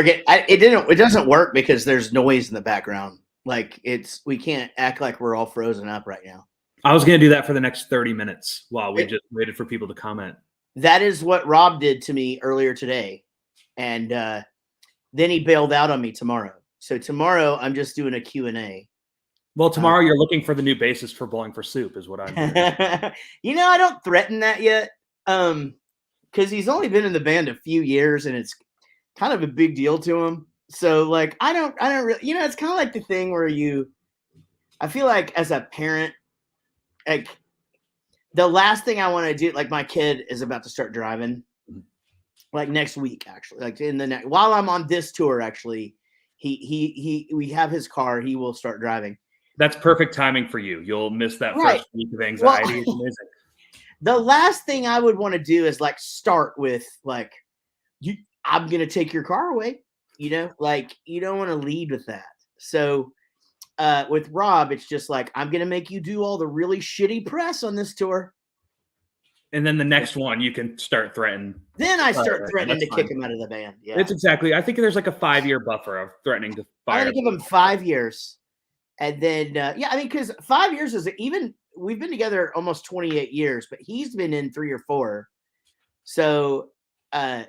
It doesn't work because there's noise in the background. Like we can't act like we're all frozen up right now. I was going to do that for the next 30 minutes while we just waited for people to comment. That is what Rob did to me earlier today. And then he bailed out on me tomorrow. So tomorrow I'm just doing a Q&A. Well, tomorrow you're looking for the new bassist for Bowling for Soup is what I'm doing. I don't threaten that yet. Because he's only been in the band a few years and it's kind of a big deal to him. So like, I don't really, it's kind of like the thing where I feel like as a parent, like the last thing I want to do, like my kid is about to start driving like next week, actually, like while I'm on this tour, actually, we have his car. He will start driving. That's perfect timing for you. You'll miss that first week of anxiety. Well, it's amazing. The last thing I would want to do is like start with like, I'm going to take your car away. Like you don't want to lead with that. So with Rob, it's just like, I'm going to make you do all the really shitty press on this tour. And then the next one, you can start threatening. Then I start threatening to kick him out of the band. Yeah, it's exactly. I think there's like a 5-year buffer of threatening to fire. I'm going to give him 5 years. And then, because 5 years we've been together almost 28 years, but he's been in 3 or 4. So, 5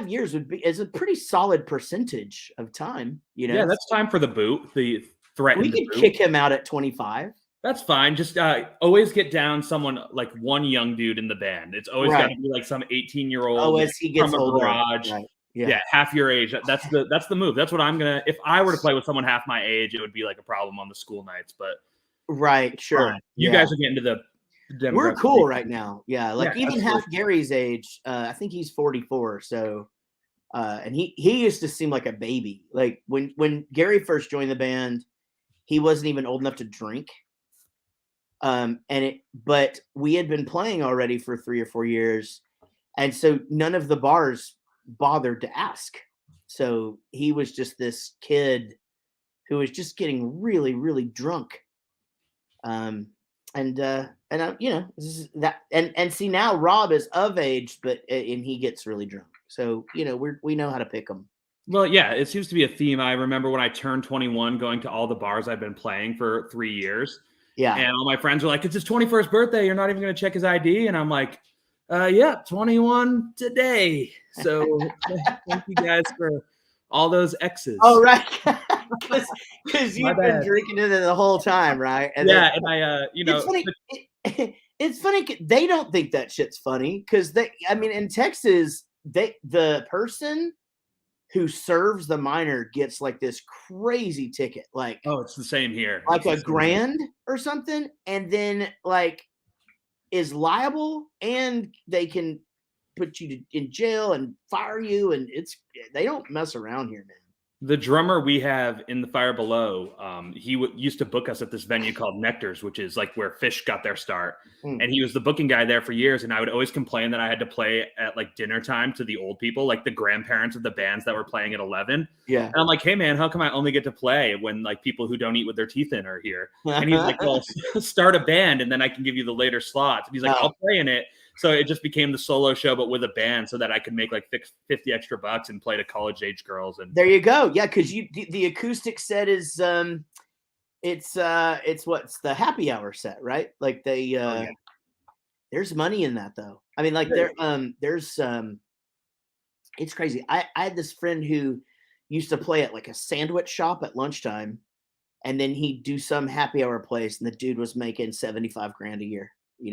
years is a pretty solid percentage of time, Yeah, that's time for the boot, the threat. We could kick him out at 25. That's fine. Just always get down someone like one young dude in the band. It's always got to be like some 18-year-old as he gets from a garage. Right. Yeah, half your age. That's the move. That's what I'm gonna. If I were to play with someone half my age, it would be like a problem on the school nights. But right, sure. You guys are getting to the. We're cool right now. Yeah, even half Gary's age. I think he's 44. So, and he used to seem like a baby. Like when Gary first joined the band, he wasn't even old enough to drink. But we had been playing already for 3 or 4 years, and so none of the bars bothered to ask. So he was just this kid who was just getting really, really drunk. See now Rob is of age, and he gets really drunk. So, we know how to pick him. Well, yeah, it seems to be a theme. I remember when I turned 21, going to all the bars I've been playing for 3 years. Yeah. And all my friends were like, it's his 21st birthday. You're not even going to check his ID. And I'm like, yeah, 21 today. So thank you guys for all those X's. Oh, right. Because you've been drinking it the whole time, right? And yeah. And I, it's funny. It's funny. They don't think that shit's funny because in Texas, the person who serves the minor gets like this crazy ticket. Like, oh, it's the same here. Like a grand or something. And then like is liable and they can put you in jail and fire you. And they don't mess around here, man. The drummer we have in the Fire Below, he used to book us at this venue called Nectar's, which is like where Fish got their start. And he was the booking guy there for years. And I would always complain that I had to play at like dinner time to the old people, like the grandparents of the bands that were playing at 11. Yeah. And I'm like, hey, man, how come I only get to play when like people who don't eat with their teeth in are here? And he's like, well, start a band and then I can give you the later slots. And he's like, I'll play in it. So it just became the solo show, but with a band so that I could make like $50 extra and play to college age girls. And there you go. Yeah. Cause the acoustic set is, it's what's the happy hour set, right? Like there's money in that though. I mean, like there's it's crazy. I had this friend who used to play at like a sandwich shop at lunchtime and then he'd do some happy hour place and the dude was making $75,000 a year.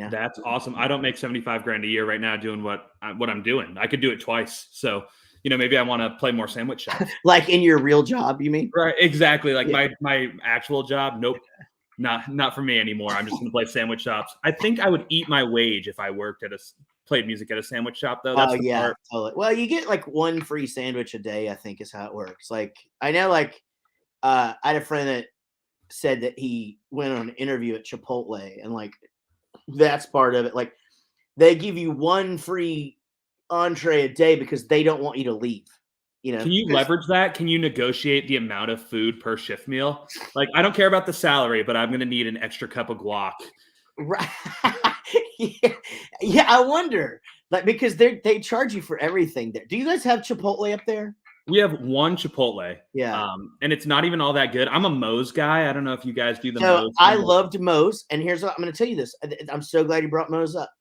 That's awesome. I don't make $75,000 a year right now doing what I'm doing. I could do it twice. So, maybe I want to play more sandwich shops. Like in your real job, you mean? Right. Exactly. Like my actual job. Nope. Not for me anymore. I'm just going to play sandwich shops. I think I would eat my wage if I worked played music at a sandwich shop though. That's totally. Well, you get like one free sandwich a day, I think is how it works. Like I know I had a friend that said that he went on an interview at Chipotle and like, that's part of it. Like they give you one free entree a day because they don't want you to leave. Can you leverage that? Can you negotiate the amount of food per shift meal? Like, I don't care about the salary, but I'm going to need an extra cup of guac. Right. Yeah. I wonder. Like, because they charge you for everything there. Do you guys have Chipotle up there? We have one Chipotle. Yeah. And it's not even all that good. I'm a Moe's guy. I don't know if you guys do the So Moe's. I loved Moe's, and here's what I'm going to tell you this. I'm so glad you brought Moe's up.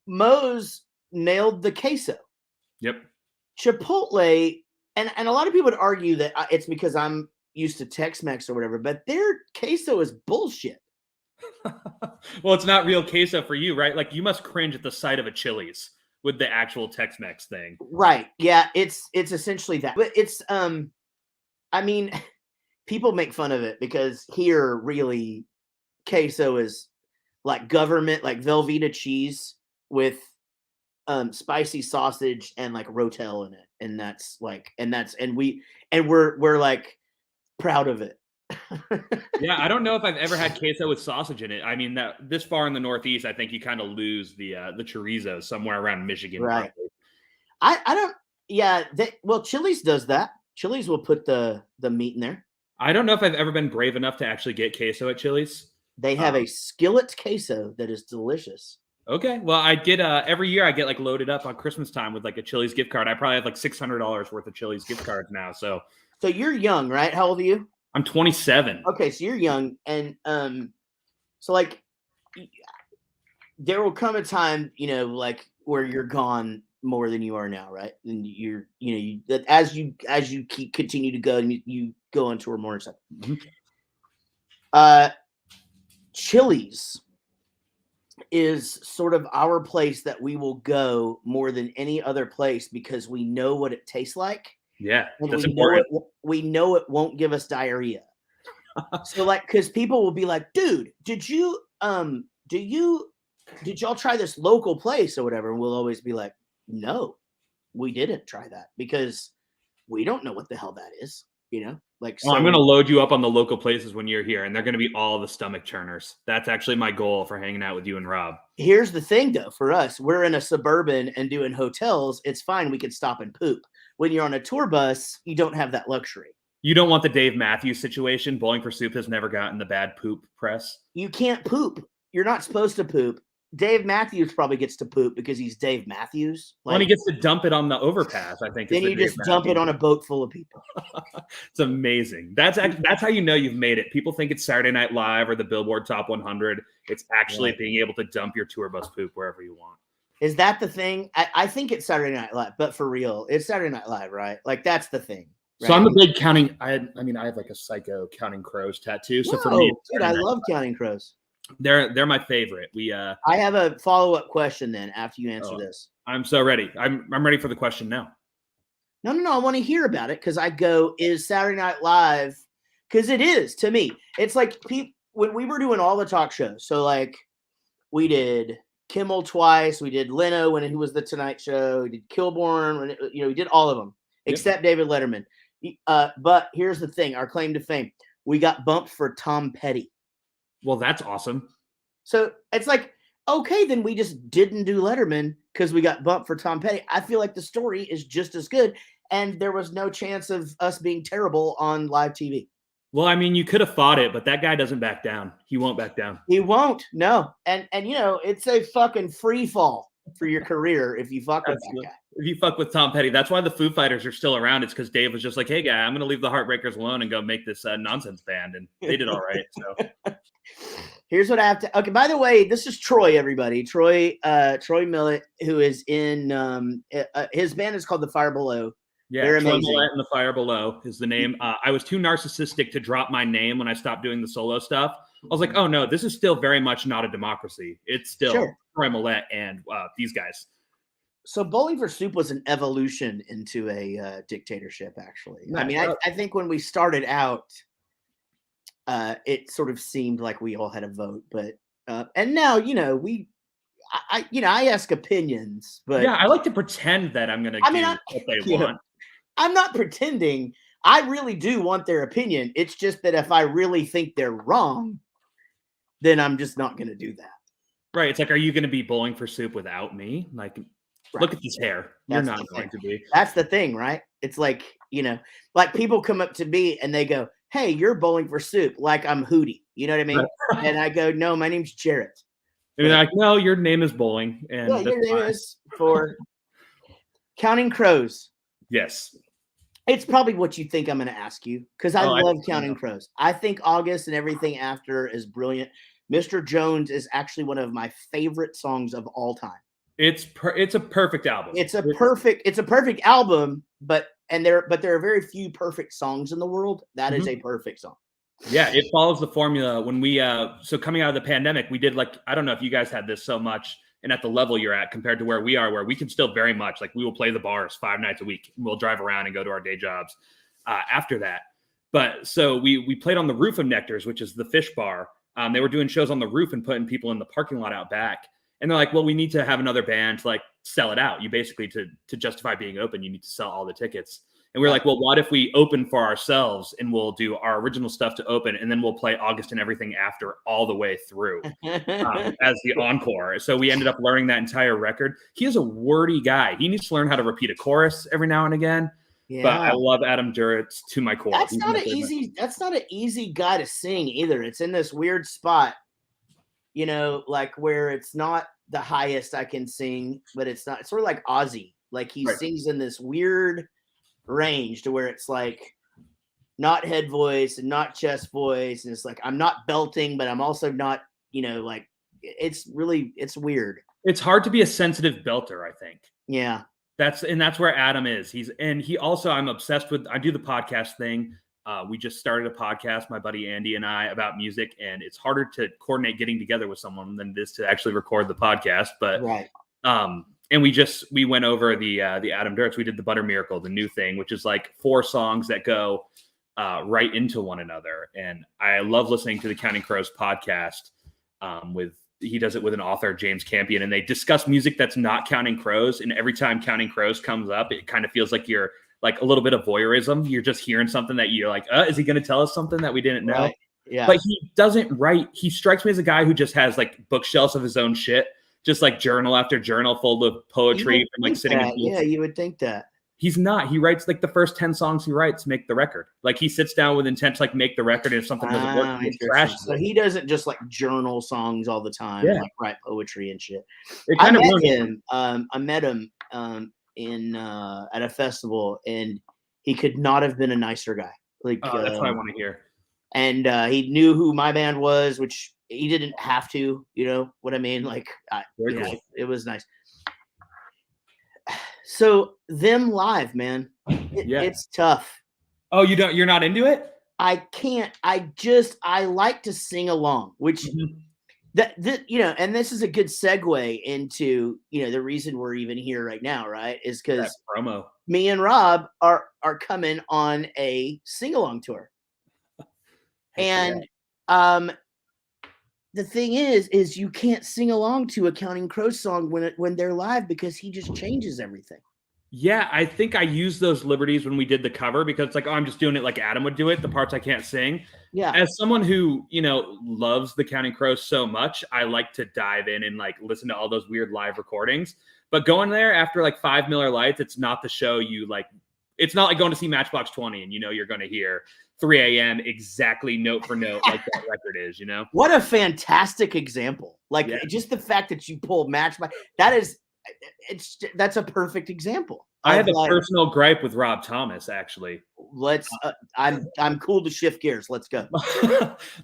Moe's nailed the queso. Yep. Chipotle, and a lot of people would argue that it's because I'm used to Tex-Mex or whatever, but their queso is bullshit. Well, it's not real queso for you, right? Like, you must cringe at the sight of a Chili's with the actual Tex-Mex thing. Right. Yeah, it's essentially that. But it's I mean, people make fun of it because here really queso is like government, like Velveeta cheese with spicy sausage and like rotel in it. And we're like proud of it. Yeah, I don't know if I've ever had queso with sausage in it. I mean, that this far in the Northeast, I think you kind of lose the chorizo somewhere around Michigan. Right. Probably. I don't. Yeah. Well, Chili's does that. Chili's will put the meat in there. I don't know if I've ever been brave enough to actually get queso at Chili's. They have a skillet queso that is delicious. Okay. Well, I get every year I get like loaded up on Christmas time with like a Chili's gift card. I probably have like $600 worth of Chili's gift cards now. So you're young, right? How old are you? I'm 27. Okay, so you're young, and so like there will come a time, like where you're gone more than you are now, right? And as you continue to go and you go on tour more and stuff. Mm-hmm. Chili's is sort of our place that we will go more than any other place because we know what it tastes like. Yeah, that's important. We know it won't give us diarrhea. So like, because people will be like, dude, did y'all try this local place or whatever? And we'll always be like, no, we didn't try that because we don't know what the hell that is, Like, I'm going to load you up on the local places when you're here, and they're going to be all the stomach churners. That's actually my goal for hanging out with you and Rob. Here's the thing, though, for us, we're in a suburban and doing hotels. It's fine. We can stop and poop. When you're on a tour bus, you don't have that luxury. You don't want the Dave Matthews situation. Bowling for Soup has never gotten the bad poop press. You can't poop. You're not supposed to poop. Dave Matthews probably gets to poop because he's Dave Matthews. Like, when he gets to dump it on the overpass, I think. Then you just dump it on a boat full of people. It's amazing. That's how you know you've made it. People think it's Saturday Night Live or the Billboard Top 100. It's actually being able to dump your tour bus poop wherever you want. Is that the thing? I think it's Saturday Night Live, but for real, it's Saturday Night Live, right? Like, that's the thing. Right? So I'm a big counting. I have like a psycho Counting Crows tattoo. So for me, dude, I love Counting Crows. They're my favorite. I have a follow-up question then after you answer this. I'm so ready. I'm ready for the question now. No. I want to hear about it because I go, is Saturday Night Live? Because it is to me. It's like when we were doing all the talk shows. So like we did Kimmel twice. We did Leno when he was the Tonight Show. We did Kilborn. We did all of them except David Letterman. But here's the thing: our claim to fame. We got bumped for Tom Petty. Well, that's awesome. So it's like, okay, then we just didn't do Letterman because we got bumped for Tom Petty. I feel like the story is just as good, and there was no chance of us being terrible on live TV. Well, I mean, you could have fought it, but that guy doesn't back down. He won't back down. He won't. No. And it's a fucking free fall for your career if you fuck with that guy. If you fuck with Tom Petty, that's why the Foo Fighters are still around. It's because Dave was just like, hey, guy, I'm going to leave the Heartbreakers alone and go make this nonsense band. And they did all right. So here's what I have to. Okay, by the way, this is Troy, everybody. Troy Millette, who is in his band is called The Fire Below. Yeah, Troy Millette and The Fire Below is the name. I was too narcissistic to drop my name when I stopped doing the solo stuff. I was like, oh, no, this is still very much not a democracy. It's still Troy Millette and these guys. So Bowling for Soup was an evolution into a dictatorship, actually. Nice. I mean, I think when we started out, it sort of seemed like we all had a vote, but and now, I ask opinions, but yeah, I like to pretend that I'm going to do what they want. I'm not pretending. I really do want their opinion. It's just that if I really think they're wrong, then I'm just not going to do that. Right. It's like, are you going to be Bowling for Soup without me? Like, look at this hair. You're not going to be. That's the thing, right? It's like, like people come up to me and they go, hey, you're Bowling for Soup. Like I'm Hootie. You know what I mean? And I go, no, my name's Jaret. And they're like, no, your name is bowling. And yeah, your name is for Counting Crows. Yes. It's probably what you think I'm going to ask you because I love Counting Crows. I think August and everything after is brilliant. Mr. Jones is actually one of my favorite songs of all time. It's a perfect album. It's a perfect album, but there are very few perfect songs in the world. That is a perfect song. Yeah, it follows the formula. When we so coming out of the pandemic, we did like, I don't know if you guys had this so much and at the level you're at compared to where we are, where we can still very much like we will play the bars 5 nights a week and we'll drive around and go to our day jobs after that. But so we played on the roof of Nectar's, which is the fish bar. They were doing shows on the roof and putting people in the parking lot out back. And they're like, well, we need to have another band to like sell it out. You basically, to justify being open, you need to sell all the tickets. And we're like, well, what if we open for ourselves and we'll do our original stuff to open and then we'll play August and everything after all the way through as the encore. So we ended up learning that entire record. He is a wordy guy. He needs to learn how to repeat a chorus every now and again. Yeah. But I love Adam Duritz to my core. That's not an easy guy to sing either. It's in this weird spot, you know, like where it's not the highest I can sing, but it's not. It's sort of like Ozzy. Like he sings in this weird range to where it's like not head voice and not chest voice, and it's like I'm not belting, but I'm also not, you know, like it's weird. It's hard to be a sensitive belter, I think. Yeah. That's where Adam is. I'm obsessed with, I do the podcast thing. We just started a podcast, my buddy Andy and I, about music, and it's harder to coordinate getting together with someone than it is to actually record the podcast. But and we went over the Adam Duritz. We did the Butter Miracle, the new thing, which is like 4 songs that go right into one another. And I love listening to the Counting Crows podcast. He does it with an author, James Campion, and they discuss music that's not Counting Crows. And every time Counting Crows comes up, it kind of feels like you're like a little bit of voyeurism. You're just hearing something that you're like, is he going to tell us something that we didn't know? Right. Yeah. But he doesn't write. He strikes me as a guy who just has like bookshelves of his own shit, just like journal after journal full of poetry from like sitting. Yeah, you would think that. He's not. He writes like the first 10 songs he writes make the record. Like he sits down with intent to like make the record. And if something doesn't work, he trashes so he doesn't just like journal songs all the time, like write poetry and shit. I met him in at a festival, and he could not have been a nicer guy. Like that's what I want to hear. And he knew who my band was, which he didn't have to. You know what I mean? Like, cool. It was nice. So them live, man, it's tough. Oh, you're not into it? I can't. I like to sing along, which that and this is a good segue into, the reason we're even here right now, right? Is because promo. Me and Rob are coming on a sing-along tour. And the thing is you can't sing along to a Counting Crows song when they're live because he just changes everything. Yeah, I think I used those liberties when we did the cover because it's like, I'm just doing it like Adam would do it, the parts I can't sing. Yeah. As someone who, loves the Counting Crows so much, I like to dive in and like listen to all those weird live recordings. But going there after like 5 Miller Lights, it's not the show you like. It's not like going to see Matchbox 20 and you're going to hear 3 a.m. exactly note for note like that record is, What a fantastic example. Like just the fact that you pull Matchbox, that's a perfect example. I have a personal gripe with Rob Thomas, actually. I'm cool to shift gears. Let's go.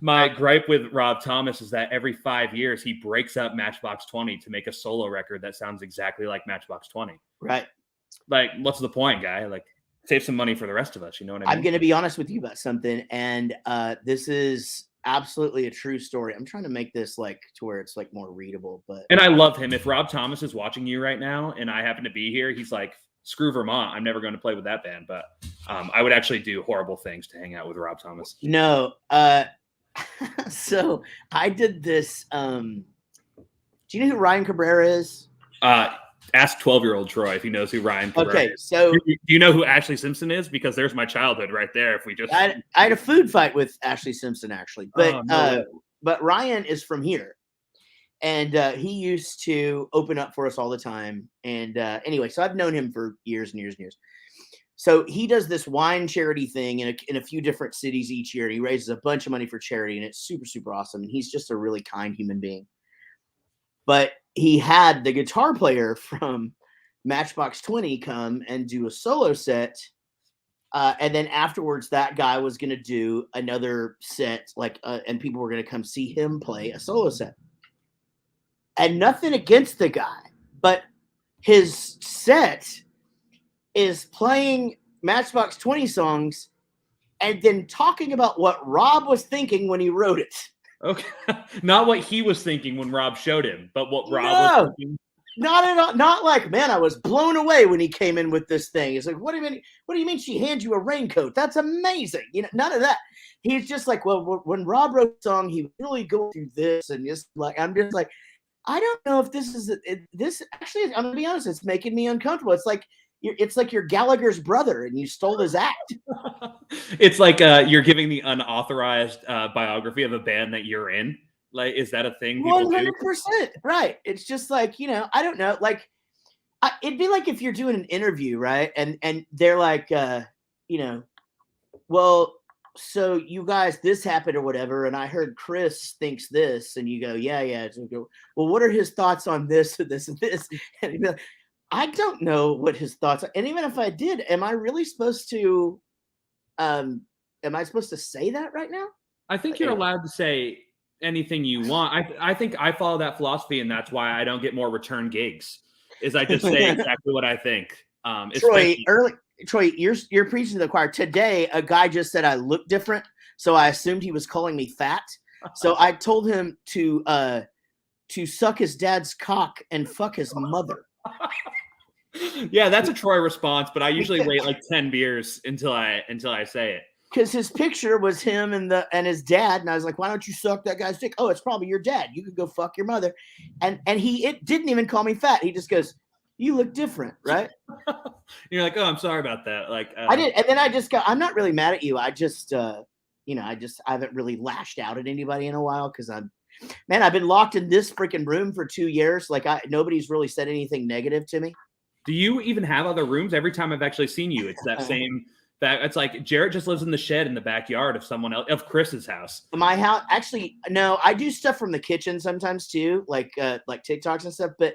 My gripe with Rob Thomas is that every 5 years he breaks up Matchbox 20 to make a solo record that sounds exactly like Matchbox 20. Right. Like, what's the point, guy? Like, save some money for the rest of us. You know what I mean? I'm going to be honest with you about something, and this is absolutely a true story. I'm trying to make this like to where it's like more readable, and I love him. If Rob Thomas is watching you right now and I happen to be here, he's like, screw Vermont. I'm never going to play with that band, but I would actually do horrible things to hang out with Rob Thomas. No. So I did this. Do you know who Ryan Cabrera is? Ask 12-year-old Troy if he knows who Ryan Cabrera is. So do you know who Ashley Simpson is? Because there's my childhood right there. If we just, I had a food fight with Ashley Simpson actually, but but Ryan is from here, and he used to open up for us all the time. And anyway, so I've known him for years and years and years. So he does this wine charity thing in a few different cities each year. And he raises a bunch of money for charity, and it's super, super awesome. And he's just a really kind human being. but he had the guitar player from Matchbox 20 come and do a solo set. And then afterwards, that guy was going to do another set, and people were going to come see him play a solo set. And nothing against the guy, but his set is playing Matchbox 20 songs and then talking about what Rob was thinking when he wrote it. Okay. Not what he was thinking when Rob showed him, but what Rob was thinking. Not at all. Not like, man, I was blown away when he came in with this thing. It's like, what do you mean she hands you a raincoat? That's amazing. None of that. He's just like, well, when Rob wrote the song, he was really going through this, and just like, I'm just like, I don't know if this is this. Actually, I'm gonna be honest, it's making me uncomfortable. It's like you're Gallagher's brother, and you stole his act. It's like you're giving the unauthorized biography of a band that you're in. Like, is that a thing? 100%, right? It's just like, I don't know. Like, it'd be like if you're doing an interview, right? And they're like, well, so you guys, this happened or whatever, and I heard Chris thinks this, and you go, yeah. So you go, well, what are his thoughts on this and this and this? And he'd be like, I don't know what his thoughts are. And even if I did, am I really supposed to? Am I supposed to say that right now? I think you're allowed to say anything you want. I think I follow that philosophy, and that's why I don't get more return gigs. Is I just say exactly what I think. Troy, you're preaching to the choir. Today, a guy just said I look different, so I assumed he was calling me fat. So I told him to suck his dad's cock and fuck his mother. Yeah, that's a Troy response, but I usually wait like 10 beers until I say it. Because his picture was him and his dad, and I was like, "Why don't you suck that guy's dick?" Oh, it's probably your dad. You could go fuck your mother, and it didn't even call me fat. He just goes, "You look different, right?" You're like, "Oh, I'm sorry about that." Like I did, and then I just I'm not really mad at you. I just I haven't really lashed out at anybody in a while because I've been locked in this freaking room for 2 years. Like nobody's really said anything negative to me. Do you even have other rooms? Every time I've actually seen you, it's that same. It's like Jaret just lives in the shed in the backyard of Chris's house. My house, actually, no. I do stuff from the kitchen sometimes too, like TikToks and stuff. But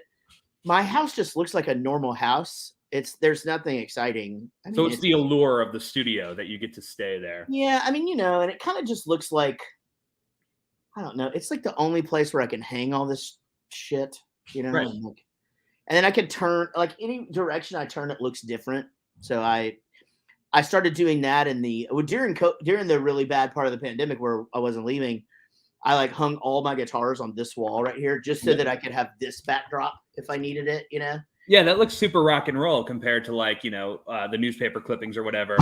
my house just looks like a normal house. There's nothing exciting. So it's the allure of the studio that you get to stay there. Yeah, and it kind of just looks like, I don't know. It's like the only place where I can hang all this shit, Right. And then I can turn, like, any direction I turn, it looks different. So I started doing that during the really bad part of the pandemic where I wasn't leaving. I like hung all my guitars on this wall right here just so that I could have this backdrop if I needed it, Yeah, that looks super rock and roll compared to like, the newspaper clippings or whatever.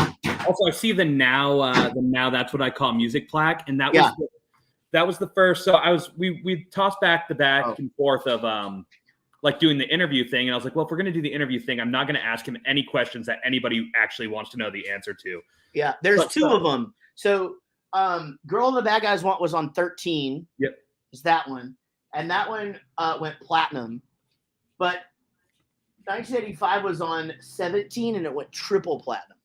Also, I see the now that's what I call music plaque, and that was the first. So we tossed back and forth of like doing the interview thing. And I was like, well, if we're going to do the interview thing, I'm not going to ask him any questions that anybody actually wants to know the answer to. Yeah. There's two of them. So Girl and the Bad Guys Want was on 13. Yep. Is that one. And that one went platinum. But 1985 was on 17 and it went triple platinum.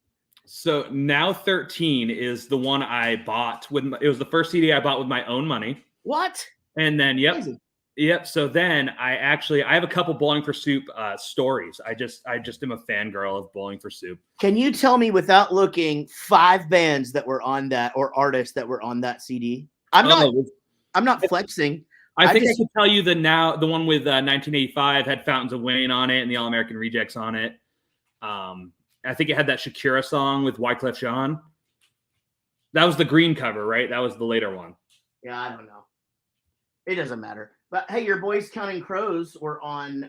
So now 13 is the one I bought it was the first CD I bought with my own money. What? And then, Yep. So then I have a couple Bowling for Soup stories. I just am a fangirl of Bowling for Soup. Can you tell me without looking 5 bands that were on that or artists that were on that CD? I'm not flexing. I think I can tell you the one with 1985 had Fountains of Wayne on it and the All American Rejects on it. I think it had that Shakira song with Wyclef Jean. That was the green cover, right? That was the later one. Yeah, I don't know. It doesn't matter. But hey, your boys Counting Crows were on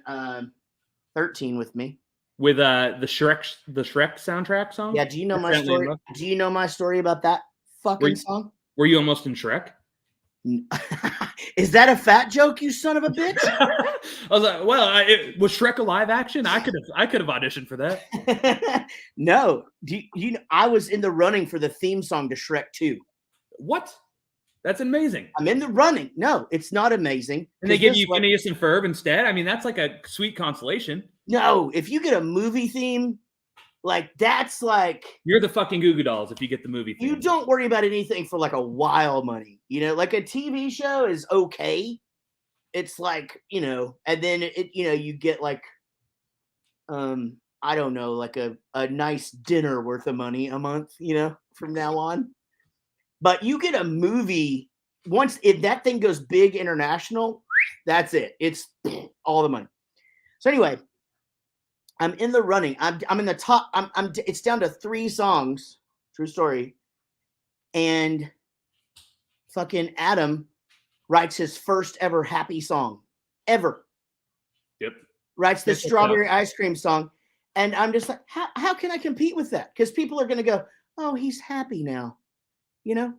13 with me. With the Shrek soundtrack song? Yeah, do you know my story? Do you know my story about that fucking song? Were you almost in Shrek? Is that a fat joke, you son of a bitch? I was like, well, was Shrek a live action? I could have auditioned for that. No. I was in the running for the theme song to Shrek 2. What? That's amazing. I'm in the running. No, it's not amazing. And they give you Phineas and Ferb instead? I mean, that's like a sweet consolation. No, if you get a movie theme, like that's like... You're the fucking Goo Goo Dolls if you get the movie theme. You don't worry about anything for like a while, money. Like a TV show is okay. it's like, and then you get like, I don't know, like a nice dinner worth of money a month, from now on. But you get a movie once if that thing goes big international, that's it. It's all the money. So anyway, I'm in the running. I'm in the top. It's down to 3 songs. True story. And fucking Adam writes his first ever happy song ever. Yep. Writes this strawberry ice cream song. And I'm just like, how can I compete with that? Because people are going to go, oh, he's happy now.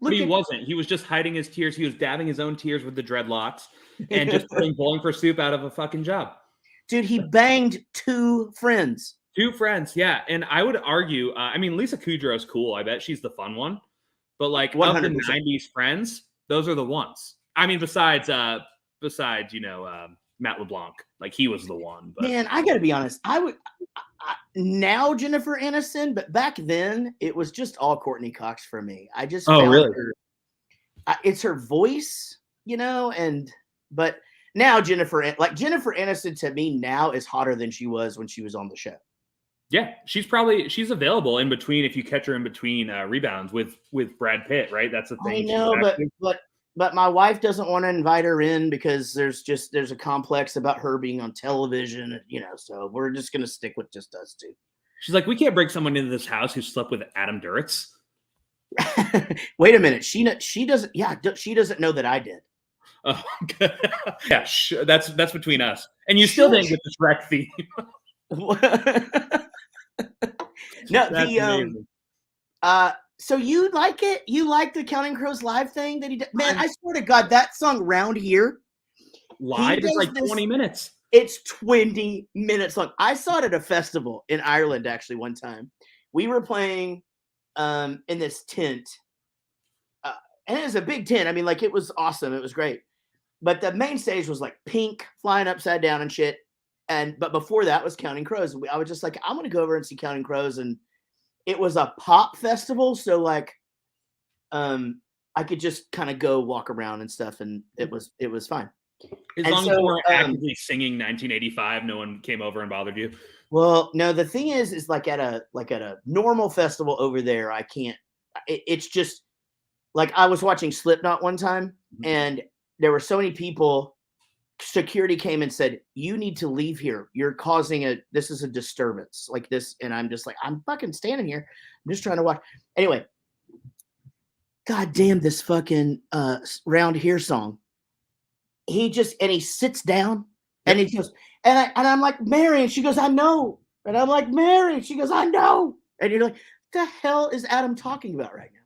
But he wasn't. He was just hiding his tears. He was dabbing his own tears with the dreadlocks and just putting Bowling for Soup out of a fucking job. Dude, he banged 2 friends. 2 friends, yeah. And I would argue, Lisa Kudrow's cool. I bet she's the fun one. But like 100%. Of the 90s friends, those are the ones. I mean, besides Matt LeBlanc, like he was the one. But. Man, I got to be honest. Now Jennifer Aniston, but back then it was just all Courtney Cox for me. I just really? It's her voice, but now Jennifer Aniston to me now is hotter than she was when she was on the show. Yeah, she's available in between if you catch her in between rebounds with Brad Pitt, right? That's the thing. I know, but my wife doesn't want to invite her in because there's a complex about her being on television, so we're just going to stick with just us 2. She's like, we can't bring someone into this house who slept with Adam Duritz. Wait a minute. She doesn't. Yeah, she doesn't know that I did. Oh, yeah. That's between us. And you still didn't get the Shrek theme. No, so you like it? You like the Counting Crows live thing that he did? Man, I swear to God, that song Round Here live is like 20 minutes. It's 20 minutes long. I saw it at a festival in Ireland actually one time. We were playing in this tent, and it was a big tent. I mean, like it was awesome. It was great. But the main stage was like pink, flying upside down and shit. But before that was Counting Crows. I was just like, I'm gonna go over and see Counting Crows, and it was a pop festival, so like, I could just kind of go walk around and stuff, and it was fine. As long as you weren't actively singing 1985, no one came over and bothered you. Well, no, the thing is like at a normal festival over there, I can't. It's just like I was watching Slipknot one time, and there were so many people. Security came and said, you need to leave here. You're causing this is a disturbance like this. And I'm just like, I'm fucking standing here. I'm just trying to watch. Anyway, God damn this fucking Round Here song. He sits down and he goes, and I'm like, Mary, and she goes, I know. And I'm like, Mary, she goes, I know. And you're like, what the hell is Adam talking about right now?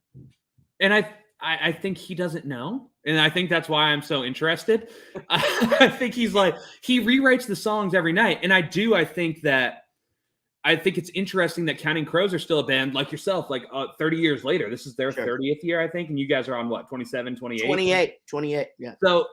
And I think he doesn't know. And I think that's why I'm so interested. I think he rewrites the songs every night. And I think it's interesting that Counting Crows are still a band like yourself, like 30 years later. This is their 30th year, I think. And you guys are on what, 27, 28? 28, yeah. So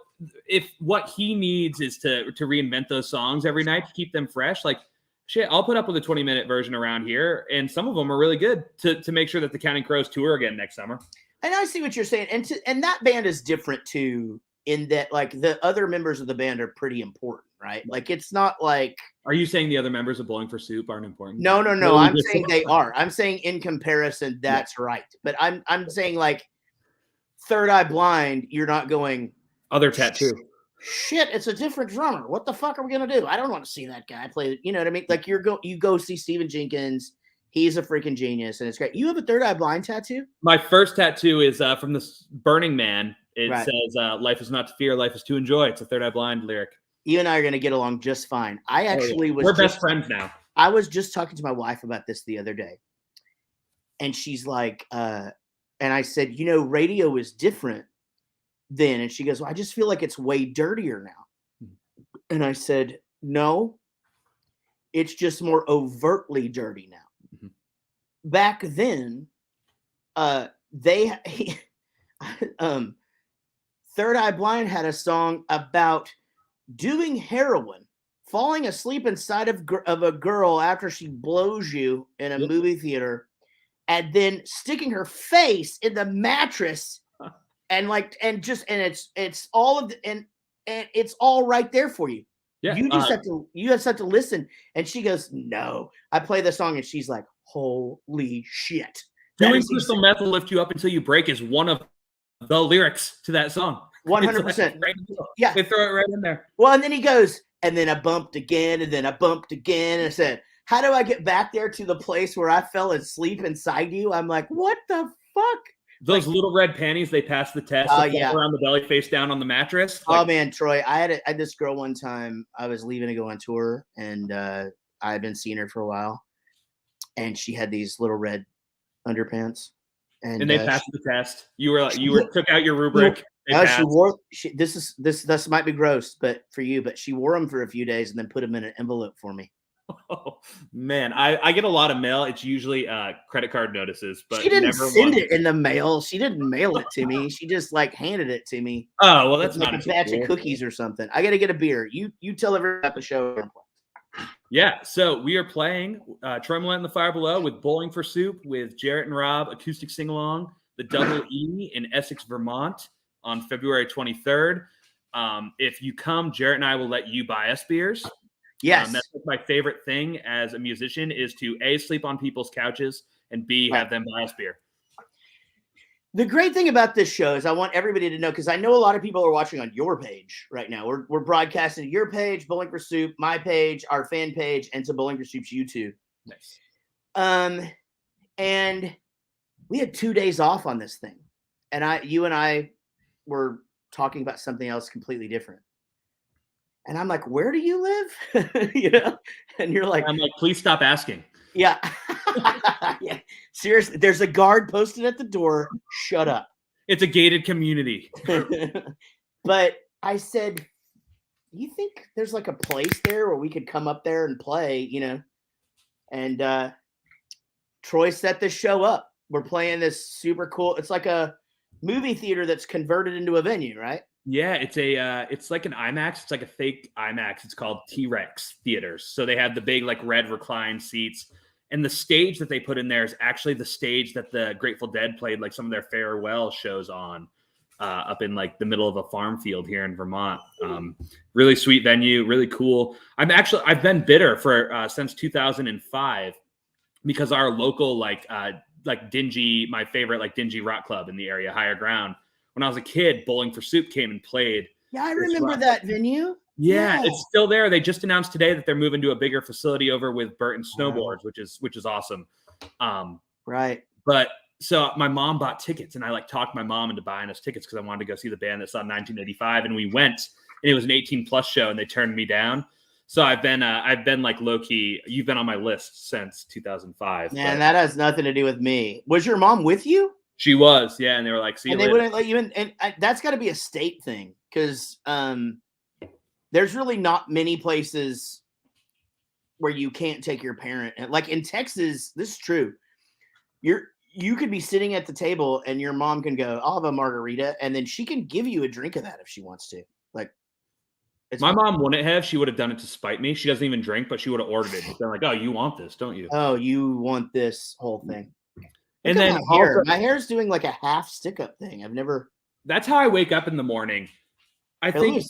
if what he needs is to reinvent those songs every night to keep them fresh, like shit, I'll put up with a 20-minute version Around Here. And some of them are really good to make sure that the Counting Crows tour again next summer. And I see what you're saying. And that band is different too, in that like the other members of the band are pretty important, right? Like it's not like. Are you saying the other members of Bowling for Soup aren't important? No. I'm saying they are. I'm saying in comparison, that's right. But I'm saying like Third Eye Blind, you're not going. Other tattoo. Shit, it's a different drummer. What the fuck are we gonna do? I don't want to see that guy play. You know what I mean? Like you go see Stephen Jenkins. He's a freaking genius, and it's great. You have a Third Eye Blind tattoo? My first tattoo is from this Burning Man. It says, life is not to fear, life is to enjoy. It's a Third Eye Blind lyric. You and I are going to get along just fine. We're best friends now. I was just talking to my wife about this the other day. And she's like, and I said, radio is different then. And she goes, well, I just feel like it's way dirtier now. And I said, no, it's just more overtly dirty now. Back then, Third Eye Blind had a song about doing heroin, falling asleep inside of a girl after she blows you in a movie theater, and then sticking her face in the mattress, and it's all of the, and it's all right there for you. Yeah, you just have to listen. And she goes, no. I play the song, and she's like, holy shit. Doing crystal meth will lift you up until you break is one of the lyrics to that song. 100%. Right, yeah, they throw it right in there. Well, and then he goes, and then I bumped again, and then I bumped again, and I said, how do I get back there to the place where I fell asleep inside you? I'm like, what the fuck? Those little red panties, they passed the test. Yeah. Around the belly, face down on the mattress. Oh man, Troy, I had this girl one time. I was leaving to go on tour, and I had been seeing her for a while, and she had these little red underpants, and they passed the test. You were took out your rubric. She wore. This might be gross, but for you, but she wore them for a few days and then put them in an envelope for me. Oh man, I get a lot of mail. It's usually credit card notices, but she didn't send it in the mail. She didn't mail it to me. She just like handed it to me. Oh well, that's like not a batch of cookies or something. I got to get a beer. You tell everyone about the show. Yeah, so we are playing Troy Millette and the Fire Below with Bowling for Soup with Jaret and Rob acoustic sing along, the Double E in Essex, Vermont on February 23rd. If you come, Jaret and I will let you buy us beers. Yes. That's my favorite thing as a musician is to A, sleep on people's couches, and B, have them buy us beer. The great thing about this show is I want everybody to know, because I know a lot of people are watching on your page right now. We're broadcasting to your page, Bowling for Soup, my page, our fan page, and to Bowling for Soup's YouTube. Nice. And we had 2 days off on this thing. And you and I were talking about something else completely different. And I'm like, where do you live? You know? And you're like, I'm like, please stop asking. Yeah. Yeah. Seriously, there's a guard posted at the door. Shut up. It's a gated community. But I said, you think there's like a place there where we could come up there and play, you know? And Troy set this show up. We're playing this super cool. It's like a movie theater that's converted into a venue, right? Yeah, it's like an IMAX. It's like a fake IMAX. It's called T-Rex Theaters. So they have the big like red recline seats, and the stage that they put in there is actually the stage that the Grateful Dead played like some of their farewell shows on, up in like the middle of a farm field here in Vermont. Really sweet venue, really cool. I've been bitter for since 2005 because our local like dingy, my favorite like dingy rock club in the area, Higher Ground. When I was a kid, Bowling for Soup came and played. Yeah, I remember that venue. Yeah, it's still there. They just announced today that they're moving to a bigger facility over with Burton Snowboards, which is awesome. Right. But so my mom bought tickets, and I like talked my mom into buying us tickets because I wanted to go see the band that saw 1985, and we went, and it was an 18+ show, and they turned me down. So I've been like low key. You've been on my list since 2005. Man, that has nothing to do with me. Was your mom with you? She was, yeah, and they were like, "See you later." And they wouldn't let you in, and that's got to be a state thing because there's really not many places where you can't take your parent. And like in Texas, this is true. You could be sitting at the table and your mom can go, "I'll have a margarita," and then she can give you a drink of that if she wants to. Like, my mom wouldn't have. She would have done it to spite me. She doesn't even drink, but she would have ordered it. She's been like, "Oh, you want this, don't you?" Oh, you want this whole thing. And then my hair's doing like a half stick up thing. I've never. That's how I wake up in the morning. I think.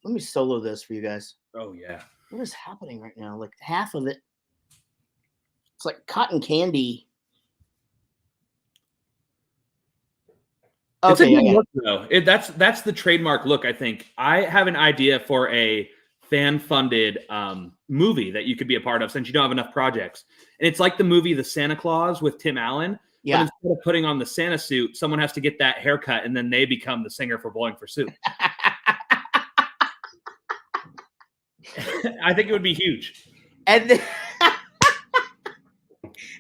Let me solo this for you guys. Oh yeah. What is happening right now? Like half of it. It's like cotton candy. Okay, it's a good look, though. That's the trademark look. I think I have an idea for a fan-funded movie that you could be a part of since you don't have enough projects. And it's like the movie The Santa Claus with Tim Allen. Yeah. But instead of putting on the Santa suit, someone has to get that haircut, and then they become the singer for Bowling for Soup. I think it would be huge. And then,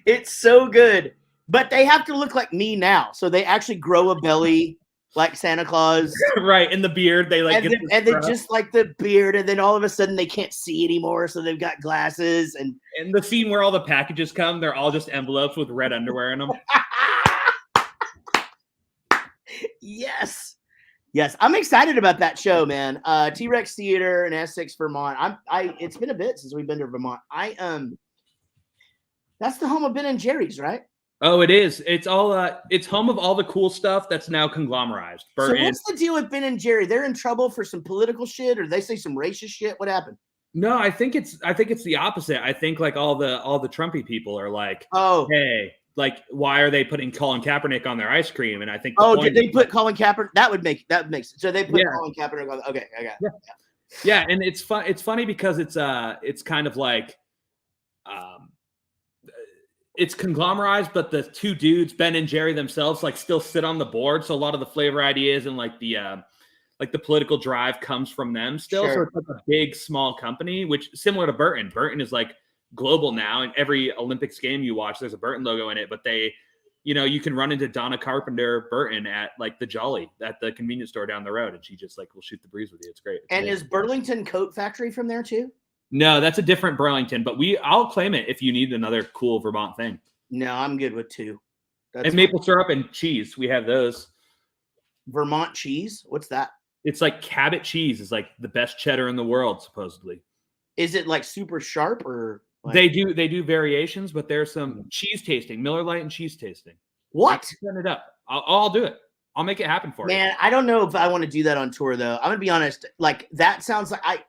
it's so good. But they have to look like me now. So they actually grow a belly like Santa Claus. Right. And the beard, they like and then just like the beard, and then all of a sudden they can't see anymore, so they've got glasses. And the scene where all the packages come, they're all just envelopes with red underwear in them. Yes. I'm excited about that show, man. T-Rex Theater in Essex, Vermont. It's been a bit since we've been to Vermont. That's the home of Ben and Jerry's, right? Oh, it is. It's all it's home of all the cool stuff that's now conglomerized. So Burton. what's the deal with Ben and Jerry? They're in trouble for some political shit, or they say some racist shit. What happened? No, I think it's the opposite. I think like all the Trumpy people are like, Oh, hey, like why are they putting Colin Kaepernick on their ice cream? And I think did they put Colin Kaepernick? That would make sense. So they put Yeah. Colin Kaepernick on. Okay, I got it. Yeah. Yeah, and it's fun. It's funny because it's kind of like it's conglomerized, but the two dudes, Ben and Jerry themselves, like still sit on the board. So a lot of the flavor ideas and like the political drive comes from them still. Sure. So it's like a big, small company, which similar to Burton. Burton is like global now, and every Olympics game you watch, there's a Burton logo in it. But they, you can run into Donna Carpenter Burton at like the Jolly at the convenience store down the road, and she just like will shoot the breeze with you. It's great. It's and amazing. is Burlington Coat Factory from there too? No, that's a different Burlington, but I'll claim it if you need another cool Vermont thing. No, I'm good with two. And maple syrup and cheese. We have those. Vermont cheese? What's that? It's like Cabot cheese is like the best cheddar in the world, supposedly. Is it like super sharp or? Like... They do variations, but there's some cheese tasting, Miller Lite and cheese tasting. What? Send it up. I'll do it. I'll make it happen for you. Man, I don't know if I want to do that on tour though. I'm gonna be honest. Like that sounds like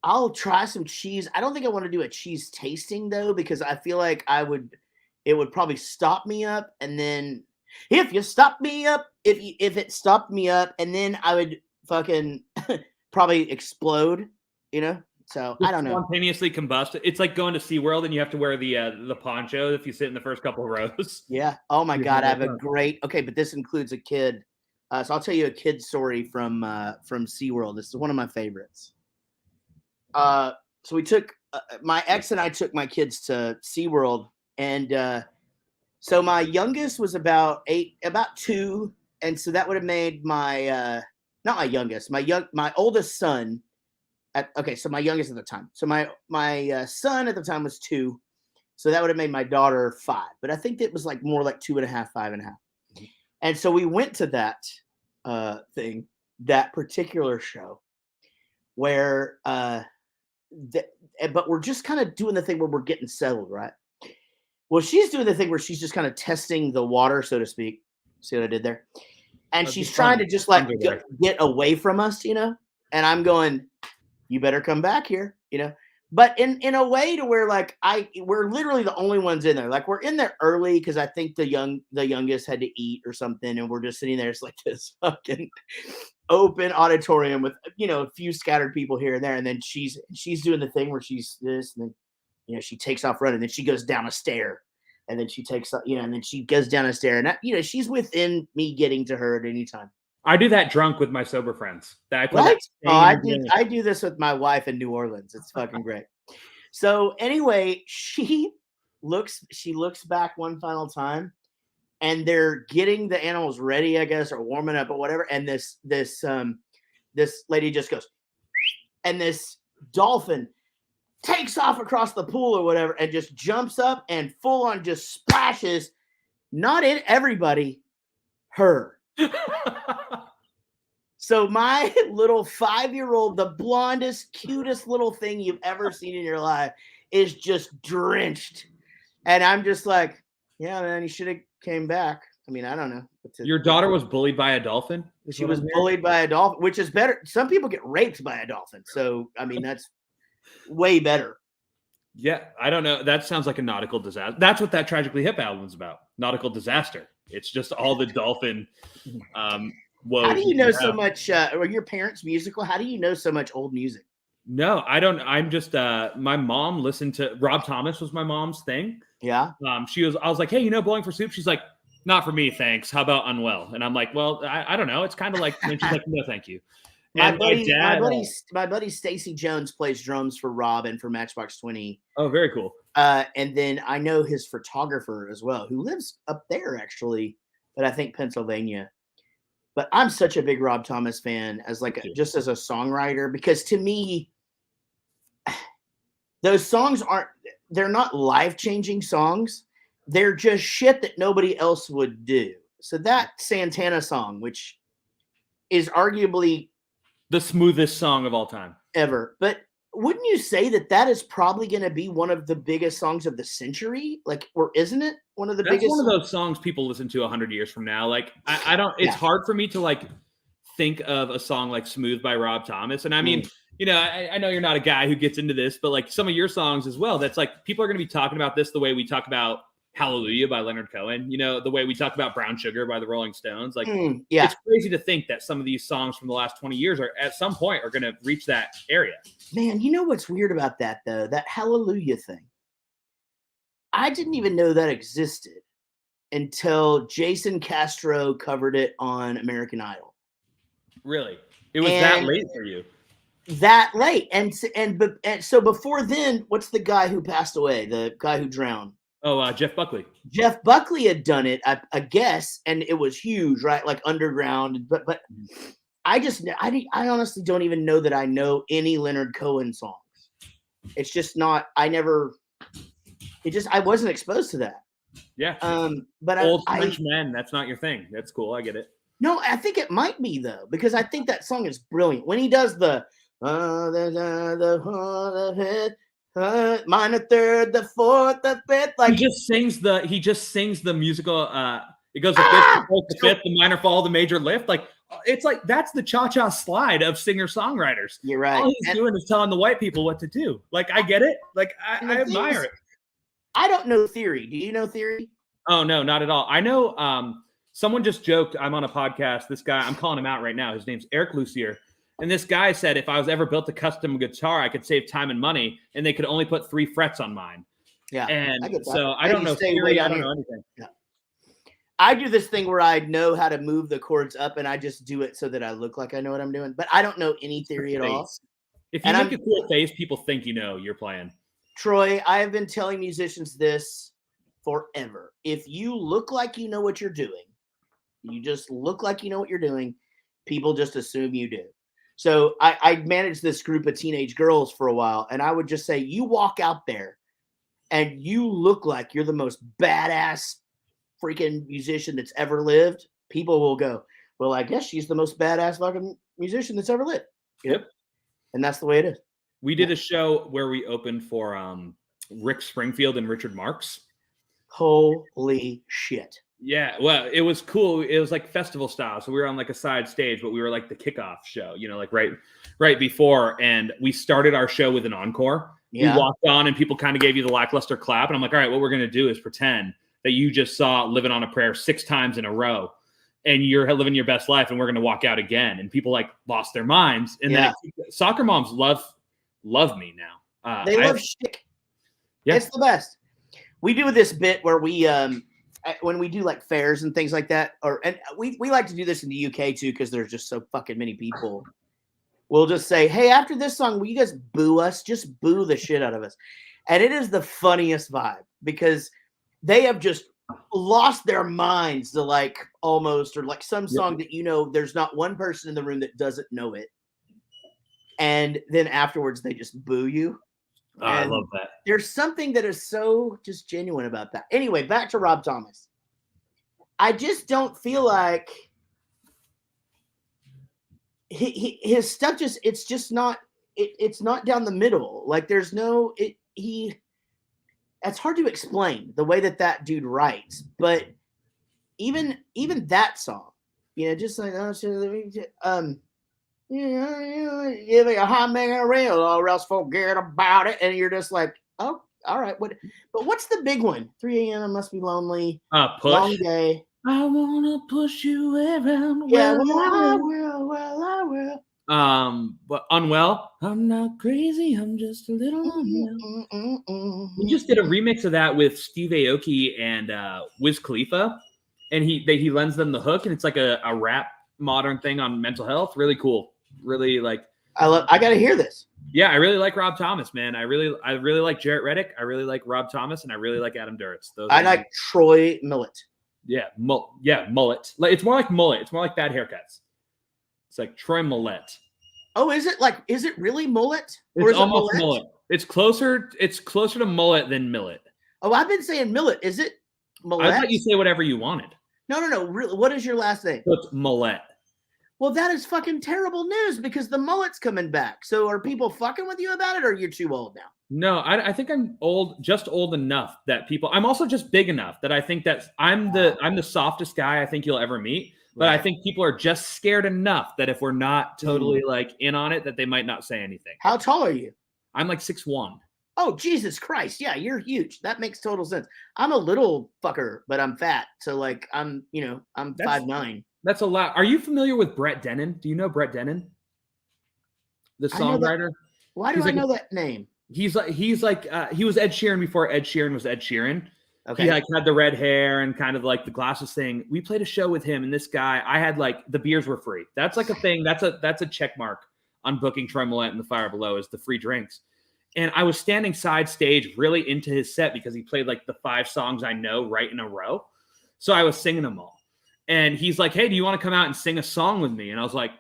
I'll try some cheese. I don't think I want to do a cheese tasting though, because I feel like it would probably stop me up. And then if it stopped me up, and then I would fucking probably explode, So I don't know. Spontaneously combust. It's like going to SeaWorld and you have to wear the poncho if you sit in the first couple of rows. Yeah. Oh my God. I have a great, okay, but this includes a kid. So I'll tell you a kid story from SeaWorld. This is one of my favorites. So we took my ex and I took my kids to SeaWorld, and so my youngest was about 2, and so that would have made my not my youngest, my oldest son. So my youngest at the time. So my son at the time was 2, so that would have made my daughter 5. But I think it was like more like 2.5, 5.5. And so we went to that thing, that particular show, where but we're just kind of doing the thing where we're getting settled, right? Well, she's doing the thing where she's just kind of testing the water, so to speak. See what I did there? And she's trying to just like get away from us, And I'm going, you better come back here, But in a way to where like we're literally the only ones in there. Like we're in there early because I think the youngest had to eat or something, and we're just sitting there. It's like this fucking open auditorium with a few scattered people here and there, and then she's doing the thing where she's this, and then she takes off running, then she goes down a stair, and then she takes and then she goes down a stair, and she's within me getting to her at any time. I do that drunk with my sober friends. Right? I do this with my wife in New Orleans. It's fucking great. So anyway, she looks back one final time, and they're getting the animals ready, I guess, or warming up or whatever. And this lady just goes, and this dolphin takes off across the pool or whatever, and just jumps up and full on just splashes, not in everybody, her. So my little 5-year-old, the blondest, cutest little thing you've ever seen in your life, is just drenched. And I'm just like, yeah, man, you should have came back. I mean, I don't know. Your daughter was bullied by a dolphin? She was bullied by a dolphin, which is better. Some people get raped by a dolphin. So, I mean, that's way better. Yeah, I don't know. That sounds like a nautical disaster. That's what that Tragically Hip album's about. Nautical disaster. It's just all the dolphin woes. How do you know so much? Were your parents musical? How do you know so much old music? No, I don't. I'm just my mom listened to Rob Thomas was my mom's thing. Yeah. I was like, hey, Bowling for Soup? She's like, not for me, thanks. How about Unwell? And I'm like, well, I don't know. It's kind of like, and she's like, no, thank you. My buddy Stacy Jones plays drums for Rob and for Matchbox 20. Oh, very cool. And then I know his photographer as well, who lives up there actually, but I think Pennsylvania. But I'm such a big Rob Thomas fan just as a songwriter, because to me, those songs they're not life-changing songs. They're just shit that nobody else would do. So that Santana song, which is arguably the smoothest song of all time ever, but wouldn't you say that is probably going to be one of the biggest songs of the century? Like, or isn't it one of the That's biggest? One of those songs people listen to 100 years from now. Like, I don't. It's hard for me to like think of a song like "Smooth" by Rob Thomas. And I mean, I know you're not a guy who gets into this, but like some of your songs as well. That's like people are going to be talking about this the way we talk about "Hallelujah" by Leonard Cohen. The way we talk about "Brown Sugar" by the Rolling Stones. Like, it's crazy to think that some of these songs from the last 20 years are at some point are going to reach that area. Man, you know what's weird about that though? That "Hallelujah" thing. I didn't even know that existed until Jason Castro covered it on American Idol. Really? It was that late for you? That late. And so before then, what's the guy who passed away? The guy who drowned? Oh, Jeff Buckley. Jeff Buckley had done it, I guess, and it was huge, right? Like underground. But I honestly don't even know that I know any Leonard Cohen songs. It's just not. I wasn't exposed to that. Yeah. But Old French Men. That's not your thing. That's cool. I get it. No, I think it might be though, because I think that song is brilliant. When he does the minor third, the fourth, the fifth, like he just sings the musical. It goes like this: the fourth, the fifth, the minor fall, the major lift. Like it's like that's the cha-cha slide of singer-songwriters. You're right. All he's doing is telling the white people what to do. Like I get it. Like I admire it. I don't know Theory. Do you know Theory? Oh no, not at all. I know. Someone just joked. I'm on a podcast. This guy, I'm calling him out right now. His name's Eric Lucier. And this guy said, if I was ever built a custom guitar, I could save time and money, and they could only put 3 frets on mine. Yeah. And I don't know theory. I don't know anything. Yeah. I do this thing where I know how to move the chords up, and I just do it so that I look like I know what I'm doing. But I don't know any theory at all. If you make a cool face, people think you know you're playing. Troy, I have been telling musicians this forever. If you look like you know what you're doing, you just look like you know what you're doing, people just assume you do. So I managed this group of teenage girls for a while, and I would just say, you walk out there and you look like you're the most badass freaking musician that's ever lived. People will go, well, I guess she's the most badass fucking musician that's ever lived. Yep. And that's the way it is. We did a show where we opened for Rick Springfield and Richard Marx. Holy shit. Yeah, well, it was cool. It was like festival style. So we were on like a side stage, but we were like the kickoff show, like right before. And we started our show with an encore. Yeah. We walked on and people kind of gave you the lackluster clap. And I'm like, all right, what we're going to do is pretend that you just saw Living on a Prayer 6 times in a row and you're living your best life and we're going to walk out again. And people like lost their minds. And then soccer moms love me now. They love shit. Yeah. It's the best. We do this bit where we, when we do like fairs and things like that, and we like to do this in the UK too, because there's just so fucking many people. We'll just say, hey, after this song, will you guys boo us? Just boo the shit out of us. And it is the funniest vibe because they have just lost their minds to like almost, or like some song that, there's not one person in the room that doesn't know it. And then afterwards they just boo you. Oh, I love that. There's something that is so just genuine about that. Anyway, back to Rob Thomas. I just don't feel like his stuff it's not down the middle. Like there's no, it's hard to explain the way that dude writes, but even that song, just like, give me a hot mega reel or else forget about it. And you're just like, oh, all right. But what's the big one? 3 a.m. I must be lonely. Push. Long day. I want to push you around. Yeah, I will. But Unwell. I'm not crazy. I'm just a little unwell. We just did a remix of that with Steve Aoki and Wiz Khalifa. And he lends them the hook. And it's like a rap modern thing on mental health. Really cool. Really like I gotta hear this. Yeah, I really like Rob Thomas, man. I really like Jaret Reddick. I really like Rob Thomas, and I really like Adam Duritz. I like Troy Millette. Yeah, mullet. It's more like mullet. It's more like bad haircuts. It's like Troy Millette. Oh, is it really mullet? Or it's almost mullet? It's closer to mullet than millet. Oh, I've been saying millet. Is it Millette? I thought you say whatever you wanted. No. Really, what is your last name? So it's Millette. Well, that is fucking terrible news because the mullet's coming back. So are people fucking with you about it, or you're too old now? No, I think I'm just old enough that people. I'm also just big enough that I think that I'm the softest guy I think you'll ever meet. But I think people are just scared enough that if we're not totally like in on it, that they might not say anything. How tall are you? I'm like 6'1". Oh, Jesus Christ. Yeah, you're huge. That makes total sense. I'm a little fucker, but I'm fat. So like I'm 5'9". That's a lot. Are you familiar with Brett Dennen? Do you know Brett Dennen? The songwriter? Why do I know that name? He was Ed Sheeran before Ed Sheeran was Ed Sheeran. Okay. He like had the red hair and kind of like the glasses thing. We played a show with him, and this guy, I had like the beers were free. That's like a thing. That's a check mark on booking Troy Millette and the Fire Below is the free drinks. And I was standing side stage really into his set because he played like the 5 songs I know right in a row. So I was singing them all. And he's like, "Hey, do you want to come out and sing a song with me?" And I was like,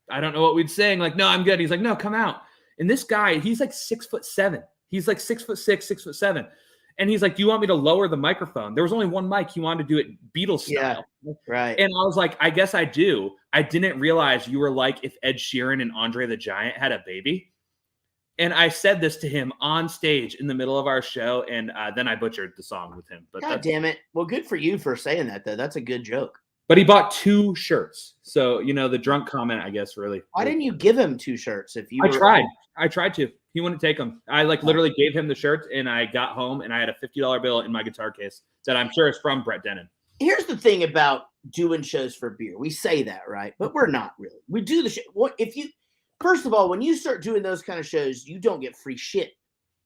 "I don't know what we'd sing." Like, "No, I'm good." He's like, "No, come out." And this guy, he's like 6'7". He's like 6'6", 6'7". And he's like, "Do you want me to lower the microphone?" There was only one mic. He wanted to do it Beatles style. Yeah, right. And I was like, "I guess I do." I didn't realize you were like if Ed Sheeran and Andre the Giant had a baby. And I said this to him on stage in the middle of our show, and then I butchered the song with him. But God damn it. Well, good for you for saying that, though. That's a good joke. But he bought 2 shirts. So, the drunk comment, I guess, really. Why didn't you give him 2 shirts? I tried to. He wouldn't take them. I literally gave him the shirts, and I got home, and I had a $50 bill in my guitar case that I'm sure is from Brett Dennen. Here's the thing about doing shows for beer. We say that, right? But we're not really. We do the shit. First of all, when you start doing those kind of shows, you don't get free shit.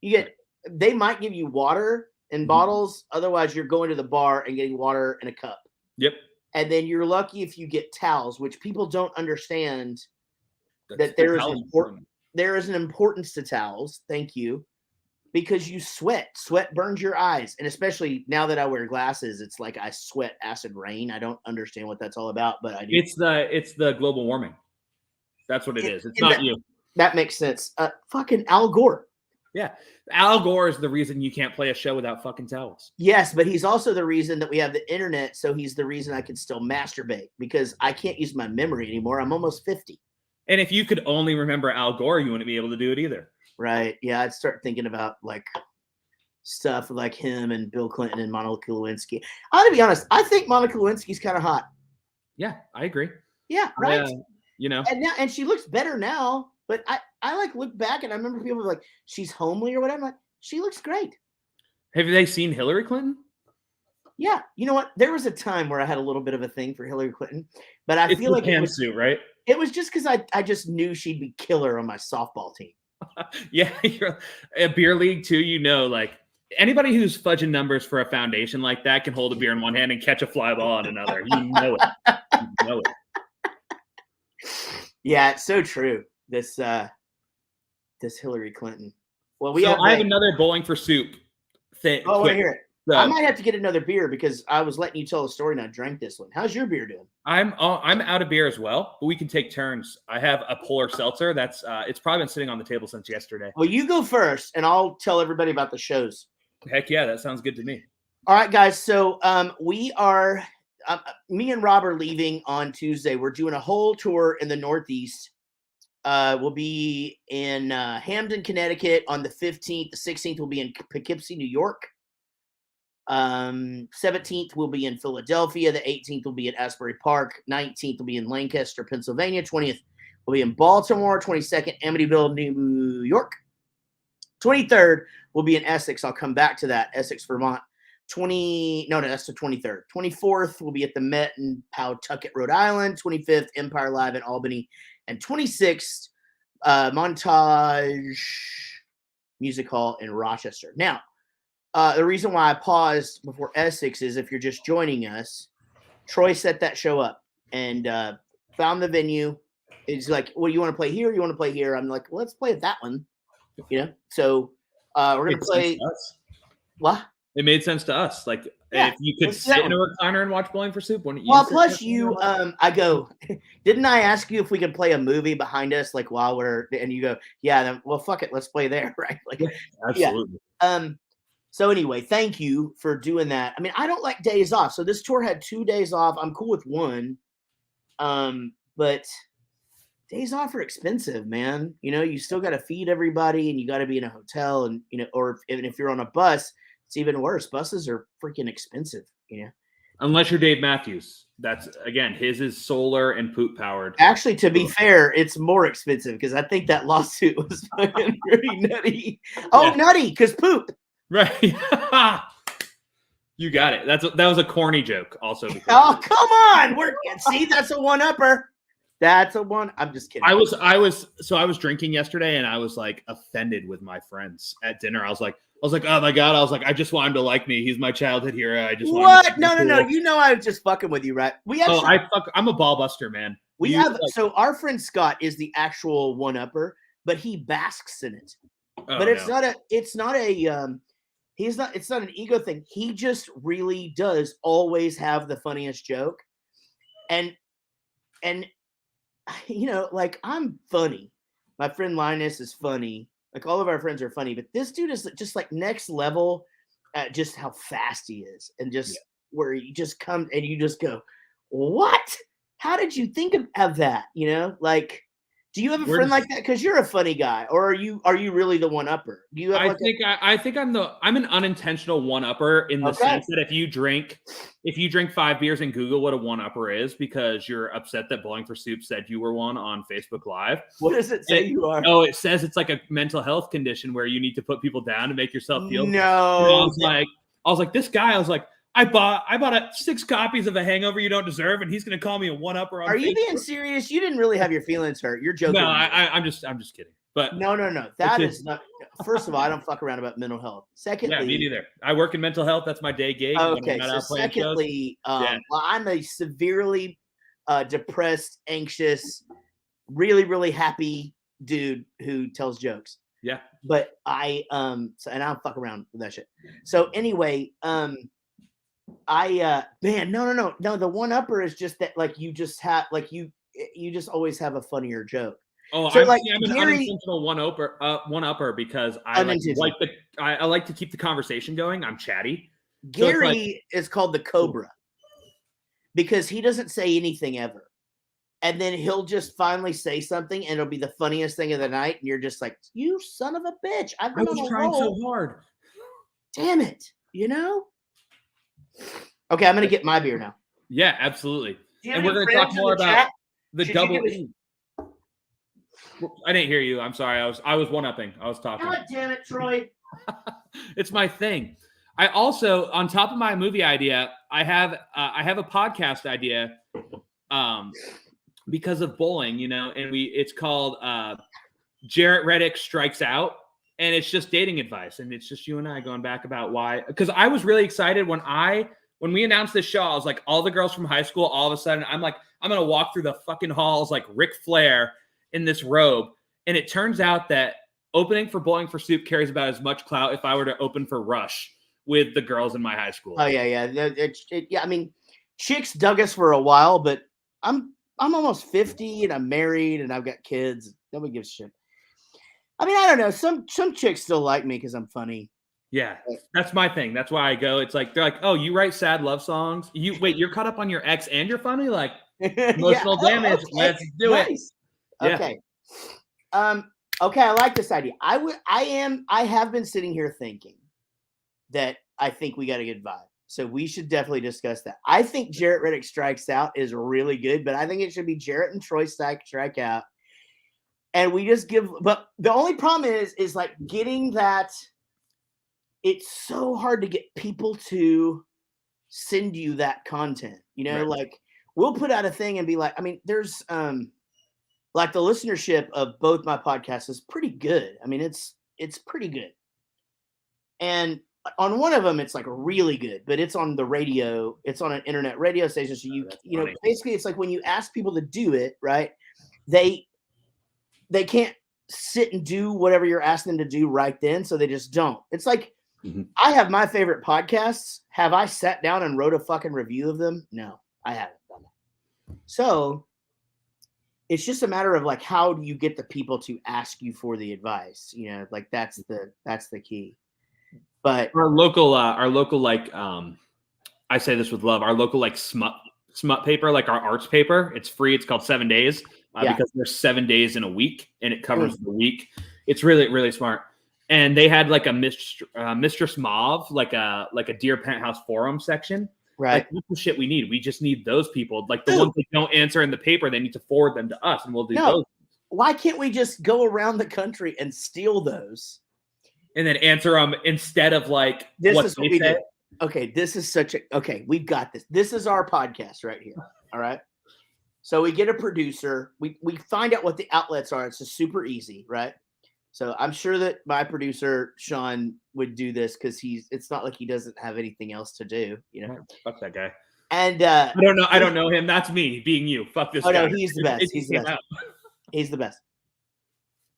They might give you water in bottles. Otherwise, you're going to the bar and getting water in a cup. Yep. And then you're lucky if you get towels, which people don't understand that there is an importance to towels. Thank you. Because you sweat. Sweat burns your eyes. And especially now that I wear glasses, it's like I sweat acid rain. I don't understand what that's all about, but I do. It's the global warming. That's what it is. It's not you. That makes sense. Fucking Al Gore. Yeah. Al Gore is the reason you can't play a show without fucking towels. Yes, but he's also the reason that we have the internet. So he's the reason I can still masturbate because I can't use my memory anymore. I'm almost 50. And if you could only remember Al Gore, you wouldn't be able to do it either. Right. Yeah. I'd start thinking about like stuff like him and Bill Clinton and Monica Lewinsky. I gotta be honest. I think Monica Lewinsky's kind of hot. Yeah, I agree. Yeah. Right. And she looks better now, but I like look back and I remember people were like, she's homely or whatever. I'm like, she looks great. Have they seen Hillary Clinton? Yeah. You know what? There was a time where I had a little bit of a thing for Hillary Clinton, but I feel like pantsuit, right? It was just because I just knew she'd be killer on my softball team. Yeah. You're a beer league too, like anybody who's fudging numbers for a foundation like that can hold a beer in one hand and catch a fly ball on another. You know it. You know it. Yeah, it's so true. This Hillary Clinton. Well, I have another bowling for soup thing. Oh, I want to hear it. So, I might have to get another beer because I was letting you tell a story and I drank this one. How's your beer doing? I'm out of beer as well, but we can take turns. I have a Polar Seltzer that's it's probably been sitting on the table since yesterday. Well, you go first, and I'll tell everybody about the shows. Heck yeah, that sounds good to me. All right, guys. So we are. Me and Rob are leaving on Tuesday. We're doing a whole tour in the Northeast. We'll be in Hamden, Connecticut on the 15th. The 16th will be in Poughkeepsie, New York. 17th will be in Philadelphia. The 18th will be at Asbury Park. 19th will be in Lancaster, Pennsylvania. 20th will be in Baltimore. 22nd, Amityville, New York. 23rd will be in Essex. I'll come back to that. Essex, Vermont. That's the 23rd. 24th will be at the Met in Pawtucket, Rhode Island. 25th, Empire Live in Albany. And 26th, Montage Music Hall in Rochester. Now, the reason why I paused before Essex is if you're just joining us, Troy set that show up and found the venue. It's like, well, you want to play here? You want to play here? I'm like, well, let's play at that one. So we're going to play. What? It made sense to us. Like, if you could sit in a recliner and watch Bowling for Soup, wouldn't you? Well, plus I go, didn't I ask you if we could play a movie behind us, like while and you go, yeah, then, well, fuck it. Let's play there. Right. Like, absolutely. Yeah. So anyway, thank you for doing that. I mean, I don't like days off. So this tour had 2 days off. I'm cool with one. but days off are expensive, man. You still got to feed everybody, and you got to be in a hotel, and or even if you're on a bus, it's even worse. Buses are freaking expensive. Unless you're Dave Matthews. That's, again, his is solar and poop powered. Actually, to be fair, it's more expensive because I think that lawsuit was fucking pretty nutty. Oh, yeah. Nutty, because poop. Right. You got it. That was a corny joke also. Oh, come on. See, that's a one-upper. That's a one. I'm just kidding. I was drinking yesterday, and I was like offended with my friends at dinner. I was like, oh my God. I was like, I just want him to like me. He's my childhood hero. I just want him to No. I was just fucking with you, right? I'm a ball buster, man. So our friend Scott is the actual one-upper, but he basks in it. But it's not an ego thing. He just really does always have the funniest joke. And like, I'm funny. My friend Linus is funny. Like, all of our friends are funny, but this dude is just like next level at just how fast he is, and just where you just come and you just go, what? How did you think of that? Like, do you have a friend like that? Because you're a funny guy, or are you really the one upper? Do you have I think I'm an unintentional one upper in the sense that if you drink 5 beers and Google what a one upper is because you're upset that Bowling for Soup said you were one on Facebook Live. What does it say you are? Oh, it says it's like a mental health condition where you need to put people down to make yourself feel no. I was like this guy. I was like, I bought 6 copies of A Hangover You Don't Deserve, and he's going to call me a one-upper on Are Facebook. you being serious? You didn't really have your feelings hurt. You're joking. No, I'm just kidding. But no. That is not. First of all, I don't fuck around about mental health. Secondly, yeah, me neither. I work in mental health. That's my day gig. Okay. So secondly, well, I'm a severely depressed, anxious, really, really happy dude who tells jokes. Yeah. But and I don't fuck around with that shit. So anyway, no. The one upper is just that, like, you just have, like, you just always have a funnier joke. Oh, so, I'm an unintentional one upper because I like to keep the conversation going. I'm chatty. Gary is called the Cobra because he doesn't say anything ever, and then he'll just finally say something, and it'll be the funniest thing of the night, and you're just like, you son of a bitch! I was trying so hard. Damn it! Okay, I'm gonna get my beer now. Yeah, absolutely. And we're gonna talk more about the double E. I didn't hear you. I'm sorry. I was one-upping. I was talking. God damn it, Troy. It's my thing. I also, on top of my movie idea, I have a podcast idea because of bowling, and it's called Jaret Reddick Strikes Out. And it's just dating advice. And it's just you and I going back about why. Because I was really excited when we announced this show. I was like, all the girls from high school, all of a sudden, I'm like, I'm going to walk through the fucking halls like Ric Flair in this robe. And it turns out that opening for Bowling for Soup carries about as much clout if I were to open for Rush with the girls in my high school. Oh, yeah. Yeah, I mean, chicks dug us for a while, but I'm almost 50 and I'm married and I've got kids. Nobody gives a shit. I mean, I don't know. Some chicks still like me because I'm funny. Yeah, that's my thing. That's why I go. It's like they're like, "Oh, you write sad love songs? You're caught up on your ex and you're funny? Like emotional damage. Okay. Let's do it." Yeah. Okay. Okay, I like this idea. I have been sitting here thinking that I think we got a good vibe. So we should definitely discuss that. I think Jaret Reddick Strikes Out is really good, but I think it should be Jaret and Troy Strike Out. And we just but the only problem is like getting that. It's so hard to get people to send you that content, right. Like we'll put out a thing and be like, I mean, there's like the listenership of both my podcasts is pretty good. I mean, it's pretty good. And on one of them, it's like really good, but it's on the radio. It's on an internet radio station. So basically it's like when you ask people to do it, right? They can't sit and do whatever you're asking them to do right then. So they just don't. It's like, I have my favorite podcasts. Have I sat down and wrote a fucking review of them? No, I haven't done that. So it's just a matter of like, how do you get the people to ask you for the advice? Like that's the key. But our local, like, I say this with love, our local like smut smut paper, like our arts paper. It's free. It's called 7 Days Yeah. because there's 7 days in a week and it covers the week. It's really, really smart. And they had like a Mistress Mauve, like a Dear Penthouse forum section. Right. Like, that's the shit we need. We just need those people. Like the ones that don't answer in the paper, they need to forward them to us and we'll do those. Why can't we just go around the country and steal those? And then answer them instead of like this what is they what we say. do. Okay, this is we've got this. This is our podcast right here. All right. So we get a producer. We find out what the outlets are. It's just super easy, right? So I'm sure that my producer Sean would do this because it's not like he doesn't have anything else to do, you know. Fuck that guy. And I don't know him. That's me being you. Fuck this guy. No, he's the best. He's the best. He's the best.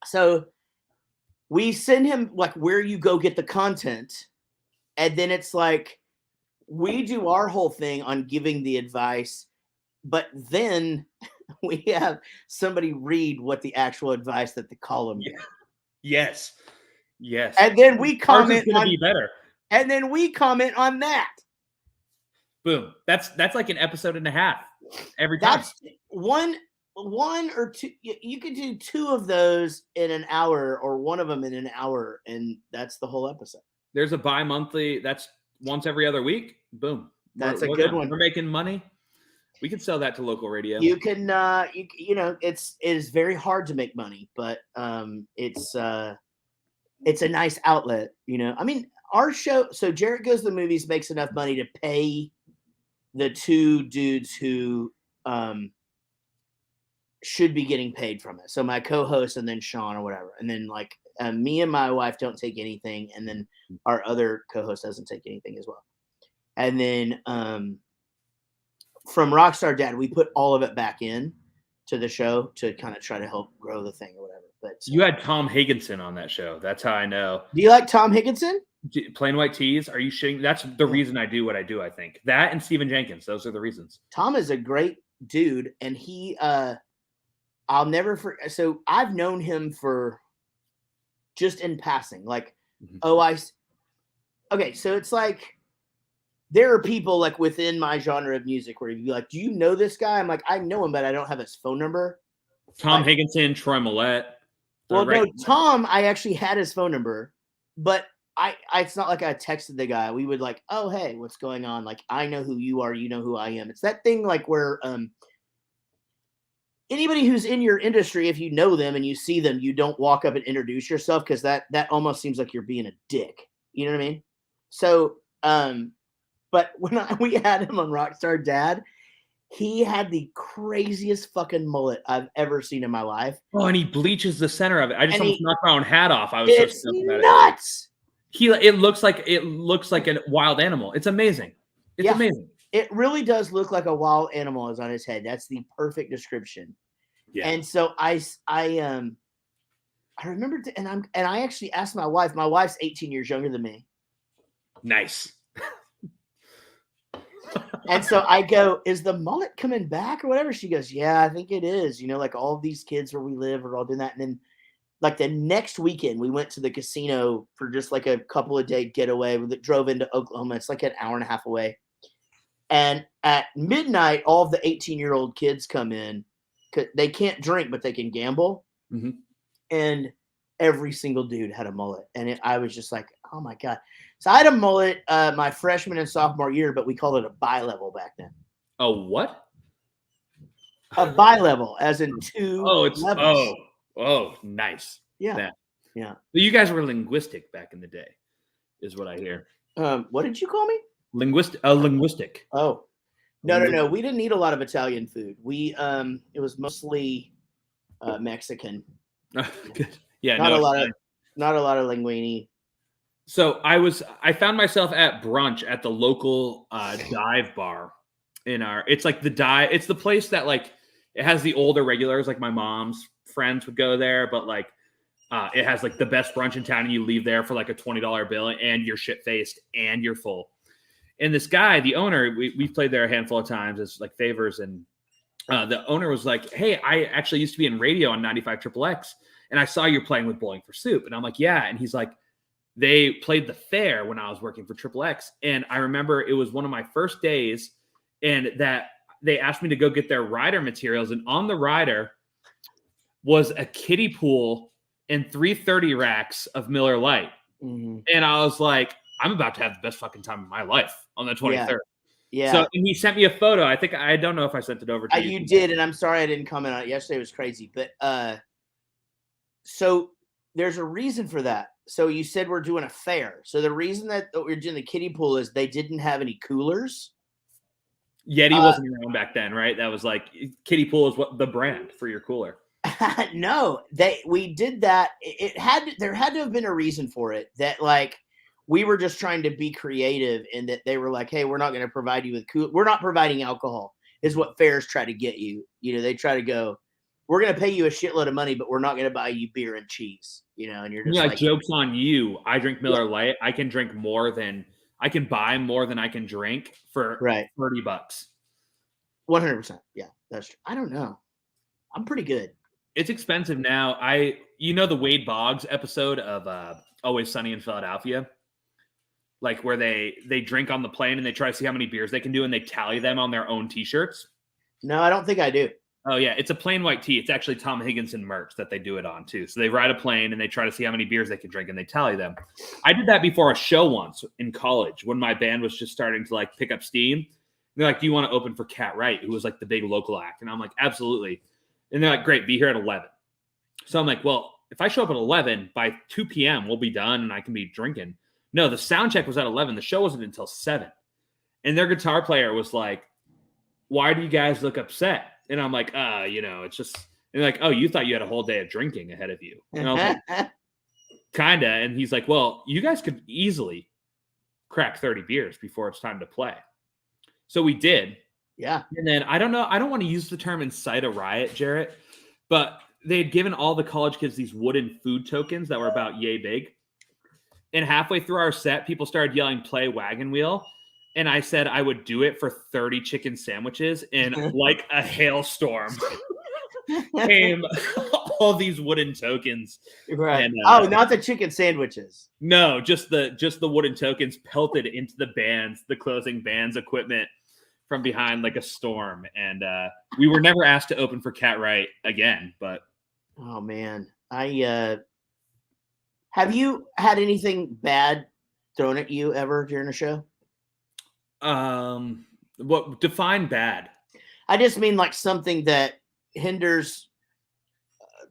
So we send him like where you go get the content. And then it's like we do our whole thing on giving the advice, but then we have somebody read what the actual advice that the column is. Yes. And then we comment on be better. And then we comment on that. Boom. That's like an episode and a half every time. That's one or two. You could do 2 of those in an hour or one of them in an hour, and that's the whole episode. There's a bi-monthly. That's once every other week. Boom. That's a good one. We're making money. We can sell that to local radio. You can, you know, it is very hard to make money, but it's a nice outlet. You know, I mean, our show. So Jaret Goes to the Movies makes enough money to pay the 2 dudes who should be getting paid from it. So my co-host and then Sean or whatever, and then like. Me and my wife don't take anything, and then our other co-host doesn't take anything as well. And then from Rockstar Dad, we put all of it back in to the show to kind of try to help grow the thing or whatever. But you had Tom Higginson on that show. That's how I know. Do you like Tom Higginson? Plain White Tees? Are you shitting? That's the reason I do what I do. I think that and Stephen Jenkins. Those are the reasons. Tom is a great dude, and he I'll never forget. So I've known him for. Just in passing, like, okay, so it's like there are people like within my genre of music where you'd be like, do you know this guy? I'm like, I know him, but I don't have his phone number. Tom Higginson, Troy Millette. Well, no, Tom, I actually had his phone number, but I it's not like I texted the guy. We would like, oh, hey, what's going on? Like, I know who you are, you know who I am. It's that thing like where anybody who's in your industry, if you know them and you see them, you don't walk up and introduce yourself because that almost seems like you're being a dick. You know what I mean? So, but when we had him on Rockstar Dad, he had the craziest fucking mullet I've ever seen in my life. Oh, and he bleaches the center of it. I just almost knocked my own hat off. I was so stoked about nuts. It looks like a wild animal. It's amazing. It's amazing. It really does look like a wild animal is on his head. That's the perfect description. Yeah. And so I remember, and I actually asked my wife. My wife's 18 years younger than me. Nice. And so I go, is the mullet coming back or whatever? She goes, yeah, I think it is. You know, like all of these kids where we live are all doing that. And then like the next weekend, we went to the casino for just like a couple of day getaway. We drove into Oklahoma. It's like an hour and a half away. And at midnight, all of the 18-year-old kids come in. They can't drink, but they can gamble. Mm-hmm. And every single dude had a mullet. And I was just like, oh, my God. So I had a mullet my freshman and sophomore year, but we called it a bi-level back then. A what? A bi-level, as in 2 levels. Oh, nice. Yeah. So you guys were linguistic back in the day, is what I hear. What did you call me? Linguistic. Oh, no. We didn't eat a lot of Italian food. We it was mostly Mexican. Good. Yeah, not a lot of linguine. So I found myself at brunch at the local dive bar it's like it's the place that like it has the older regulars, like my mom's friends would go there, but like it has like the best brunch in town, and you leave there for like a $20 bill and you're shit-faced and you're full. And this guy, the owner, we've played there a handful of times as like favors. And the owner was like, hey, I actually used to be in radio on 95 XXX. And I saw you're playing with Bowling for Soup. And I'm like, yeah. And he's like, they played the fair when I was working for XXX. And I remember it was one of my first days. And that they asked me to go get their rider materials, and on the rider was a kiddie pool and 330 racks of Miller Lite. Mm-hmm. And I was like, I'm about to have the best fucking time of my life on the 23rd. Yeah. So and he sent me a photo. I don't know if I sent it over to you. You did, and I'm sorry I didn't comment on it yesterday. It was crazy, but so there's a reason for that. So you said we're doing a fair. So the reason that we're doing the kiddie pool is they didn't have any coolers. Yeti wasn't around back then, right? That was like kiddie pool is what the brand for your cooler. No, we did that. There had to have been a reason for it, that like we were just trying to be creative, and that they were like, hey, we're not going to provide you with we're not providing alcohol, is what fairs try to get you. You know, they try to go, we're going to pay you a shitload of money, but we're not going to buy you beer and cheese, you know, and you're just like, joke's on you. I drink Miller Lite. I can buy more than I can drink for $30. 100%. Yeah, that's true. I don't know. I'm pretty good. It's expensive now. The Wade Boggs episode of Always Sunny in Philadelphia, like where they drink on the plane and they try to see how many beers they can do and they tally them on their own t-shirts. No, I don't think I do. Oh yeah, it's a plain white tee. It's actually Tom Higginson merch that they do it on too. So they ride a plane and they try to see how many beers they can drink and they tally them. I did that before a show once in college when my band was just starting to like pick up steam. And they're like, "Do you want to open for Cat Wright, who was like the big local act?" And I'm like, "Absolutely." And they're like, "Great, be here at 11." So I'm like, "Well, if I show up at 11, by 2 p.m. we'll be done and I can be drinking." No, the sound check was at 11. The show wasn't until 7. And their guitar player was like, "Why do you guys look upset?" And I'm like, it's just, and they're like, "Oh, you thought you had a whole day of drinking ahead of you." And I was like, kinda. And he's like, "Well, you guys could easily crack 30 beers before it's time to play." So we did. Yeah. And then I don't want to use the term incite a riot, Jaret, but they had given all the college kids these wooden food tokens that were about yay big. And halfway through our set, people started yelling, "Play Wagon Wheel." And I said I would do it for 30 chicken sandwiches. And like a hailstorm came all these wooden tokens. Right. And, not the chicken sandwiches. No, just the wooden tokens pelted into the closing band's equipment from behind like a storm. And we were never asked to open for Cat Wright again. But oh man, have you had anything bad thrown at you ever during a show? What define bad? I just mean like something that hinders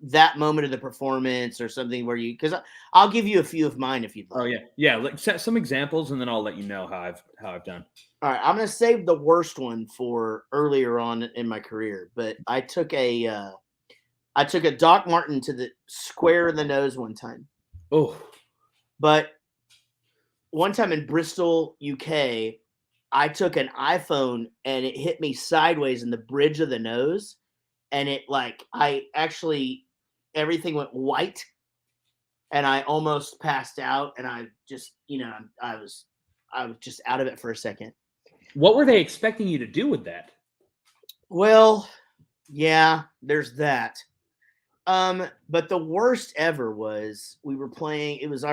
that moment of the performance, or something where because I'll give you a few of mine if you'd like. Oh yeah, like set some examples and then I'll let you know how I've done. All right, I'm gonna save the worst one for earlier on in my career, but I took a Doc Martin to the square in the nose one time. Oh, but one time in Bristol, UK, I took an iPhone and it hit me sideways in the bridge of the nose, and everything went white, and I almost passed out, and I just, I was just out of it for a second. What were they expecting you to do with that? Well, yeah, there's that. But the worst ever was we were playing. It was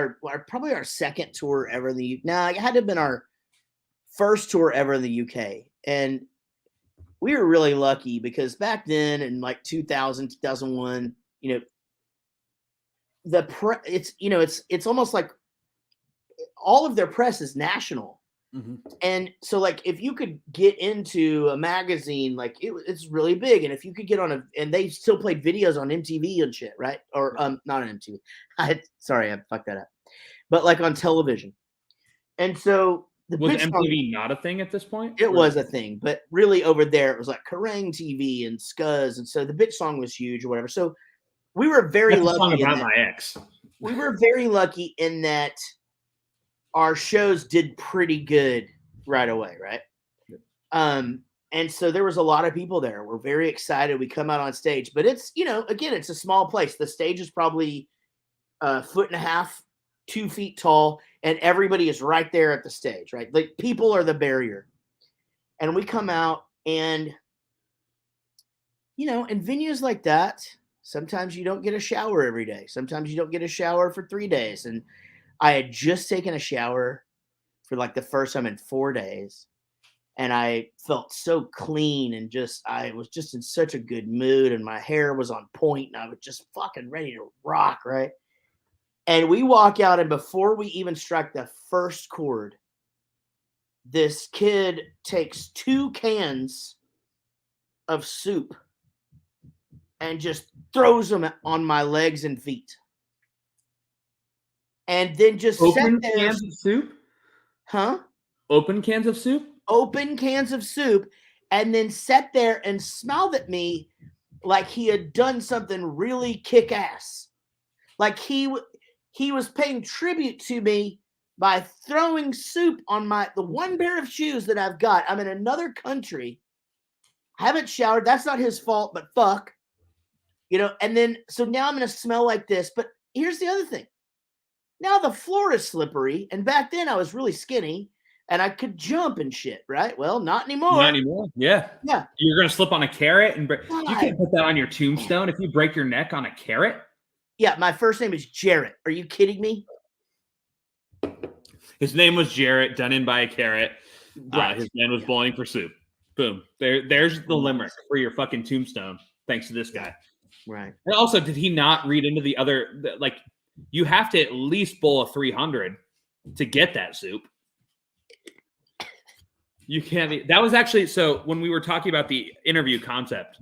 probably our second tour ever in the UK. No, it had to have been our first tour ever in the UK, and we were really lucky because back then in like 2000, 2001, it's almost like all of their press is national. Mm-hmm. And so like if you could get into a magazine, like it's really big, and if you could get on and they still played videos on MTV and shit, right? Or not on MTV. Sorry, I fucked that up. But like on television. And so was MTV not a thing at this point? It was a thing, but really over there it was like Kerrang TV and Scuzz, and so the bitch song was huge or whatever. So we were very lucky. Song about my ex. We were very lucky in that our shows did pretty good right away, right? And so there was a lot of people there. We're very excited. We come out on stage, but it's, again, it's a small place. The stage is probably 1.5 feet, 2 feet tall, and everybody is right there at the stage, right? Like people are the barrier. And we come out, and, in venues like that, sometimes you don't get a shower every day. Sometimes you don't get a shower for 3 days. And I had just taken a shower for like the first time in 4 days. and I felt so clean and I was just in such a good mood, and my hair was on point, and I was just fucking ready to rock, right? And we walk out, and before we even strike the first chord, this kid takes 2 cans of soup and just throws them on my legs and feet. And then just open cans of soup? Huh? Open cans of soup? Open cans of soup, and then sat there and smiled at me like he had done something really kick-ass. Like he was paying tribute to me by throwing soup on the one pair of shoes that I've got. I'm in another country. Haven't showered. That's not his fault, but fuck. And then, so now I'm going to smell like this. But here's the other thing. Now the floor is slippery. And back then I was really skinny and I could jump and shit, right? Well, not anymore. Not anymore. Yeah. Yeah. You're going to slip on a carrot and you can't put that on your tombstone if you break your neck on a carrot. Yeah. My first name is Jaret. Are you kidding me? His name was Jaret, done in by a carrot. Right. His man was bowling for soup. Boom. There's the limerick for your fucking tombstone. Thanks to this guy. Right. And also, did he not read into the other, like, you have to at least bowl a 300 to get that soup. You can't. That was actually, so when we were talking about the interview concept,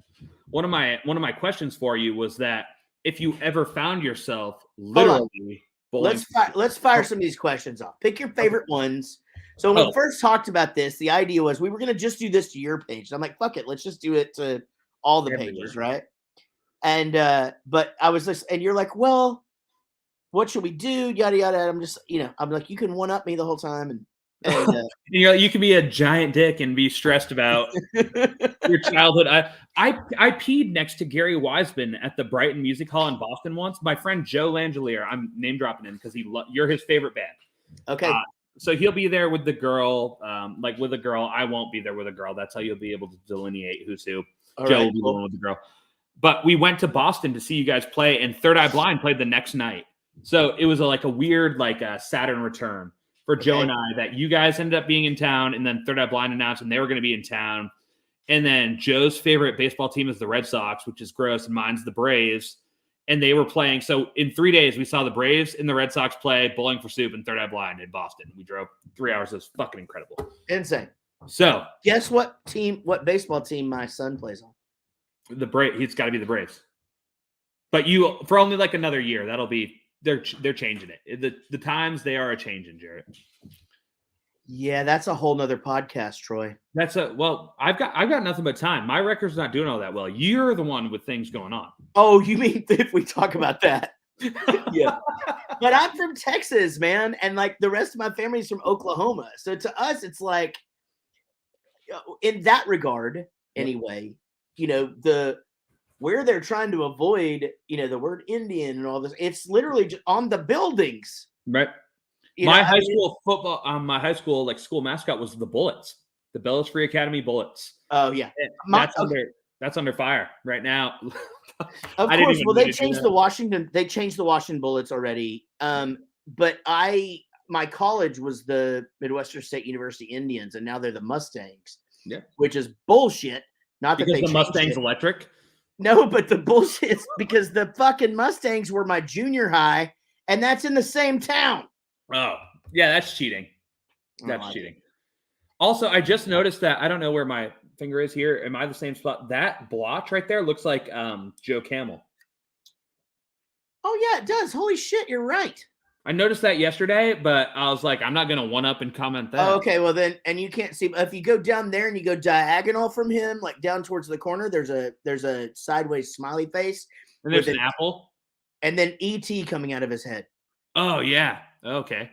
one of my questions for you was that if you ever found yourself literally bowling. Let's fire some of these questions off. Pick your favorite ones. So when we first talked about this, the idea was we were going to just do this to your page. And I'm like, fuck it. Let's just do it to all the pages, right? And, but I was just, and you're like, well, what should we do? Yada, yada. I'm just, I'm like, you can one up me the whole time. And you can be a giant dick and be stressed about your childhood. I peed next to Gary Wiseman at the Brighton Music Hall in Boston once. My friend Joe Langelier, I'm name dropping him because you're his favorite band. Okay. So he'll be there with the girl, with a girl. I won't be there with a girl. That's how you'll be able to delineate who's who. Joe will be the one with the girl. But we went to Boston to see you guys play, and Third Eye Blind played the next night. So it was a weird Saturn return for Joe and I, that you guys ended up being in town, and then Third Eye Blind announced and they were going to be in town. And then Joe's favorite baseball team is the Red Sox, which is gross, and mine's the Braves. And they were playing. So in 3 days, we saw the Braves and the Red Sox play Bowling for Soup and Third Eye Blind in Boston. We drove 3 hours. It was fucking incredible. Insane. So guess what baseball team my son plays on? The Braves. It's got to be the Braves. But for only another year, that'll be they're changing it. The times, they are a changing, Jaret. Yeah, that's a whole nother podcast, Troy. I've got nothing but time. My record's not doing all that well. You're the one with things going on. Oh, you mean if we talk about that? Yeah. But I'm from Texas, man, and the rest of my family is from Oklahoma. So to us, it's in that regard, anyway, where they're trying to avoid, the word Indian and all this, it's literally just on the buildings. Right. My high school school mascot was the Bullets, the Bellows Free Academy Bullets. Oh yeah, that's under fire right now. Of course, well they changed the Washington. They changed the Washington Bullets already. But my college was the Midwestern State University Indians, and now they're the Mustangs. Yeah, which is bullshit. Not because that the Mustang's electric. No, but the bullshit is because the fucking Mustangs were my junior high, and that's in the same town. Oh, yeah, that's cheating. That's cheating. Also, I just noticed that I don't know where my finger is here. Am I the same spot? That blotch right there looks like Joe Camel. Oh, yeah, it does. Holy shit, you're right. I noticed that yesterday, but I was like, I'm not going to one-up and comment that. Oh, okay, well then, and you can't see, if you go down there and you go diagonal from him, down towards the corner, there's a sideways smiley face. And there's an apple. And then E.T. coming out of his head. Oh, yeah. Okay.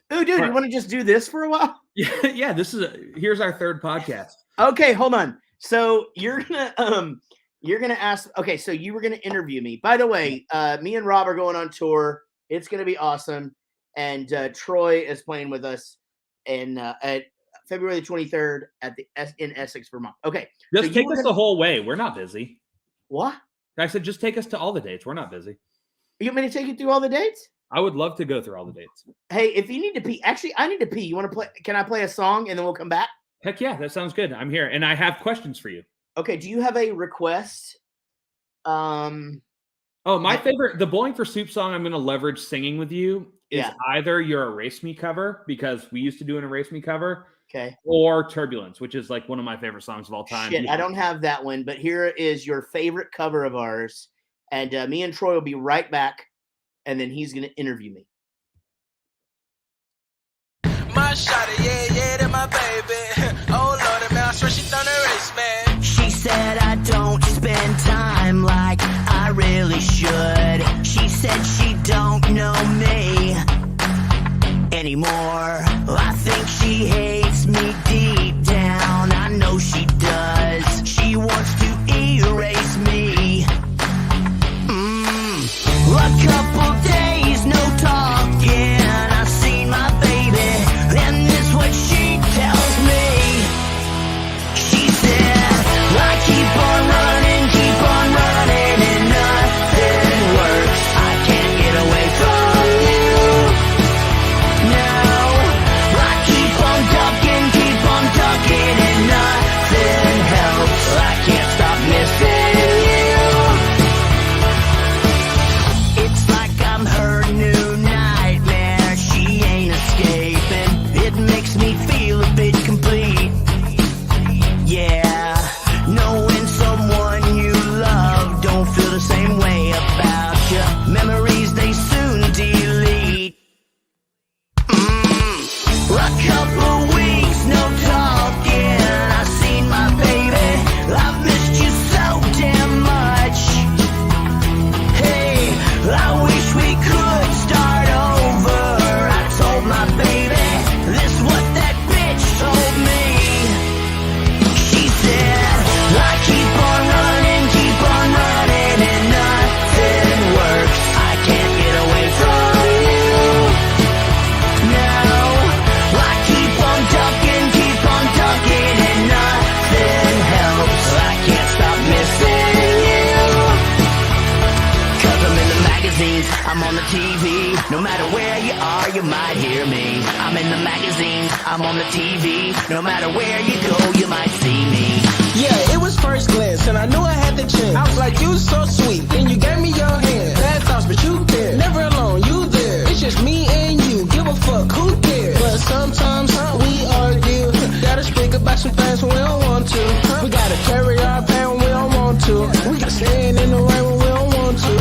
Oh, dude, you want to just do this for a while? Yeah. Here's our third podcast. Okay, hold on. So you're gonna ask. Okay, so you were gonna interview me. By the way, me and Rob are going on tour. It's gonna be awesome, and Troy is playing with us at February 23rd in Essex, Vermont. Okay, just take us the whole way. We're not busy. What? I said, just take us to all the dates. We're not busy. You want me to take you through all the dates? I would love to go through all the dates. Hey, if you need to pee, actually, I need to pee. You want to play? Can I play a song and then we'll come back? Heck yeah, that sounds good. I'm here, and I have questions for you. Okay, do you have a request? Oh, my favorite, the Bowling for Soup song I'm going to leverage singing with you is either your Erase Me cover, because we used to do an Erase Me cover, or Turbulence, which is like one of my favorite songs of all time. Shit, I don't have that one, but here is your favorite cover of ours, and me and Troy will be right back, and then he's going to interview me. My shawty, yeah, that my baby. Oh, Lord, man, I swear she done erase, man. She said I don't spend time like I really should. She said she don't know me anymore. I think she hates me deep down. I know she does. She wants to erase me. A couple days, no talking. I seen my baby, and this what she tells me. She said, I keep on running, and nothing works. I can't get away from you. No, I keep on ducking, and nothing helps. I can't stop missing you. It's like I'm her new nightmare. She ain't escaping. It makes me feel a bit complete. Yeah, knowing someone you love don't feel the same way about you. Memories they soon delete. A couple weeks, no talking. I seen my baby. I've missed you so damn much. Hey, I wish we could start over. I told my baby this what that bitch told me. She said, I keep on running, and nothing works. I can't get away from you. No, I keep on ducking, and nothing helps. I can't stop missing you. Cause I'm in the magazines, I'm on the TV. No matter where you are, you might hear me. I'm in the magazines, I'm on the TV. No matter where you go, you might see me. Yeah, it was first glance, and I knew I had the chance. I was like, you so sweet, and you gave me your hand. Bad thoughts, but you care. Never alone, you there. It's just me and you. Give a fuck, who cares? But sometimes we argue. Gotta speak about some things when we don't want to. We gotta carry our pain when we don't want to. We gotta stand in the rain when we don't want to.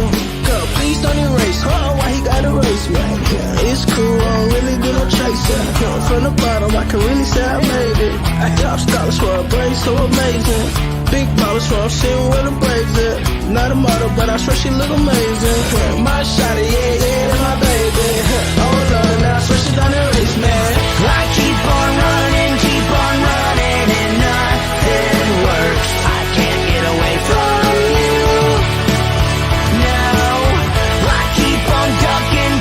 Girl, please don't erase. Oh, why he gotta erase me? It's cool, I don't really do no chaser. From the bottom, I can really say I made it. I top scholars for a brain so amazing. Big ballers from seeing where the braves at. Not a model, but I swear she look amazing. My shawty, yeah, that's my baby. Oh Lord, now I swear she done erase, man. I keep on running, and nothing works. I can't get away from you. No, I keep on ducking,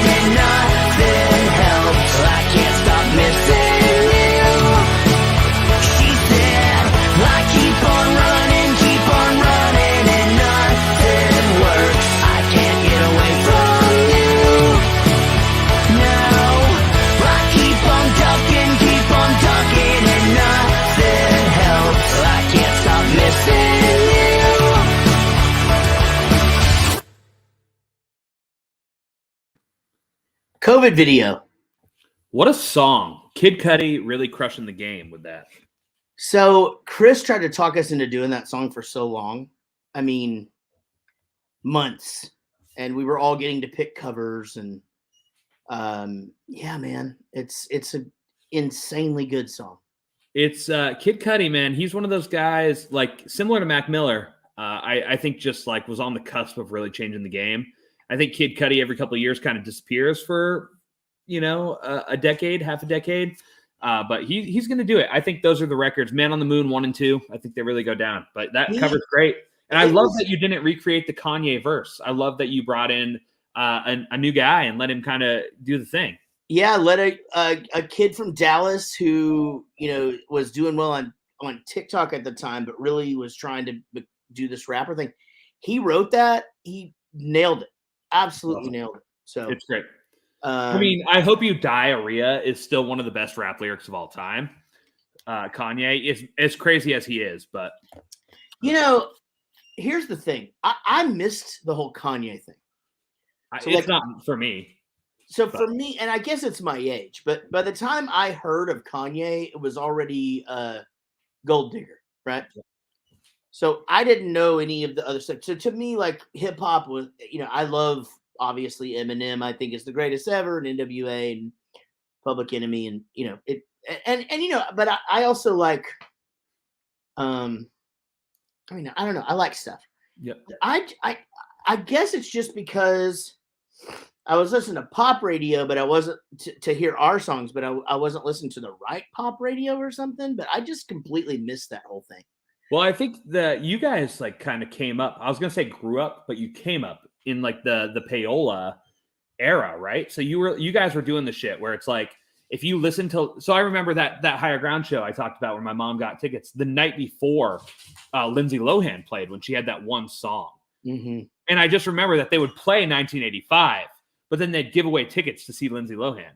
and nothing helps. I can't stop missing you. She said, I keep on running, and nothing works. I can't get away from you. No, I keep on ducking, and nothing helps. I can't stop missing you. COVID video. What a song. Kid Cudi really crushing the game with that. So Chris tried to talk us into doing that song for so long. I mean, months. And we were all getting to pick covers, and yeah, man, it's an insanely good song. It's Kid Cudi, man. He's one of those guys, like similar to Mac Miller. I think just like was on the cusp of really changing the game. I think Kid Cudi every couple of years kind of disappears for, a decade, half a decade. But he's going to do it. I think those are the records. Man on the Moon 1 and 2. I think they really go down. But that cover's great. And I love that you didn't recreate the Kanye verse. I love that you brought in a new guy and let him kind of do the thing. Yeah, let a kid from Dallas who was doing well on TikTok at the time, but really was trying to do this rapper thing. He wrote that. He nailed it. Absolutely nailed it. So it's great. I mean, I hope you diarrhea is still one of the best rap lyrics of all time. Kanye is as crazy as he is, but here's the thing. I missed the whole Kanye thing. So it's not for me. So for me, and I guess it's my age, but by the time I heard of Kanye, it was already Gold Digger, right? Yeah. So I didn't know any of the other stuff. So to me, like hip hop was, I love obviously Eminem. I think is the greatest ever, and NWA and Public Enemy, and it, and but I also like, I mean, I don't know, I like stuff. Yep. I guess it's just because I was listening to pop radio, but I wasn't to hear our songs, but I wasn't listening to the right pop radio or something. But I just completely missed that whole thing. Well, I think that you guys like kind of came up. I was gonna say grew up, but you came up in like the payola era, right? So you guys were doing the shit where it's like if you listen to. So I remember that Higher Ground show I talked about where my mom got tickets the night before Lindsay Lohan played when she had that one song, and I just remember that they would play 1985, but then they'd give away tickets to see Lindsay Lohan.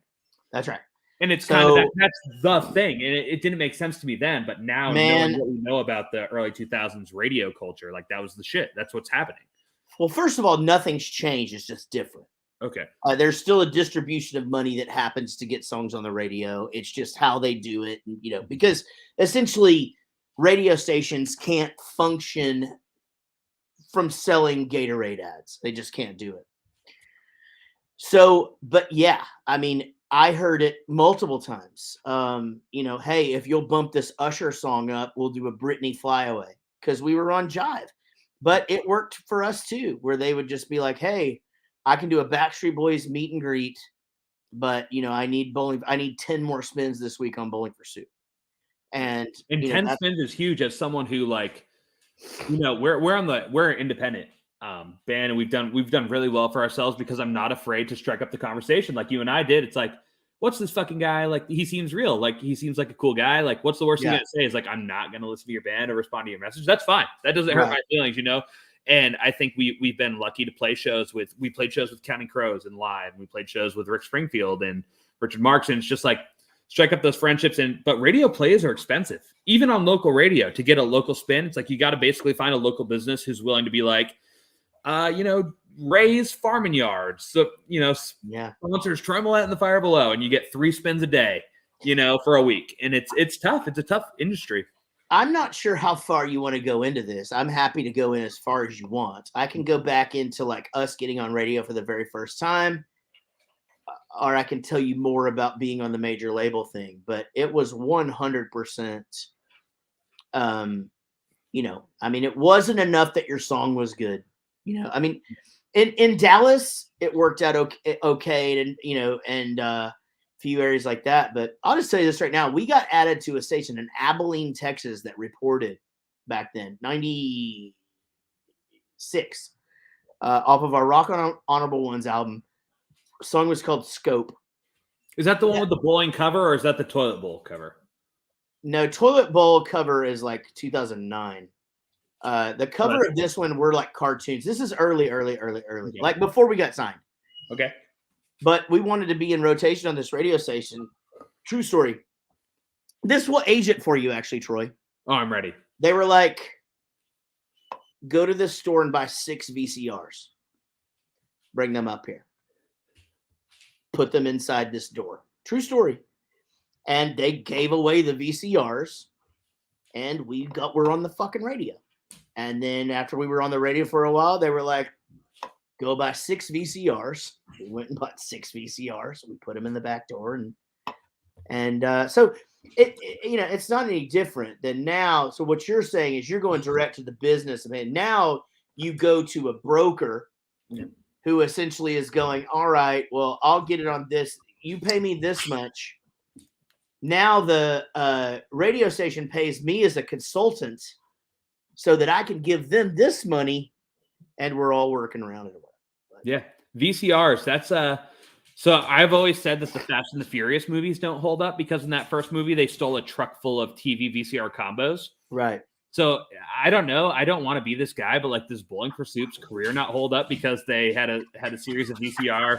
That's right. And it's kind of that's the thing. And it didn't make sense to me then, but now knowing what we know about the early 2000s radio culture, like that was the shit. That's what's happening. Well, first of all, nothing's changed. It's just different. Okay. There's still a distribution of money that happens to get songs on the radio. It's just how they do it, because essentially radio stations can't function from selling Gatorade ads. They just can't do it. So, but yeah, I mean, I heard it multiple times. Hey, if you'll bump this Usher song up, we'll do a Britney Flyaway because we were on Jive. But it worked for us too, where they would just be like, hey, I can do a Backstreet Boys meet and greet, but I need 10 more spins this week on Bowling for Soup. And 10 spins is huge as someone who like, we're independent band, and we've done really well for ourselves because I'm not afraid to strike up the conversation like you and I did. It's like, what's this fucking guy? Like, he seems real. Like, he seems like a cool guy. Like, what's the worst thing to say? Is like, I'm not going to listen to your band or respond to your message. That's fine. That doesn't hurt my feelings, And I think we've been lucky to play shows with Counting Crows and live. We played shows with Rick Springfield and Richard Marks. And it's just like, strike up those friendships. But radio plays are expensive, even on local radio. To get a local spin, it's like, you got to basically find a local business who's willing to be like, Ray's Farming Yards. So, sponsors Troy Millette and the Fire Below, and you get 3 spins a day, for a week. And it's tough. It's a tough industry. I'm not sure how far you want to go into this. I'm happy to go in as far as you want. I can go back into like us getting on radio for the very first time, or I can tell you more about being on the major label thing, but it was 100%, it wasn't enough that your song was good. In Dallas, it worked out okay, and a few areas like that. But I'll just tell you this right now: we got added to a station in Abilene, Texas, that reported back then, 96, off of our Rock on Honorable Ones album. The song was called Scope. Is that the one with the bowling cover, or is that the toilet bowl cover? No, toilet bowl cover is like 2009. The cover of this one were like cartoons. This is early, okay. Like before we got signed. Okay. But we wanted to be in rotation on this radio station. True story. This will age it for you, actually, Troy. Oh, I'm ready. They were like, go to this store and buy 6 VCRs. Bring them up here. Put them inside this door. True story. And they gave away the VCRs, and we're on the fucking radio. And then after we were on the radio for a while, they were like, go buy 6 VCRs. We went and bought 6 VCRs. We put them in the back door. And so it's not any different than now. So what you're saying is you're going direct to the business. I mean, now you go to a broker who essentially is going, all right, well, I'll get it on this. You pay me this much. Now the radio station pays me as a consultant so that I can give them this money, and we're all working around it. Yeah, VCRs. That's So I've always said that the Fast and the Furious movies don't hold up because in that first movie they stole a truck full of TV VCR combos. Right. So I don't know. I don't want to be this guy, but like, does Bowling for Soup's career not hold up because they had a series of VCR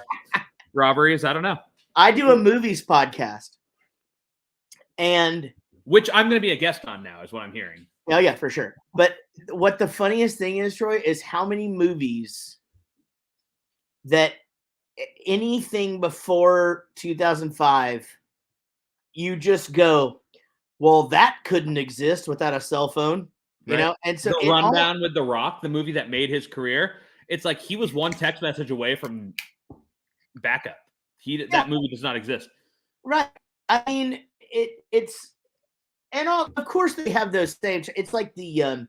robberies? I don't know. I do a movies podcast. And which I'm going to be a guest on now, is what I'm hearing. Oh yeah, for sure. But what the funniest thing is, Troy, is how many movies that anything before 2005, you just go, well, that couldn't exist without a cell phone, you know? And so the Rundown with The Rock, the movie that made his career, it's like he was one text message away from backup. That movie does not exist. Right. I mean, it's and of course they have those same. It's like the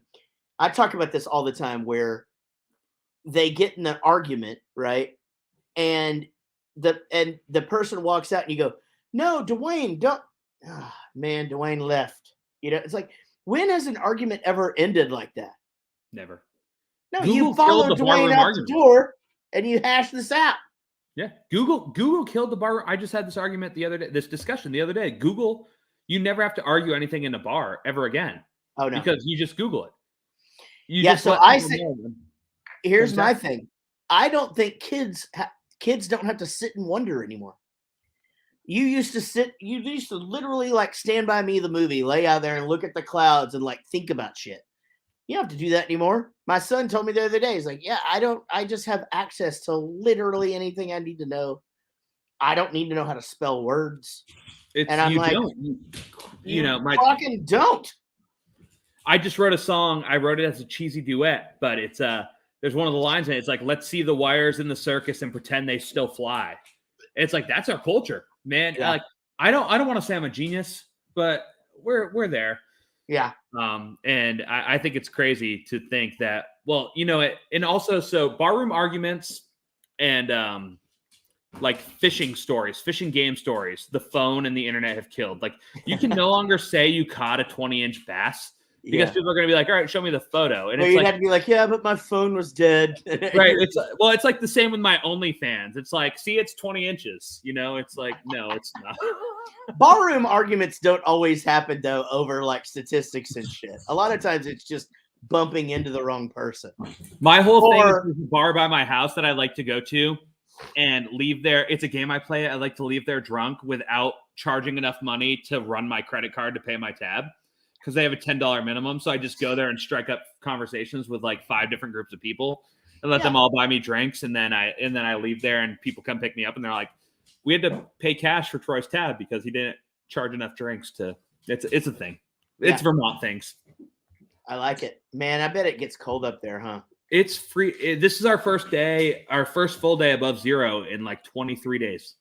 I talk about this all the time where they get in an argument, right? And the person walks out and you go, no, Dwayne, don't. Oh, man, Dwayne left. You know, it's like, when has an argument ever ended like that? Never. No, Google you follow Dwayne out the door and you hash this out. Yeah, Google killed the bar. I just had this argument the other day, this discussion the other day. Google, you never have to argue anything in a bar ever again. Oh no, because you just Google it. So I say, here's my thing. I don't think kids don't have to sit and wonder anymore. You used to literally like Stand By Me, the movie, lay out there and look at the clouds and like think about shit. You don't have to do that anymore. My son told me the other day, he's like, yeah, I just have access to literally anything I need to know. I don't need to know how to spell words. And I'm like, my fucking don't. I just wrote a song. I wrote it as a cheesy duet, but it's there's one of the lines in it. It's like, let's see the wires in the circus and pretend they still fly. It's like, that's our culture, man. Yeah. Like, I don't want to say I'm a genius, but we're there. Yeah. And I think it's crazy to think that, well, and also, so barroom arguments and like fishing game stories, the phone and the internet have killed. Like, you can no longer say you caught a 20-inch bass because people are going to be like, all right, show me the photo. And you'd have to be like, yeah, but my phone was dead. Right. It's like the same with my OnlyFans. It's like, see, it's 20 inches. It's like, no, it's not. Barroom arguments don't always happen though over like statistics and shit. A lot of times it's just bumping into the wrong person. My whole thing is a bar by my house that I like to go to and leave there. It's a game I play. I like to leave there drunk without charging enough money to run my credit card to pay my tab, because they have a $10 minimum. So I just go there and strike up conversations with like 5 different groups of people and let them all buy me drinks. And then I leave there and people come pick me up and they're like, we had to pay cash for Troy's tab because he didn't charge enough drinks to. It's a thing. It's Vermont things. I like it, man. I bet it gets cold up there, huh? It's free. This is our first full day above zero in like 23 days.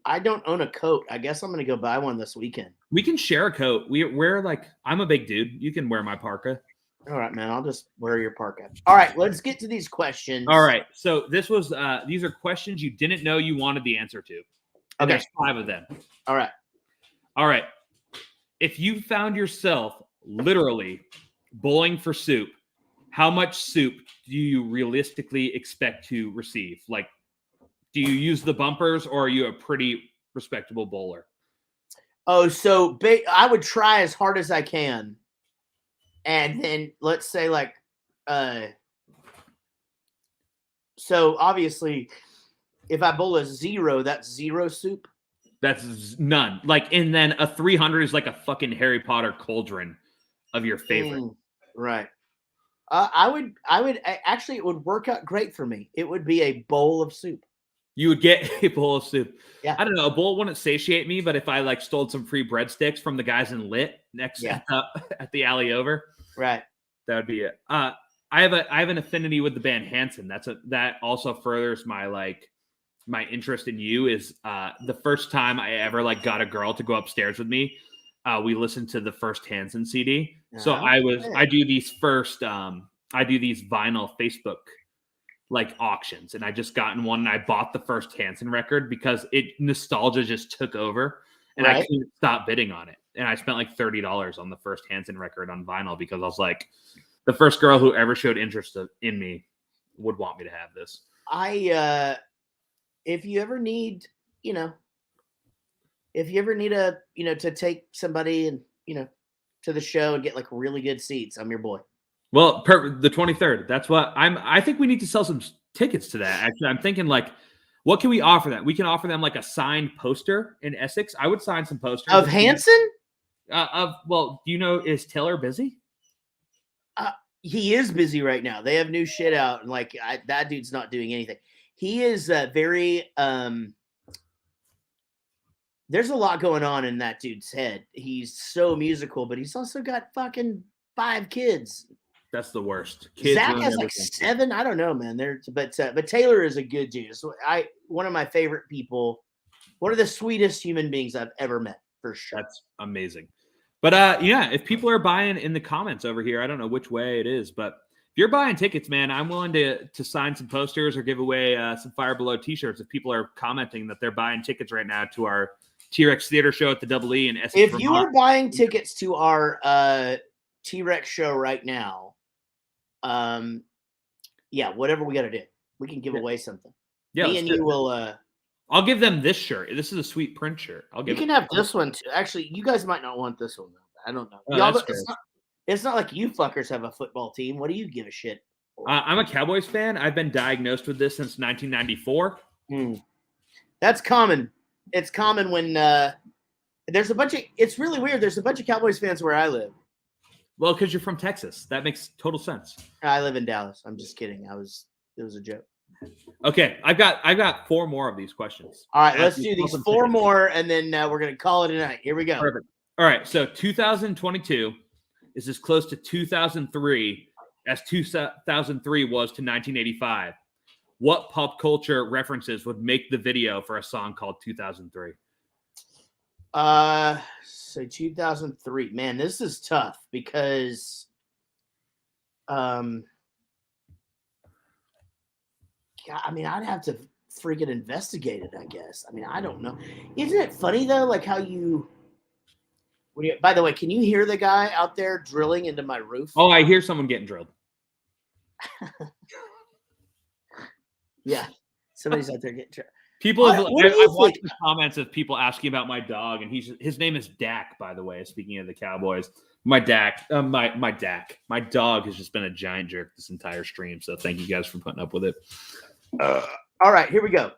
I don't own a coat. I guess I'm going to go buy one this weekend. We can share a coat. We're like, I'm a big dude. You can wear my parka. All right, man. I'll just wear your parka. All right, let's get to these questions. All right. So these are questions you didn't know you wanted the answer to. And there's 5 of them. All right. If you found yourself literally bowling for soup, how much soup do you realistically expect to receive? Like, do you use the bumpers or are you a pretty respectable bowler? Oh, so I would try as hard as I can. And then let's say like, so obviously if I bowl a 0, that's 0 soup. That's none. Like, and then a 300 is like a fucking Harry Potter cauldron of your favorite. Right. I would actually, it would work out great for me. It would be a bowl of soup. You would get a bowl of soup. Yeah. I don't know. A bowl wouldn't satiate me, but if I like stole some free breadsticks from the guys in Lit next at the alley over, right, that would be it. I have an affinity with the band Hanson. That also furthers my interest in you. Is the first time I ever like got a girl to go upstairs with me. We listened to the first Hanson CD. So I do these vinyl Facebook like auctions, and I just gotten one and I bought the first Hanson record because nostalgia just took over and I couldn't stop bidding on it. And I spent like $30 on the first Hanson record on vinyl because I was like, the first girl who ever showed interest in me would want me to have this. If you ever need, to take somebody and, to the show and get like really good seats, I'm your boy. Well, the 23rd. That's what I think we need to sell some tickets to that. Actually, I'm thinking like, what can we offer them? We can offer them like a signed poster in Essex. I would sign some posters of Hanson. Well, do you know, is Taylor busy? He is busy right now. They have new shit out, and like that dude's not doing anything. He is very. There's a lot going on in that dude's head. He's so musical, but he's also got fucking 5 kids. That's the worst. Kids Zach has like 7. I don't know, man. But Taylor is a good dude. So one of my favorite people. One of the sweetest human beings I've ever met, for sure. That's amazing. But yeah, if people are buying in the comments over here, I don't know which way it is, but if you're buying tickets, man, I'm willing to sign some posters or give away some Fire Below t-shirts if people are commenting that they're buying tickets right now to our T-Rex Theater show at the Double E in Essex, If Vermont. you are buying tickets to our T-Rex show right now, yeah, whatever we got to do, we can give away something. Yeah, me and you will. I'll give them this shirt. This is a sweet print shirt. You can have this one too. Actually, you guys might not want this one though. I don't know. Oh, it's not like you fuckers have a football team. What do you give a shit? I'm a Cowboys fan. I've been diagnosed with this since 1994. That's common. It's common when there's a bunch of. It's really weird. There's a bunch of Cowboys fans where I live. Well, because you're from Texas, that makes total sense. I live in Dallas. I'm just kidding. It was a joke. Okay, I've got 4 more of these questions. All right, let's do these 4 more, and then we're gonna call it a night. Here we go. Perfect. All right, so 2022 is as close to 2003 as 2003 was to 1985. What pop culture references would make the video for a song called 2003? So 2003. Man, this is tough because I mean, I'd have to freaking investigate it, I guess. I mean, I don't know. Isn't it funny though, like how by the way, can you hear the guy out there drilling into my roof? Oh, I hear someone getting drilled. Yeah, somebody's out there getting drilled. People have, I've watched the comments of people asking about my dog, and his name is Dak, by the way. Speaking of the Cowboys, my dog has just been a giant jerk this entire stream. So thank you guys for putting up with it. All right, here we go.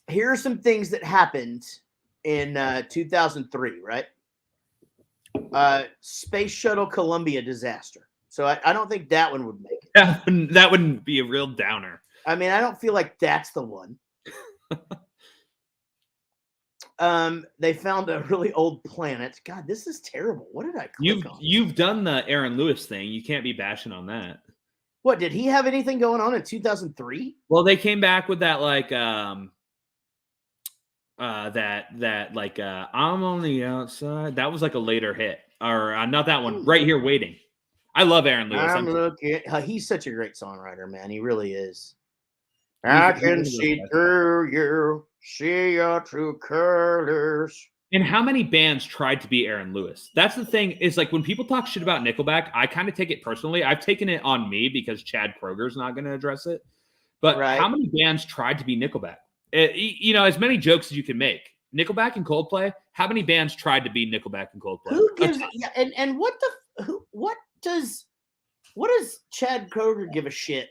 Here are some things that happened in 2003, right? Space Shuttle Columbia disaster. So I don't think that one would make it. That wouldn't be a real downer. I mean, I don't feel like that's the one. They found a really old planet. God, this is terrible. What did I click on? You've done the Aaron Lewis thing. You can't be bashing on that. What, did he have anything going on in 2003? Well, they came back with that like I'm on the outside. That was like a later hit. Or not that one. Right Here Waiting. I love Aaron Lewis. He's such a great songwriter, man. He really is. I can see through you, see your true colors. And how many bands tried to be Aaron Lewis? That's the thing, is like when people talk shit about Nickelback, I kind of take it personally. I've taken it on me because Chad Kroger's not going to address it. But How many bands tried to be Nickelback? As many jokes as you can make. Nickelback and Coldplay, how many bands tried to be Nickelback and Coldplay? Who gives and what does Chad Kroger give a shit?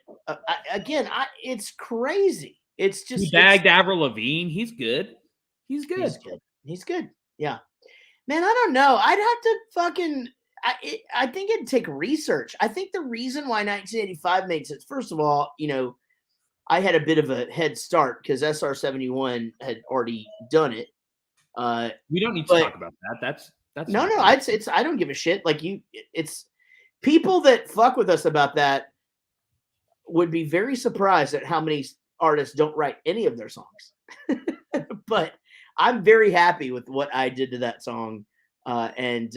It's crazy. It's just he bagged Avril Lavigne. He's good. He's good. Yeah, man. I don't know. I'd have to fucking. I think it'd take research. I think the reason why 1985 makes it. First of all, I had a bit of a head start because SR-71 had already done it. We don't need to talk about that. That's no. I'd say I don't give a shit. Like it's people that fuck with us about that would be very surprised at how many artists don't write any of their songs. But I'm very happy with what I did to that song, and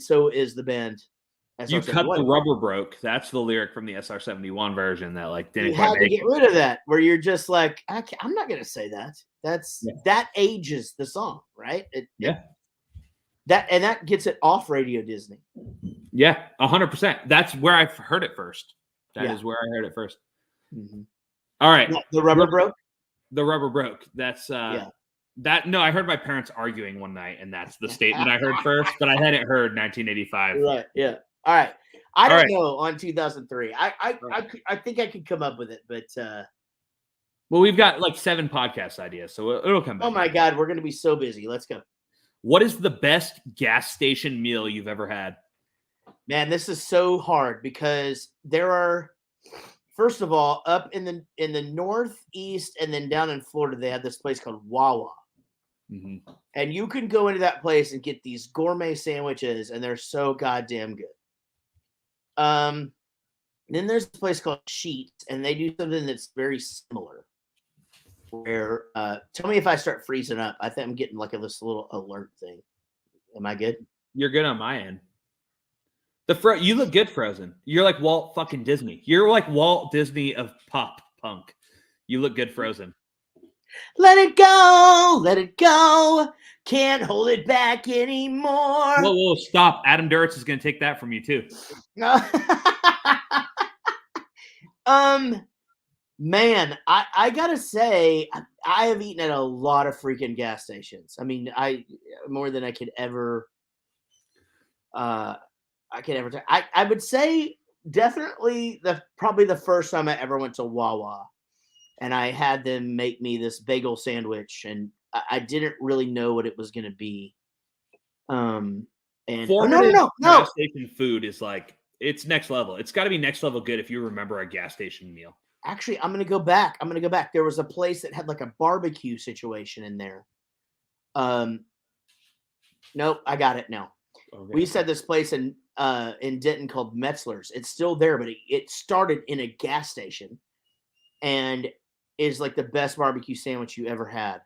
so is the band. You cut the rubber broke. That's the lyric from the SR-71 version that didn't. You had to get rid of that, where you're just like, I'm not going to say that. That ages the song, right? That gets it off Radio Disney. Yeah, 100%. That's where I've heard it first. That is where I heard it first. Mm-hmm. All right, the rubber broke. The rubber broke. That's No, I heard my parents arguing one night, and that's the statement I heard first. But I hadn't heard 1985. Right. Yeah. All right. I don't know on 2003. I think I could come up with it, but well, we've got 7 podcast ideas, so it'll come back. Oh my God, we're gonna be so busy. Let's go. What is the best gas station meal you've ever had? Man, this is so hard because there are, first of all, up in the northeast and then down in Florida, they have this place called Wawa. Mm-hmm. And you can go into that place and get these gourmet sandwiches, and they're so goddamn good. Then there's a place called Sheets, and they do something that's very similar. Where tell me if I start freezing up. I think I'm getting like this little alert thing. Am I good? You're good on my end. You look good, Frozen. You're like Walt fucking Disney. You're like Walt Disney of pop punk. You look good, Frozen. Let it go. Can't hold it back anymore. Whoa, stop. Adam Duritz is going to take that from you too. Man, I gotta say, I have eaten at a lot of freaking gas stations. I mean, more than I could ever. I would say definitely probably the first time I ever went to Wawa, and I had them make me this bagel sandwich, and I didn't really know what it was going to be. And no. Gas station food is like, it's next level. It's got to be next level good if you remember a gas station meal. Actually, I'm going to go back. There was a place that had like a barbecue situation in there. Nope, I got it now. Okay. We used to have this place in Denton called Metzler's. It's still there, but it started in a gas station and is like the best barbecue sandwich you ever had.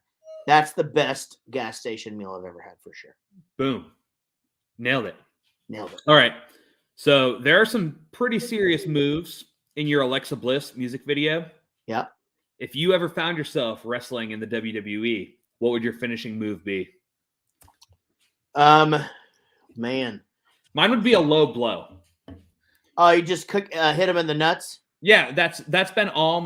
That's the best gas station meal I've ever had for sure. Boom. Nailed it. All right. So there are some pretty serious moves in your Alexa Bliss music video. Yeah. If you ever found yourself wrestling in the WWE, what would your finishing move be? Man. Mine would be a low blow. Oh, you just hit him in the nuts? Yeah, that's what all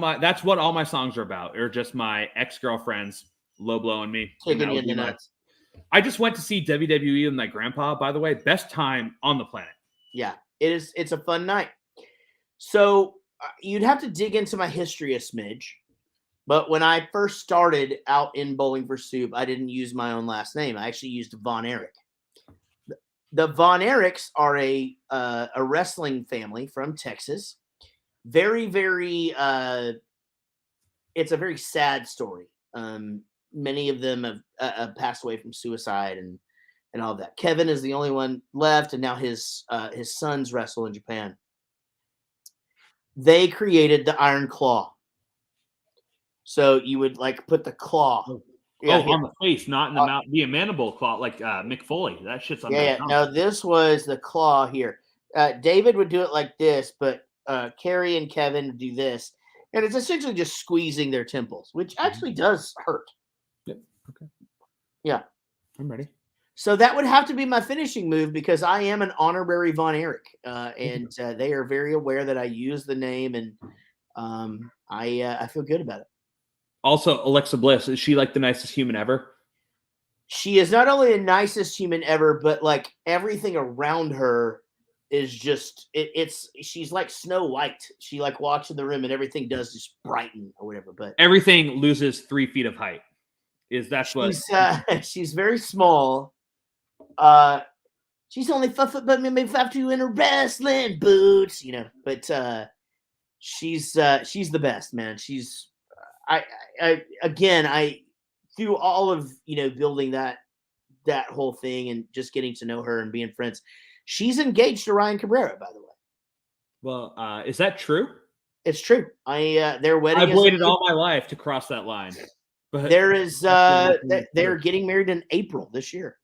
my songs are about. Or just my ex-girlfriends low blowing me. Kicking you in the nuts. I just went to see WWE with my grandpa, by the way. Best time on the planet. Yeah, it is. It's a fun night. So you'd have to dig into my history a smidge. But when I first started out in Bowling for Soup, I didn't use my own last name. I actually used Von Erich. The Von Erichs are a wrestling family from Texas. Very, very. It's a very sad story. Many of them have passed away from suicide and all of that. Kevin is the only one left, and now his sons wrestle in Japan. They created the Iron Claw. So you would like put the claw. On the face, not in the mouth. The mandible claw, like Mick Foley. That shit's on the mouth. No, this was the claw here. David would do it like this, but Carrie and Kevin would do this. And it's essentially just squeezing their temples, which actually does hurt. Yep. Okay. Yeah. I'm ready. So that would have to be my finishing move because I am an honorary Von Erich. And they are very aware that I use the name, and I feel good about it. Also, Alexa Bliss, is she like the nicest human ever? She is not only the nicest human ever, but like everything around her is just she's like Snow White. She like walks in the room and everything does just brighten or whatever. But everything loses 3 feet of height. She's very small. She's only 5 foot, but maybe 5'2" in her wrestling boots, But she's the best, man. I through all of building that whole thing and just getting to know her and being friends, she's engaged to Ryan Cabrera, by the way. Well, is that true? It's true. Their wedding. I've waited all my life to cross that line. But they're getting married in April this year.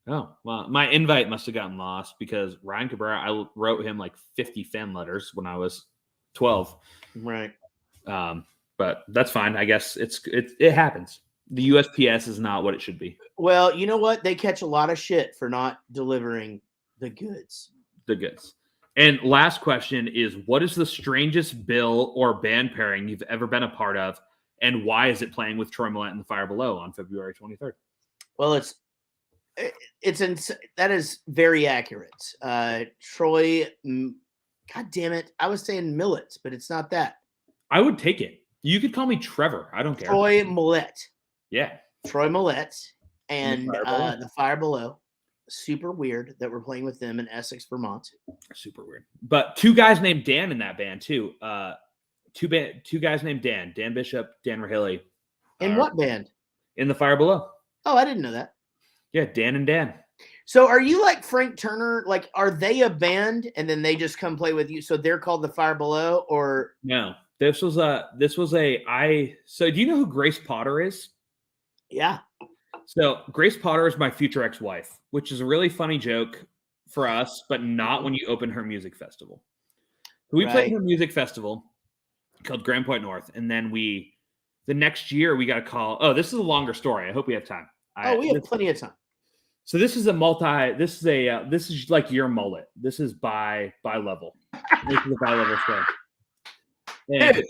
Oh, well, my invite must have gotten lost because Ryan Cabrera, I wrote him like 50 fan letters when I was 12. Right. But that's fine. I guess it happens. The USPS is not what it should be. Well, you know what? They catch a lot of shit for not delivering the goods. And last question is, what is the strangest bill or band pairing you've ever been a part of? And why is it playing with Troy Millette and the Fire Below on February 23rd? Well, that is very accurate. Troy, God damn it. I was saying Millette, but it's not that. I would take it. You could call me Trevor. I don't care. Troy Millette. Yeah. Troy Millette and Fire Below. the Fire Below. Super weird that we're playing with them in Essex, Vermont. Super weird. But 2 guys named Dan in that band too. 2 guys named Dan Bishop, Dan Rahilly. In what band? In the Fire Below. Oh, I didn't know that. Yeah, Dan and Dan. So are you like Frank Turner? Like, are they a band and then they just come play with you? So they're called the Fire Below, or No, so do you know who Grace Potter is? yeah. So Grace Potter is my future ex-wife, which is a really funny joke for us, but not when you open her music festival. So we played her music festival called Grand Point North, and then the next year we got a call. Oh, this is a longer story. I hope we have time. We have plenty of time. So this is like your mullet. This is by level. This is a by level show. And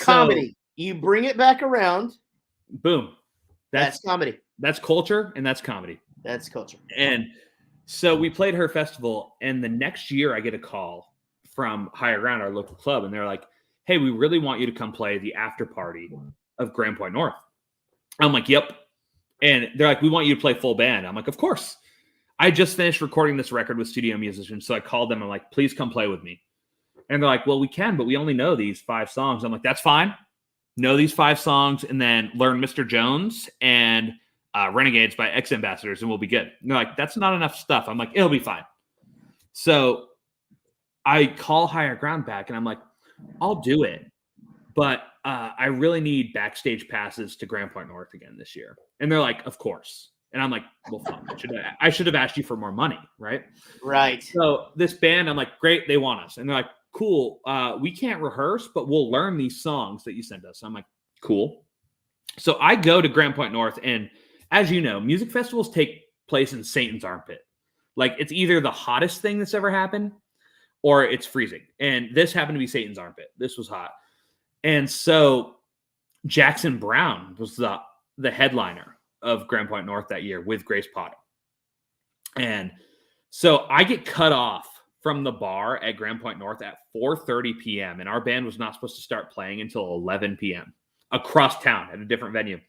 Comedy. You bring it back around. Boom. That's comedy. That's culture and that's comedy. That's culture. And so we played her festival, and the next year I get a call from Higher Ground, our local club, and they're like, hey, we really want you to come play the after party of Grand Point North. I'm like, yep. And they're like, we want you to play full band. I'm like, of course. I just finished recording this record with studio musicians, so I called them. I'm like, please come play with me. And they're like, well, we can, but we only know these 5 songs. I'm like, that's fine. Know these 5 songs and then learn Mr. Jones and Renegades by Ex-Ambassadors and we'll be good. And they're like, that's not enough stuff. I'm like, it'll be fine. So I call Higher Ground back and I'm like, I'll do it. But I really need backstage passes to Grand Point North again this year. And they're like, of course. And I'm like, well, fine. I should have asked you for more money, right? Right. So this band, I'm like, great, they want us. And they're like, cool, we can't rehearse, but we'll learn these songs that you send us. I'm like, cool. So I go to Grand Point North, and as you know, music festivals take place in Satan's armpit. Like, it's either the hottest thing that's ever happened or it's freezing. And this happened to be Satan's armpit. This was hot. And so Jackson Browne was the headliner of Grand Point North that year with Grace Potter. And so I get cut off from the bar at Grand Point North at 4:30 p.m. And our band was not supposed to start playing until 11 p.m. across town at a different venue.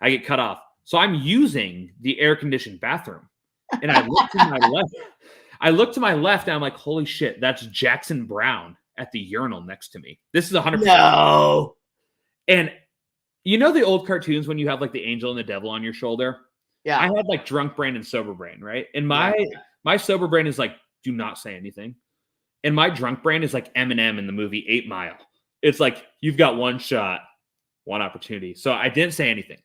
I get cut off. So I'm using the air-conditioned bathroom. And I look to my left. I look to my left and I'm like, holy shit, that's Jackson Browne at the urinal next to me. This is 100%. No. And you know the old cartoons when you have like the angel and the devil on your shoulder? Yeah. I had like drunk brain and sober brain, right? And my sober brain is like, do not say anything. And my drunk brain is like Eminem in the movie 8 Mile. It's like, you've got one shot, one opportunity. So I didn't say anything.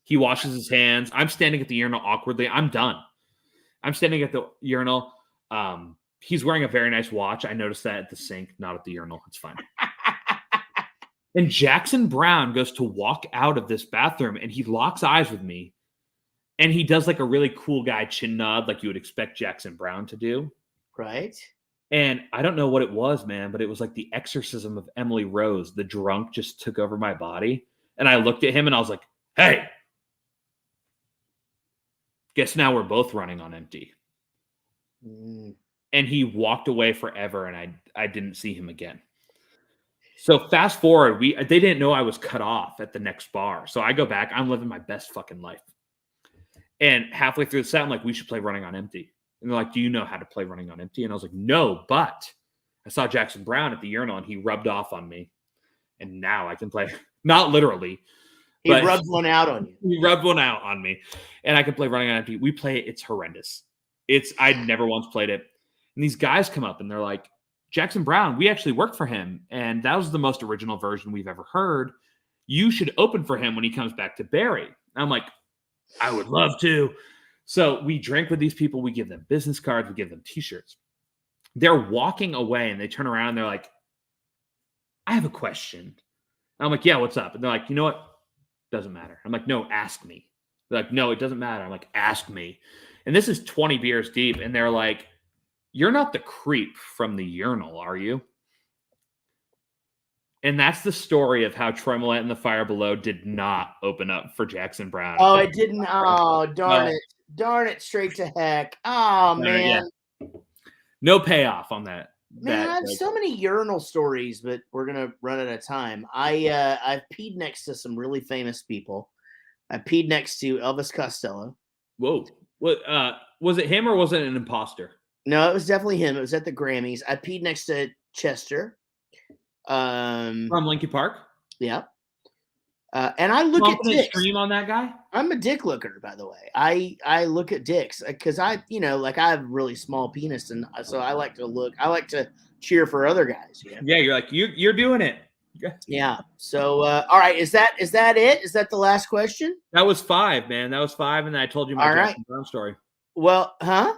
He washes his hands. I'm standing at the urinal awkwardly. I'm done. I'm standing at the urinal. He's wearing a very nice watch. I noticed that at the sink, not at the urinal. It's fine. And Jackson Browne goes to walk out of this bathroom and he locks eyes with me. And he does like a really cool guy chin nod, like you would expect Jackson Browne to do. Right. And I don't know what it was, man, but it was like the exorcism of Emily Rose. The drunk just took over my body. And I looked at him and I was like, hey, guess now we're both running on empty. And he walked away forever and I didn't see him again. So fast forward, they didn't know I was cut off at the next bar. So I go back, I'm living my best fucking life. And halfway through the set, I'm like, we should play Running on Empty. And they're like, do you know how to play Running on Empty? And I was like, no, but I saw Jackson Browne at the urinal and he rubbed off on me. And now I can play, not literally. He rubbed one out on you. He rubbed one out on me. And I can play Running on Empty. We play it. It's horrendous. I'd never once played it. And these guys come up and they're like, Jackson Browne, we actually worked for him. And that was the most original version we've ever heard. You should open for him when he comes back to Barrie. And I'm like, I would love to. So we drink with these people. We give them business cards. We give them t-shirts. They're walking away and they turn around and they're like, I have a question. And I'm like, yeah, what's up? And they're like, you know what? Doesn't matter. I'm like, no, ask me. They're like, no, it doesn't matter. I'm like, ask me. And this is 20 beers deep. And they're like, you're not the creep from the urinal, are you? And that's the story of how Troy Millette and the Fire Below did not open up for Jackson Browne. Oh, it didn't. Oh, darn it. Darn it, straight to heck. Oh, man. Yeah. No payoff on that. Man, I have so many urinal stories, but we're going to run out of time. I've peed next to some really famous people. I peed next to Elvis Costello. Whoa. What was it him or was it an imposter? No, it was definitely him. It was at the Grammys. I peed next to Chester. From Linkin Park? Yeah. And I look at Confident dicks. stream on that guy? I'm a dick looker, by the way. I look at dicks because I have really small penis, and so I like to look. I like to cheer for other guys. Yeah, you're like you're doing it. Yeah. So all right, is that it? Is that the last question? That was 5, man. That was 5, and then I told you my Jackson Brown story. Well, huh?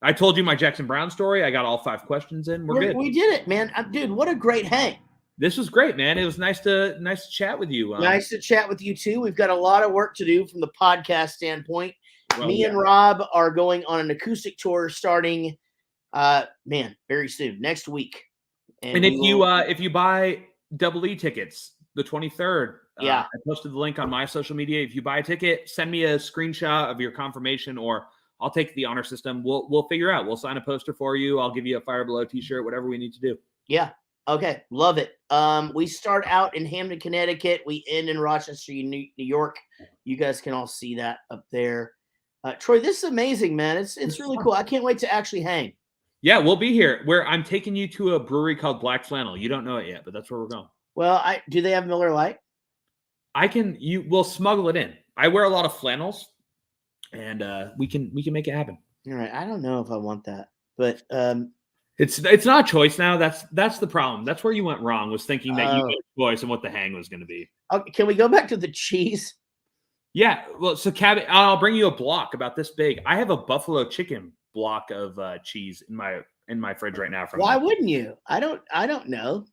I told you my Jackson Brown story. I got all 5 questions in. We're good. We did it, man. Dude, what a great hang. This was great, man. It was nice to chat with you. Nice to chat with you too. We've got a lot of work to do from the podcast standpoint. Well, Me and Rob are going on an acoustic tour starting, very soon, next week. And if you buy Double E tickets, the 23rd, I posted the link on my social media. If you buy a ticket, send me a screenshot of your confirmation, or I'll take the honor system. We'll figure out. We'll sign a poster for you. I'll give you a Fire Below t-shirt, whatever we need to do. Yeah. Okay. Love it. We start out in Hamden, Connecticut. We end in Rochester, New York. You guys can all see that up there. Troy, this is amazing, man. It's really cool. I can't wait to actually hang. Yeah, we'll be here. I'm taking you to a brewery called Black Flannel. You don't know it yet, but that's where we're going. Well, do they have Miller Lite? We'll smuggle it in. I wear a lot of flannels, and we can make it happen. All right. I don't know if I want that, but it's not a choice now. That's the problem. That's where you went wrong, was thinking that you had a choice and what the hang was going to be. Okay, can we go back to the cheese? Yeah. Well, so I'll bring you a block about this big. I have a buffalo chicken block of cheese in my fridge right now. Why wouldn't you? I don't know.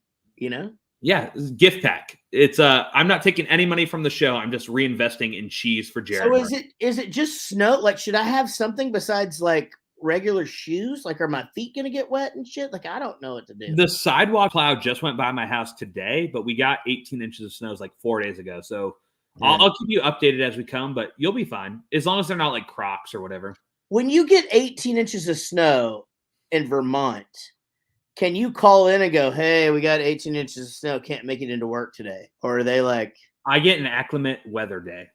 Yeah, gift pack. It's I'm not taking any money from the show. I'm just reinvesting in cheese for Jaret. So is it just snow? Like, should I have something besides like regular shoes? Like, are my feet gonna get wet and shit? Like, I don't know what to do. The sidewalk plow just went by my house today, but we got 18 inches of snow like 4 days ago. So yeah. I'll keep you updated as we come, but you'll be fine as long as they're not like Crocs or whatever. When you get 18 inches of snow in Vermont, can you call in and go, "Hey, we got 18 inches of snow, can't make it into work today"? Or are they like, I get an acclimate weather day.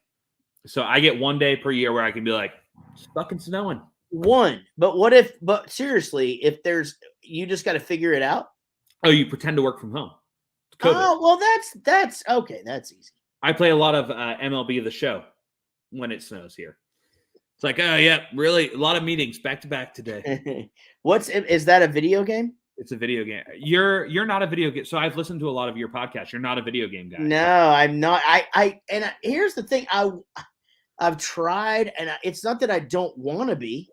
So I get 1 day per year where I can be like, it's fucking snowing. But seriously, if you just got to figure it out. Oh, you pretend to work from home. COVID. Oh, well, that's okay. That's easy. I play a lot of MLB The Show when it snows here. It's like, oh yeah, really a lot of meetings back to back today. Is that a video game? It's a video game. You're not a video game. So I've listened to a lot of your podcasts. You're not a video game guy. No, I'm not. Here's the thing. I've tried, and it's not that I don't want to be.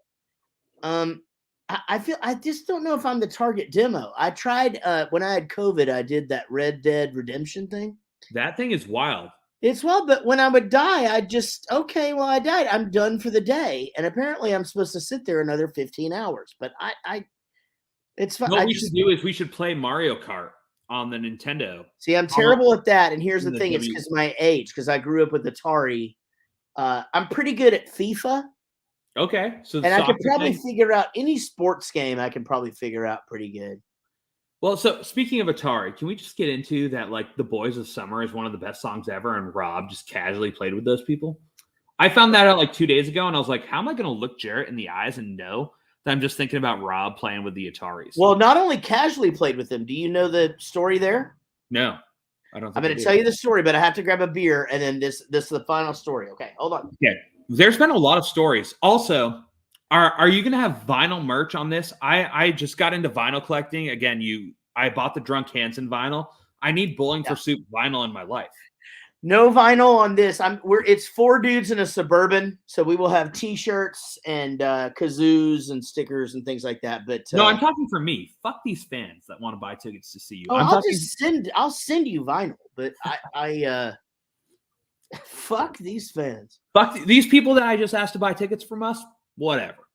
I feel I just don't know if I'm the target demo. I tried when I had COVID. I did that Red Dead Redemption thing. That thing is wild. It's wild, but when I would die, I died. I'm done for the day, and apparently I'm supposed to sit there another 15 hours. But it's fine. What we should do is we should play Mario Kart on the Nintendo. See, I'm terrible at that, and here's the thing: it's because of my age. Because I grew up with Atari. I'm pretty good at FIFA. Okay, so and I could probably figure out any sports game. I can probably figure out pretty good. Well, so speaking of Atari, can we just get into that? Like, "The Boys of Summer" is one of the best songs ever, and Rob just casually played with those people. I found that out like 2 days ago, and I was like, "How am I going to look Jaret in the eyes and know that I'm just thinking about Rob playing with the Ataris?" Well, not only casually played with them. Do you know the story there? No, I don't. I'm going to tell you the story, but I have to grab a beer, and then this is the final story. Okay, hold on. Okay. There's been a lot of stories. Also, are you going to have vinyl merch on this? I just got into vinyl collecting. Again, I bought the Drunk Hansen vinyl. I need Bowling for Soup vinyl in my life. No vinyl on this. It's 4 dudes in a Suburban, so we will have T-shirts and kazoos and stickers and things like that. But no, I'm talking for me. Fuck these fans that want to buy tickets to see you. I'll send you vinyl, but I fuck these fans. Fuck these people that I just asked to buy tickets from us. Whatever.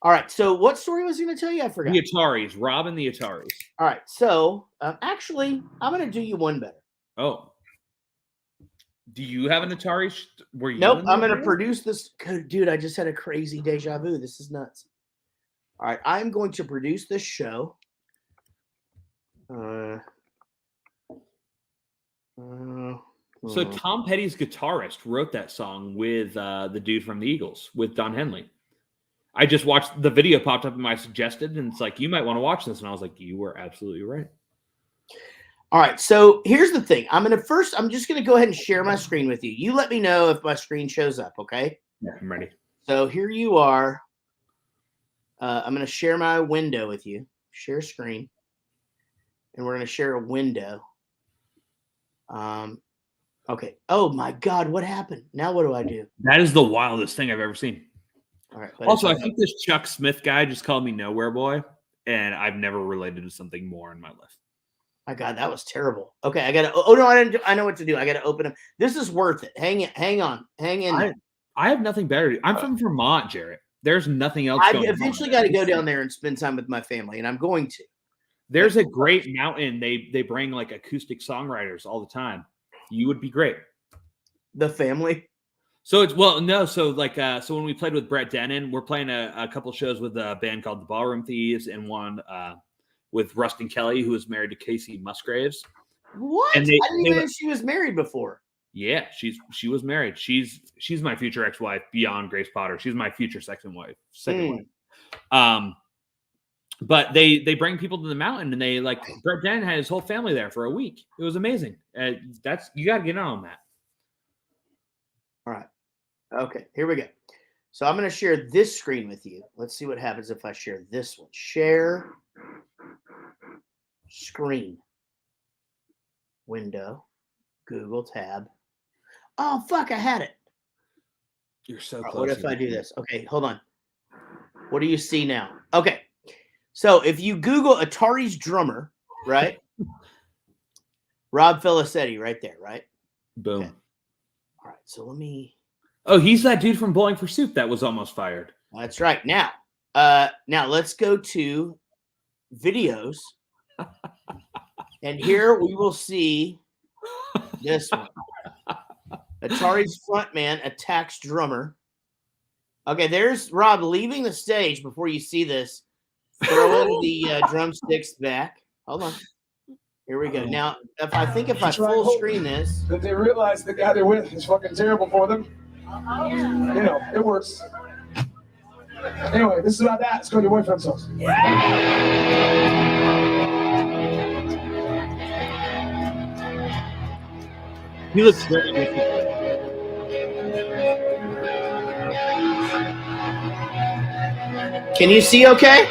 All right. So what story was I going to tell you? I forgot. The Ataris. Rob and the Ataris. All right. So actually, I'm going to do you one better. Oh. Do you have an Atari? Nope. I'm going to produce this. Dude, I just had a crazy deja vu. This is nuts. All right. I'm going to produce this show. So Tom Petty's guitarist wrote that song with the dude from the Eagles, with Don Henley. I just watched the video popped up in my suggested, and it's like, you might want to watch this. And I was like, you were absolutely right. All right. So here's the thing. I'm just going to go ahead and share my screen with you. You let me know if my screen shows up. Okay. Yeah, I'm ready. So here you are. I'm going to share my window with you. Share screen. And we're going to share a window. Okay. Oh my God. What happened? Now what do I do? That is the wildest thing I've ever seen. All right. Also, I think this Chuck Smith guy just called me Nowhere Boy, and I've never related to something more in my life. My God, that was terrible. Okay, I got to. Oh no, I know what to do. I got to open them. This is worth it. Hang on. Hang in. I have nothing better to do. I'm from Vermont, Jaret. There's nothing else. I eventually got to go down there and spend time with my family, and I'm going to. There's a great mountain. They bring like acoustic songwriters all the time. You would be great. The family. So so when we played with Brett Dennen, we're playing a couple shows with a band called the Ballroom Thieves, and one with Rustin Kelly, who was married to Casey Musgraves. What? And I didn't even know she was married before. Yeah, she was married. She's my future ex-wife beyond Grace Potter. She's my future second wife. But they bring people to the mountain, and they Brett Dennen had his whole family there for a week. It was amazing. You got to get on that. All right. Okay, here we go. So I'm going to share this screen with you. Let's see what happens if I share this one. Share screen. Window. Google tab. Oh, fuck, I had it. You're so close. What if I do this? Okay, hold on. What do you see now? Okay. So if you Google Atari's drummer, right? Rob Felicetti right there, right? Boom. Okay. All right, so let me. Oh, he's that dude from Bowling for Soup that was almost fired. That's right. Now let's go to videos, and here we will see this one. Atari's frontman attacks drummer. Okay, there's Rob leaving the stage before you see this, throwing the drumsticks back. Hold on. Here we go. Now, if I full screen this. That they realize the guy they're with is fucking terrible for them. You know, it works. Anyway, this is about that. Let's go to your boyfriend's house. He looks very good. Can you see okay?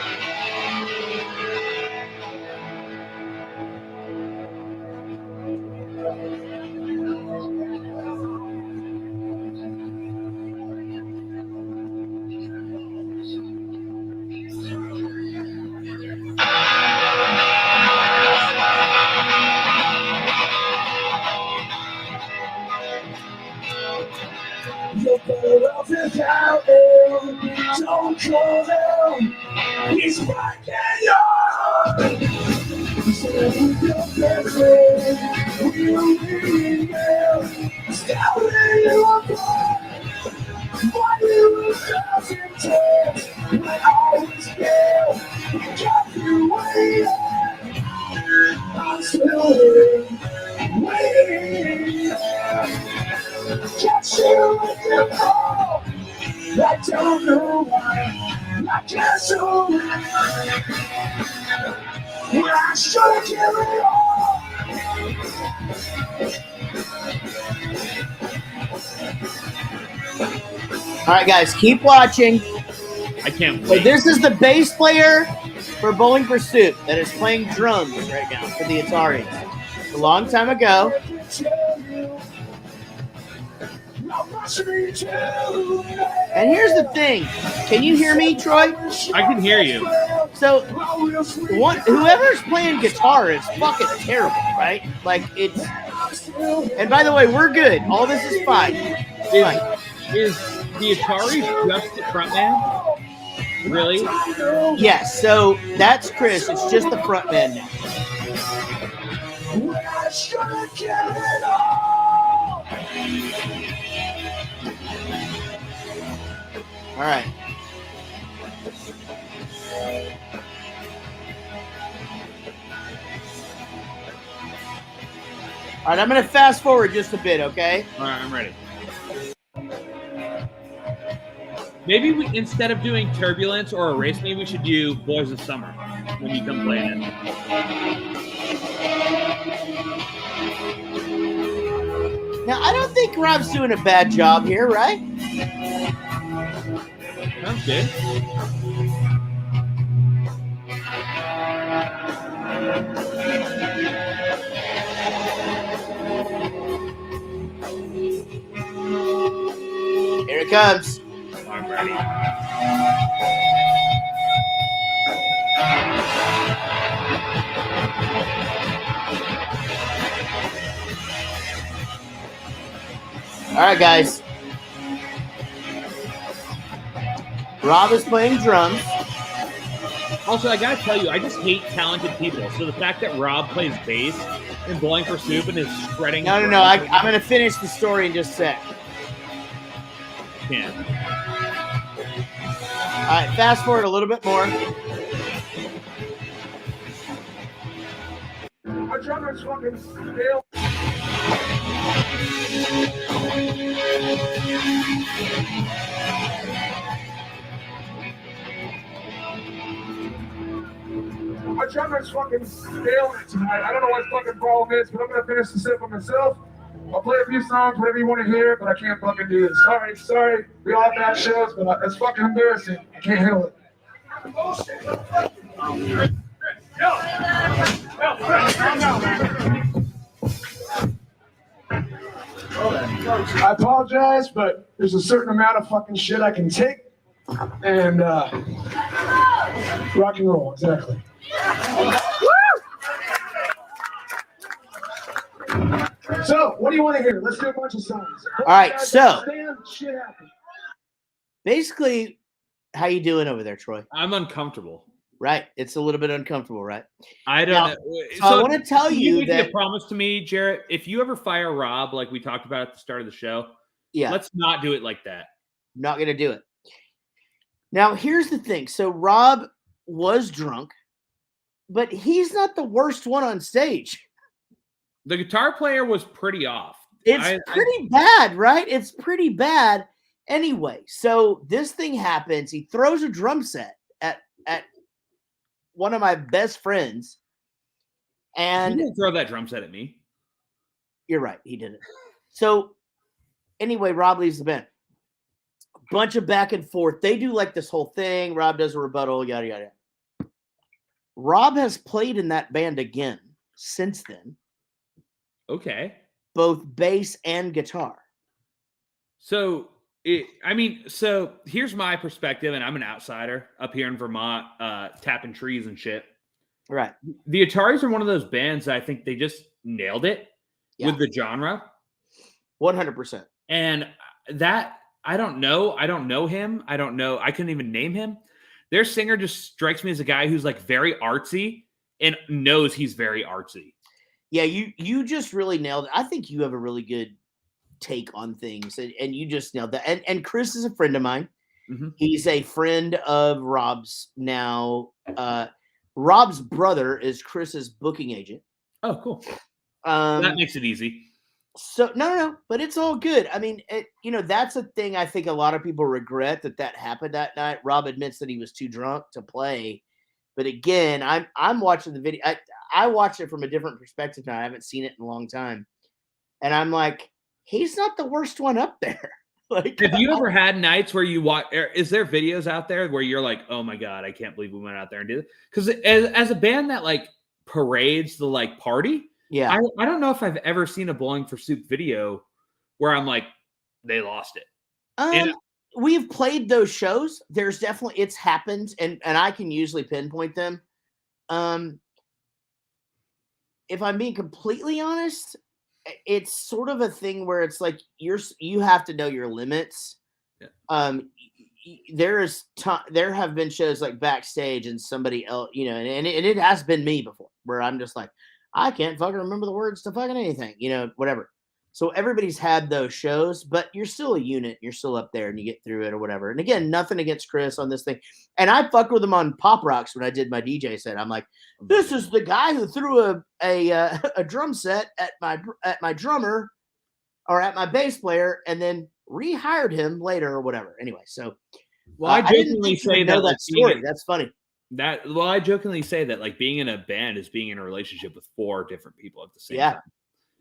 Don't call him. He's breaking your heart. So we'll be there, stabbing you apart. Why you doesn't take when I was scared? Got you waiting. I'm still waiting. Catch you with your call. I don't know why. I can't show when I should kill it all. All right, guys, keep watching. I can't So wait. this is the bass player for Bowling for Soup that is playing drums right now for the Ataris. A long time ago. And here's the thing. Can you hear me, Troy? I can hear you. So whoever's playing guitar is fucking terrible, right? Like it's. And by the way, we're good. All this is fine. Is the Atari just the front man? Really? Yes. So that's Chris. It's just the front man now. All right. All right, I'm going to fast forward just a bit, okay? All right, I'm ready. Maybe we, instead of doing Turbulence or Erase Me, we should do Boys of Summer when you come playing it. Now, I don't think Rob's doing a bad job here, right? Sounds good. Here it comes. I'm ready. All right, guys. Rob is playing drums. Also, I gotta tell you, I just hate talented people. So the fact that Rob plays bass in Bowling for Soup and is shredding. No. I'm going to finish the story in just a sec. Can't. All right, fast forward a little bit more. My drummer's fucking stale. My drummer's fucking failing tonight. I don't know what his fucking problem is, but I'm gonna finish the set for myself. I'll play a few songs, whatever you want to hear, but I can't fucking do it. Sorry. We all have bad shows, but it's fucking embarrassing. I can't handle it. I apologize, but there's a certain amount of fucking shit I can take. And rock and roll, exactly. So, what do you want to hear? Let's do a bunch of songs. All right, so shit happens. basically, how you doing over there, Troy? I'm uncomfortable. Right, it's a little bit uncomfortable, right? I don't Now, know. So I want to tell can you make that a promise to me, Jaret. If you ever fire Rob, like we talked about at the start of the show, yeah, let's not do it like that. I'm not going to do it. Now, here's the thing. So Rob was drunk, but he's not the worst one on stage. The guitar player was pretty off. It's pretty bad, right? It's pretty bad. Anyway, so this thing happens. He throws a drum set at one of my best friends. And you didn't throw that drum set at me. You're right. He did it. So anyway, Rob leaves the band. Bunch of back and forth. They do like this whole thing. Rob does a rebuttal, yada, yada. Rob has played in that band again since then. Okay. Both bass and guitar. So, so here's my perspective, and I'm an outsider up here in Vermont, tapping trees and shit. Right. The Ataris are one of those bands that I think they just nailed it with the genre. 100%. And that, I don't know him. I don't know. I couldn't even name him. Their singer just strikes me as a guy who's like very artsy and knows he's very artsy. Yeah, you just really nailed it. I think you have a really good take on things, and you just nailed that. And Chris is a friend of mine. Mm-hmm. He's a friend of Rob's now. Rob's brother is Chris's booking agent. Oh, cool. That makes it easy. So no, but it's all good. I mean, that's a thing I think a lot of people regret that happened that night. Rob admits that he was too drunk to play, but again, I'm watching the video. I watched it from a different perspective now. I haven't seen it in a long time, and I'm like, he's not the worst one up there. Like, have you ever had nights where you watch? Is there videos out there where you're like, oh my god, I can't believe we went out there and did it? Because as a band that like parades the like party. Yeah, I don't know if I've ever seen a Bowling for Soup video where I'm like, they lost it. We've played those shows. There's definitely, it's happened, and I can usually pinpoint them. If I'm being completely honest, it's sort of a thing where it's like you have to know your limits. Yeah. There have been shows like backstage and somebody else, and it has been me before where I'm just like, I can't fucking remember the words to fucking anything, whatever. So everybody's had those shows, but you're still a unit. You're still up there and you get through it or whatever. And again, nothing against Chris on this thing. And I fucked with him on Pop Rocks when I did my DJ set. I'm like, this is the guy who threw a drum set at my drummer or at my bass player and then rehired him later or whatever. Anyway, so well, I jokingly say that that story. That's funny. I jokingly say that like being in a band is being in a relationship with 4 different people at the same time.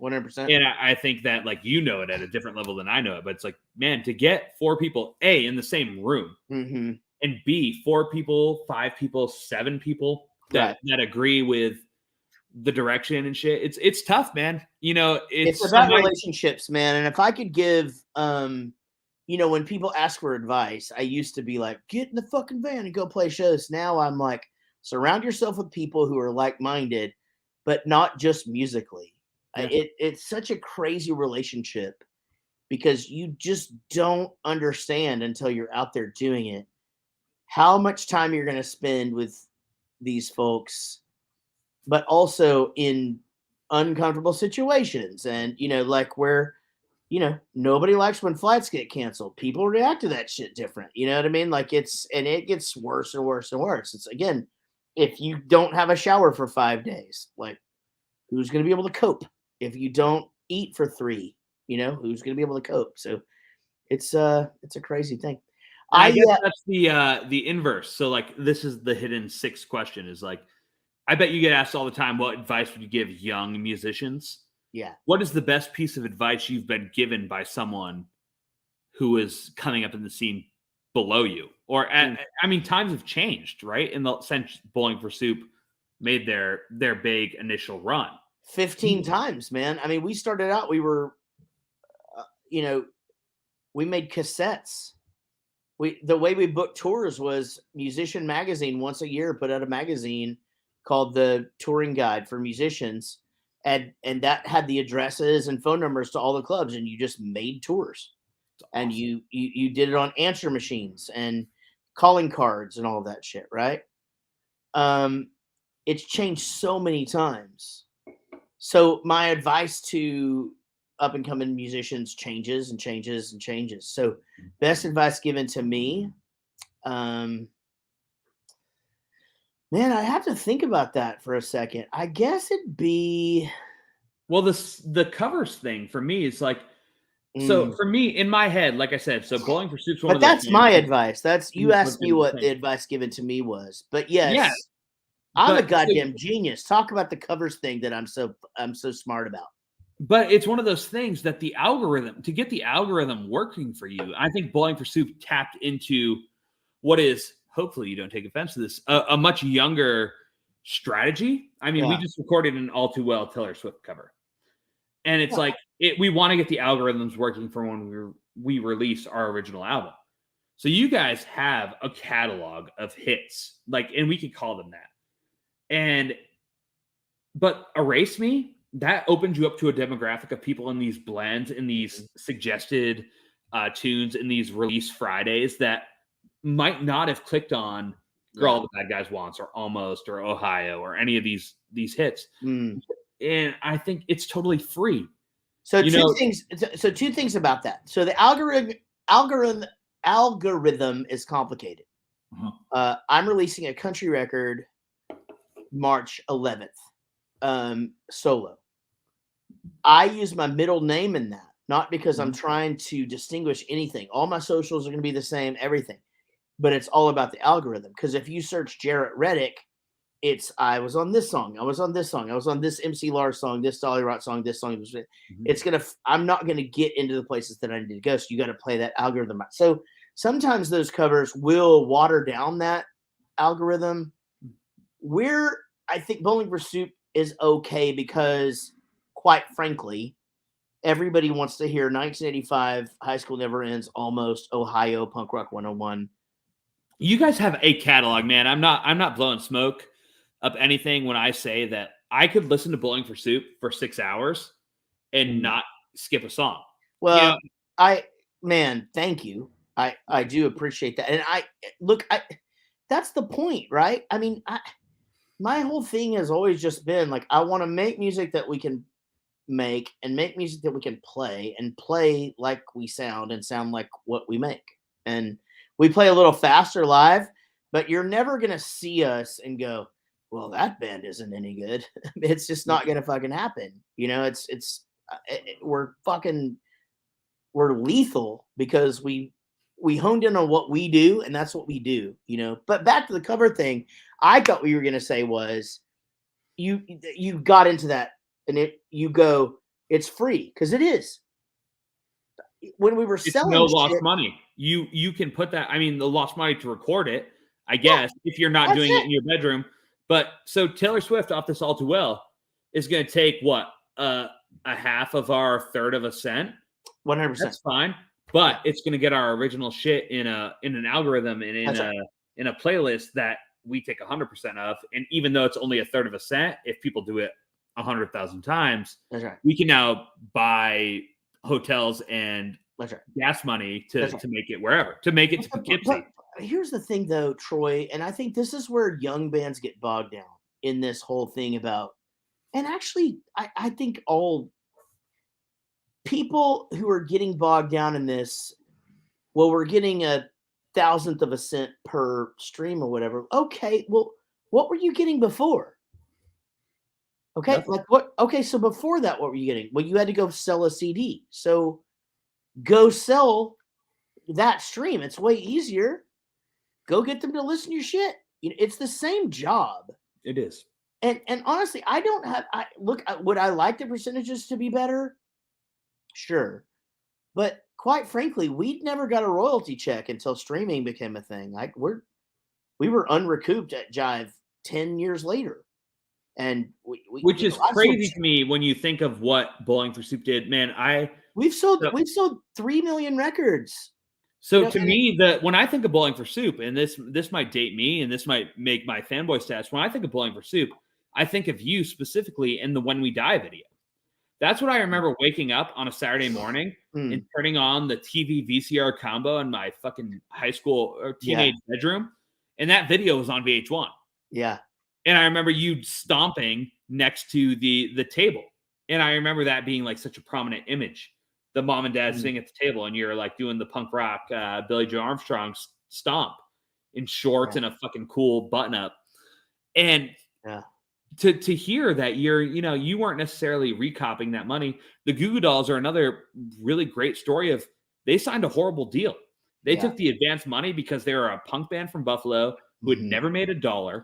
100%. And I think that like you know it at a different level than I know it, but it's like, man, to get 4 people A in the same room and B 4 people, 5 people, 7 people that agree with the direction and shit. It's tough, man. You know, it's about relationships, man. And if I could give, you know, when people ask for advice, I used to be like, get in the fucking van and go play shows. Now I'm like, surround yourself with people who are like-minded, but not just musically. It's such a crazy relationship because you just don't understand until you're out there doing it how much time you're going to spend with these folks, but also in uncomfortable situations. And, you know, like where, you know, nobody likes when flights get canceled. People react to that shit different. You know what I mean? Like it gets worse and worse and worse. It's again, if you don't have a shower for 5 days, like who's going to be able to cope? If you don't eat for 3, you know, who's going to be able to cope? So it's a crazy thing. I guess that's the inverse. So like, this is the hidden 6th question is like, I bet you get asked all the time, what advice would you give young musicians? Yeah. What is the best piece of advice you've been given by someone who is coming up in the scene below you? Or I mean, times have changed, right? In the sense Bowling for Soup made their big initial run. 15 times, man. I mean, we started out, we were, you know, we made cassettes. The way we booked tours was Musician Magazine once a year put out a magazine called the Touring Guide for Musicians. And that had the addresses and phone numbers to all the clubs, and you just made tours. Awesome. And you did it on answer machines and calling cards and all of that shit, right? It's changed so many times. So my advice to up and coming musicians changes and changes and changes. So best advice given to me, man, I have to think about that for a second. I guess it'd be, well, the covers thing for me is like, so for me in my head, like I said, so Bowling for Soup's one but of those that's my advice. That's you asked me what the advice given to me was, but yes. I'm a goddamn genius. Talk about the covers thing that I'm so smart about. But it's one of those things that the algorithm, to get the algorithm working for you, I think Bowling for Soup tapped into what is, hopefully you don't take offense to this, a much younger strategy. I mean, we just recorded an All Too Well Taylor Swift cover. And it's like, we want to get the algorithms working for when we release our original album. So you guys have a catalog of hits, like, and we could call them that. But Erase Me, that opens you up to a demographic of people in these blends, in these suggested tunes, in these release Fridays that might not have clicked on Girl All the Bad Guys Wants or Almost or Ohio or any of these hits. And I think it's totally free. So two things about that. So the algorithm is complicated. I'm releasing a country record March 11th, solo. I use my middle name in that, not because I'm trying to distinguish anything. All my socials are going to be the same, everything. But it's all about the algorithm. Because if you search Jaret Reddick, it's I was on this song, I was on this song, I was on this MC Lars song, this Dolly Rot song, this song. It's I'm not going to get into the places that I need to go. So you got to play that algorithm out. So sometimes those covers will water down that algorithm. I think Bowling for Soup is okay because, quite frankly, everybody wants to hear 1985, High School Never Ends, Almost, Ohio, Punk Rock 101. You guys have a catalog, man. I'm not blowing smoke up anything when I say that I could listen to Bowling for Soup for 6 hours and not skip a song. Well, thank you. I do appreciate that. And that's the point, right? I mean, my whole thing has always just been like, I want to make music that we can make and make music that we can play and play like we sound and sound like what we make. And we play a little faster live, but you're never going to see us and go, well, that band isn't any good. It's just not going to fucking happen. You know, we're lethal because we honed in on what we do, and that's what we do, you know. But back to the cover thing, I thought what you were going to say was you got into that and you go, it's free, because it is. When we were selling no lost money. You can put that, I mean, the lost money to record it, I guess, if you're not doing it in your bedroom. But so Taylor Swift off this All Too Well is going to take what, a half of our third of a cent? 100%. That's fine. But it's going to get our original shit in an algorithm and in a playlist that we take 100% of. And even though it's only a third of a cent, if people do it 100,000 times, that's right. We can now buy hotels and that's right. gas money to make it wherever, to make it to Poughkeepsie. Here's the thing, though, Troy, and I think this is where young bands get bogged down in this whole thing about, and actually, I think all people who are getting bogged down in this, well, we're getting 1,000th of a cent per stream or whatever. Okay, well, what were you getting before? Okay, Nothing. like what? Okay, so before that, what were you getting? Well, you had to go sell a CD. So go sell that stream. It's way easier. Go get them to listen to your shit. You know, it's the same job. It is. And honestly, would I like the percentages to be better? Sure. But quite frankly, we'd never got a royalty check until streaming became a thing. Like we were unrecouped at Jive 10 years later. And which is crazy to me when you think of what Bowling for Soup did. Man, we've sold 3 million records. So to me, when I think of Bowling for Soup, and this might date me, and this might make my fanboy stats. When I think of Bowling for Soup, I think of you specifically in the When We Die video. That's what I remember waking up on a Saturday morning and turning on the TV VCR combo in my fucking high school or teenage bedroom, and that video was on VH1. Yeah. And I remember you stomping next to the table. And I remember that being like such a prominent image. The mom and dad sitting at the table, and you're like doing the punk rock Billy Joe Armstrong stomp in shorts and a fucking cool button up. And to hear that you weren't necessarily recopying that money. The Goo Goo Dolls are another really great story of they signed a horrible deal. They took the advance money because they were a punk band from Buffalo who had never made $1.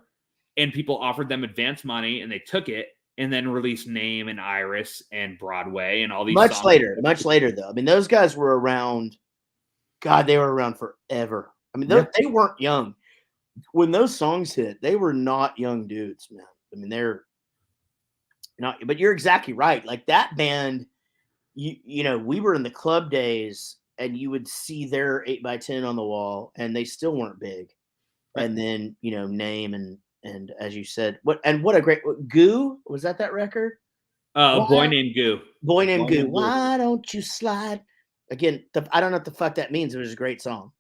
And people offered them advance money, and they took it, and then released Name and Iris and Broadway and all these much songs. Much later, though. I mean, those guys were around. God, they were around forever. I mean, they weren't young when those songs hit. They were not young dudes, man. I mean, they're not. But you're exactly right. Like that band, you know, we were in the club days, and you would see their 8x10 on the wall, and they still weren't big. Right. And then Name and as you said, what a great Goo, was that record? Boy Named Goo. Boy Named Goo. Why don't you slide? Again, I don't know what the fuck that means. It was a great song.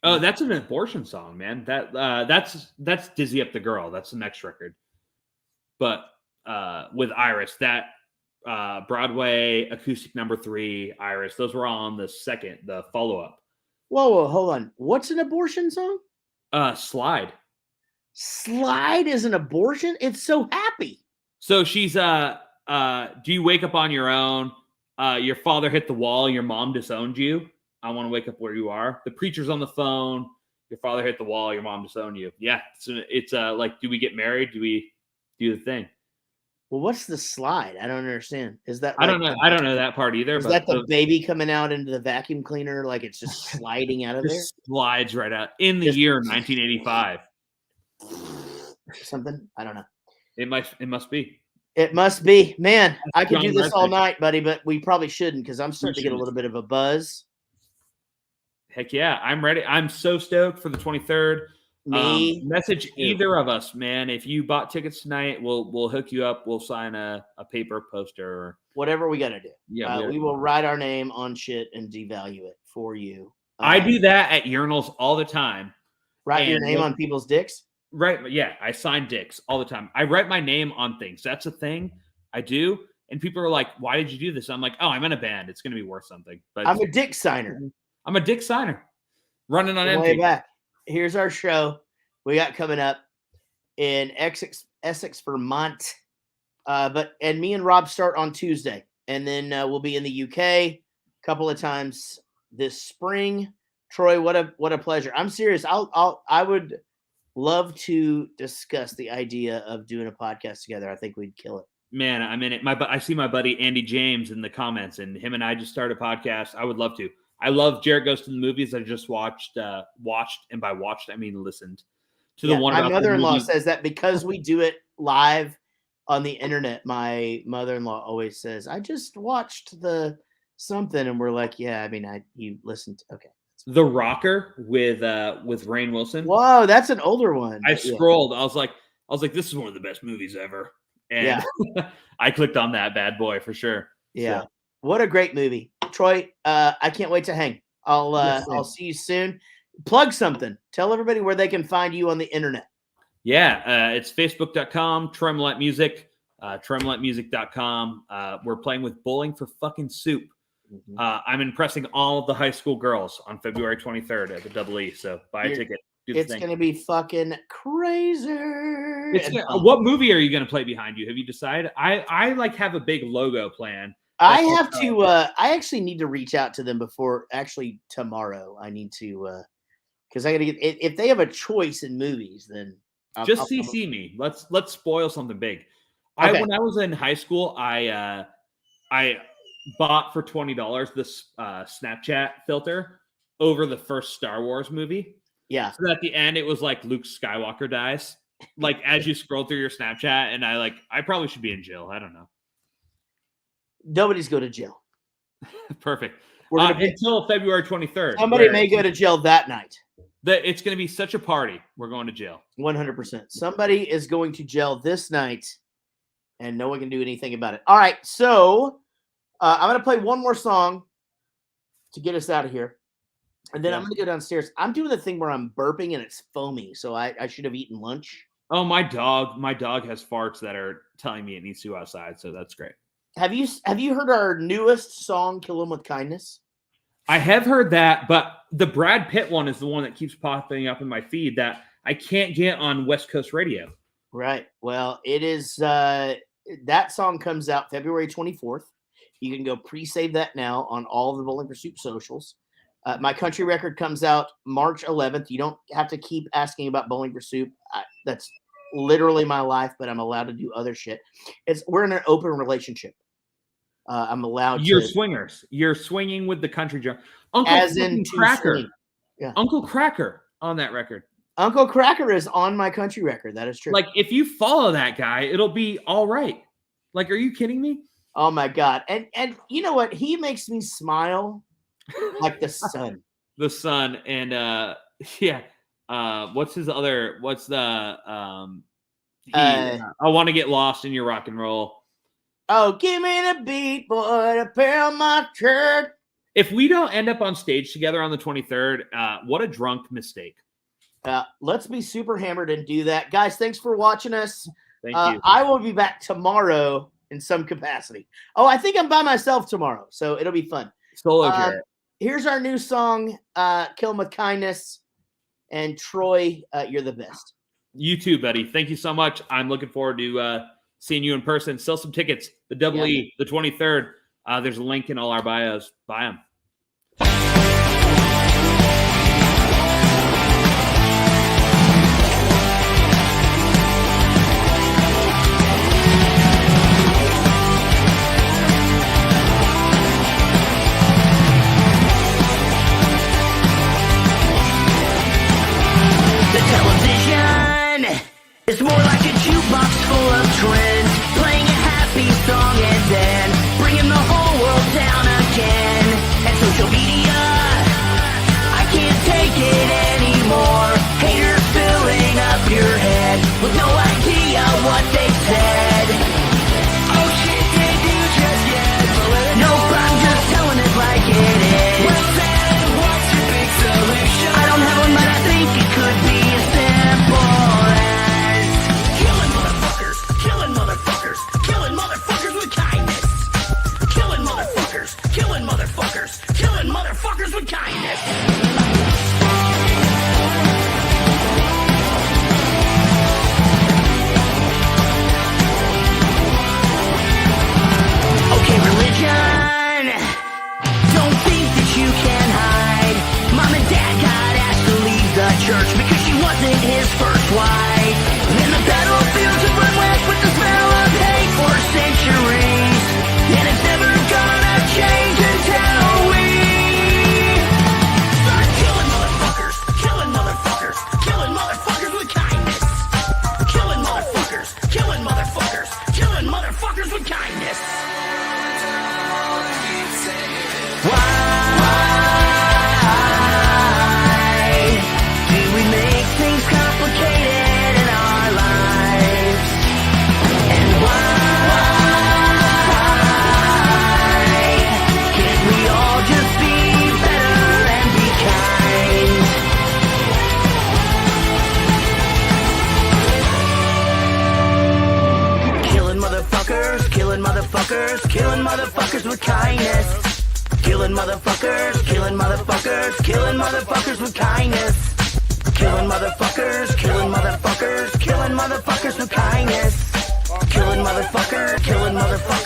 Oh, that's an abortion song, man. That's Dizzy Up the Girl. That's the next record. But with Iris, that Broadway acoustic number 3, Iris, those were all on the follow-up. Whoa, hold on. What's an abortion song? Slide. Slide is an abortion? It's So Happy. So she's do you wake up on your own? Your father hit the wall, your mom disowned you. I want to wake up where you are. The preacher's on the phone, your father hit the wall, your mom disowned you. Yeah. So it's like, do we get married? Do we do the thing? Well, what's the slide? I don't understand. Is that I don't know. I don't know that part either. Is that the baby coming out into the vacuum cleaner? Like it's just sliding out of there? Slides right out in the year 1985. Something? I don't know. It must be. It must be. Man, I could do this all night, buddy, but we probably shouldn't because I'm starting to get a little bit of a buzz. Heck yeah. I'm ready. I'm so stoked for the 23rd. Message either of us, man. If you bought tickets tonight, we'll hook you up. We'll sign a paper poster or whatever we got to do. Yeah, we will write our name on shit and devalue it for you. I do that at urinals all the time. Write your name on people's dicks? Right. Yeah. I sign dicks all the time. I write my name on things. That's a thing I do. And people are like, why did you do this? I'm like, oh, I'm in a band. It's going to be worth something. But I'm a dick signer. I'm a dick signer. Running on Way empty. back. Here's our show we got coming up in Essex, Vermont. And me and Rob start on Tuesday. And then we'll be in the UK a couple of times this spring. Troy, what a pleasure. I'm serious. I would love to discuss the idea of doing a podcast together. I think we'd kill it. Man, I'm in it. I see my buddy Andy James in the comments, and him and I just started a podcast. I would love to. I love Jaret Goes to the Movies. I just watched, and by watched I mean listened to the one. My mother-in-law says that because we do it live on the internet. My mother-in-law always says, "I just watched the something," and we're like, "Yeah, I mean, you listened, okay." The Rocker with Rainn Wilson. Whoa, that's an older one. I scrolled. I was like, this is one of the best movies ever. And I clicked on that bad boy for sure. Yeah. So. What a great movie. Troy, I can't wait to hang. I'll see you soon. Plug something. Tell everybody where they can find you on the internet. Yeah, it's facebook.com, Troy Millette Music, TroyMilletteMusic.com. We're playing with Bowling for Fucking Soup. Mm-hmm. I'm impressing all of the high school girls on February 23rd at the Double E. So buy a ticket. It's going to be fucking crazy. What movie are you going to play behind you? Have you decided? I like have a big logo plan. I have to. I actually need to reach out to them before tomorrow. I need to because I got to get. If they have a choice in movies, then I'll CC me. Let's spoil something big. Okay. When I was in high school, I bought for $20 this Snapchat filter over the first Star Wars movie. Yeah. So at the end, it was like Luke Skywalker dies. Like as you scroll through your Snapchat, and I probably should be in jail. I don't know. Nobody's go to jail. Perfect. Until February 23rd. Somebody may go to jail that night. It's going to be such a party. We're going to jail. 100%. Somebody is going to jail this night, and no one can do anything about it. All right. So I'm going to play one more song to get us out of here. And then I'm going to go downstairs. I'm doing the thing where I'm burping and it's foamy. So I should have eaten lunch. Oh, my dog has farts that are telling me it needs to go outside. So that's great. Have you heard our newest song, Kill 'Em With Kindness? I have heard that, but the Brad Pitt one is the one that keeps popping up in my feed that I can't get on West Coast radio. Right. Well, it is that song comes out February 24th. You can go pre-save that now on all of the Bowling for Soup socials. My country record comes out March 11th. You don't have to keep asking about Bowling for Soup. That's literally my life, but I'm allowed to do other shit. We're in an open relationship. I'm allowed You're to. swingers. You're swinging with the country drum. Uncle As in Cracker. Yeah. Uncle Cracker on that record. Uncle Cracker is on my country record. That is true. Like, if you follow that guy, it'll be all right. Like, are you kidding me? Oh, my God. And you know what? He makes me smile like the sun. The sun. And, what's the, I Want to Get Lost in Your Rock and Roll. Oh, give me the beat, boy, to pair my shirt. If we don't end up on stage together on the 23rd, what a drunk mistake. Let's be super hammered and do that. Guys, thanks for watching us. Thank you. I will be back tomorrow in some capacity. Oh, I think I'm by myself tomorrow, so it'll be fun. Solo Jaret. Here's our new song, Kill 'Em With Kindness. And Troy, you're the best. You too, buddy. Thank you so much. I'm looking forward to seeing you in person. Sell some tickets. The Double E, the 23rd. There's a link in all our bios. Buy them. The television is more like a jukebox full of trends, playing a happy song and then bringing the whole world down again. And killing motherfuckers, killing motherfuckers with kindness. Killing motherfuckers, killing motherfuckers, killing motherfuckers with kindness. Killing motherfuckers, killing motherfuckers, killing motherfuckers with kindness. Killing motherfuckers, killing motherfuckers.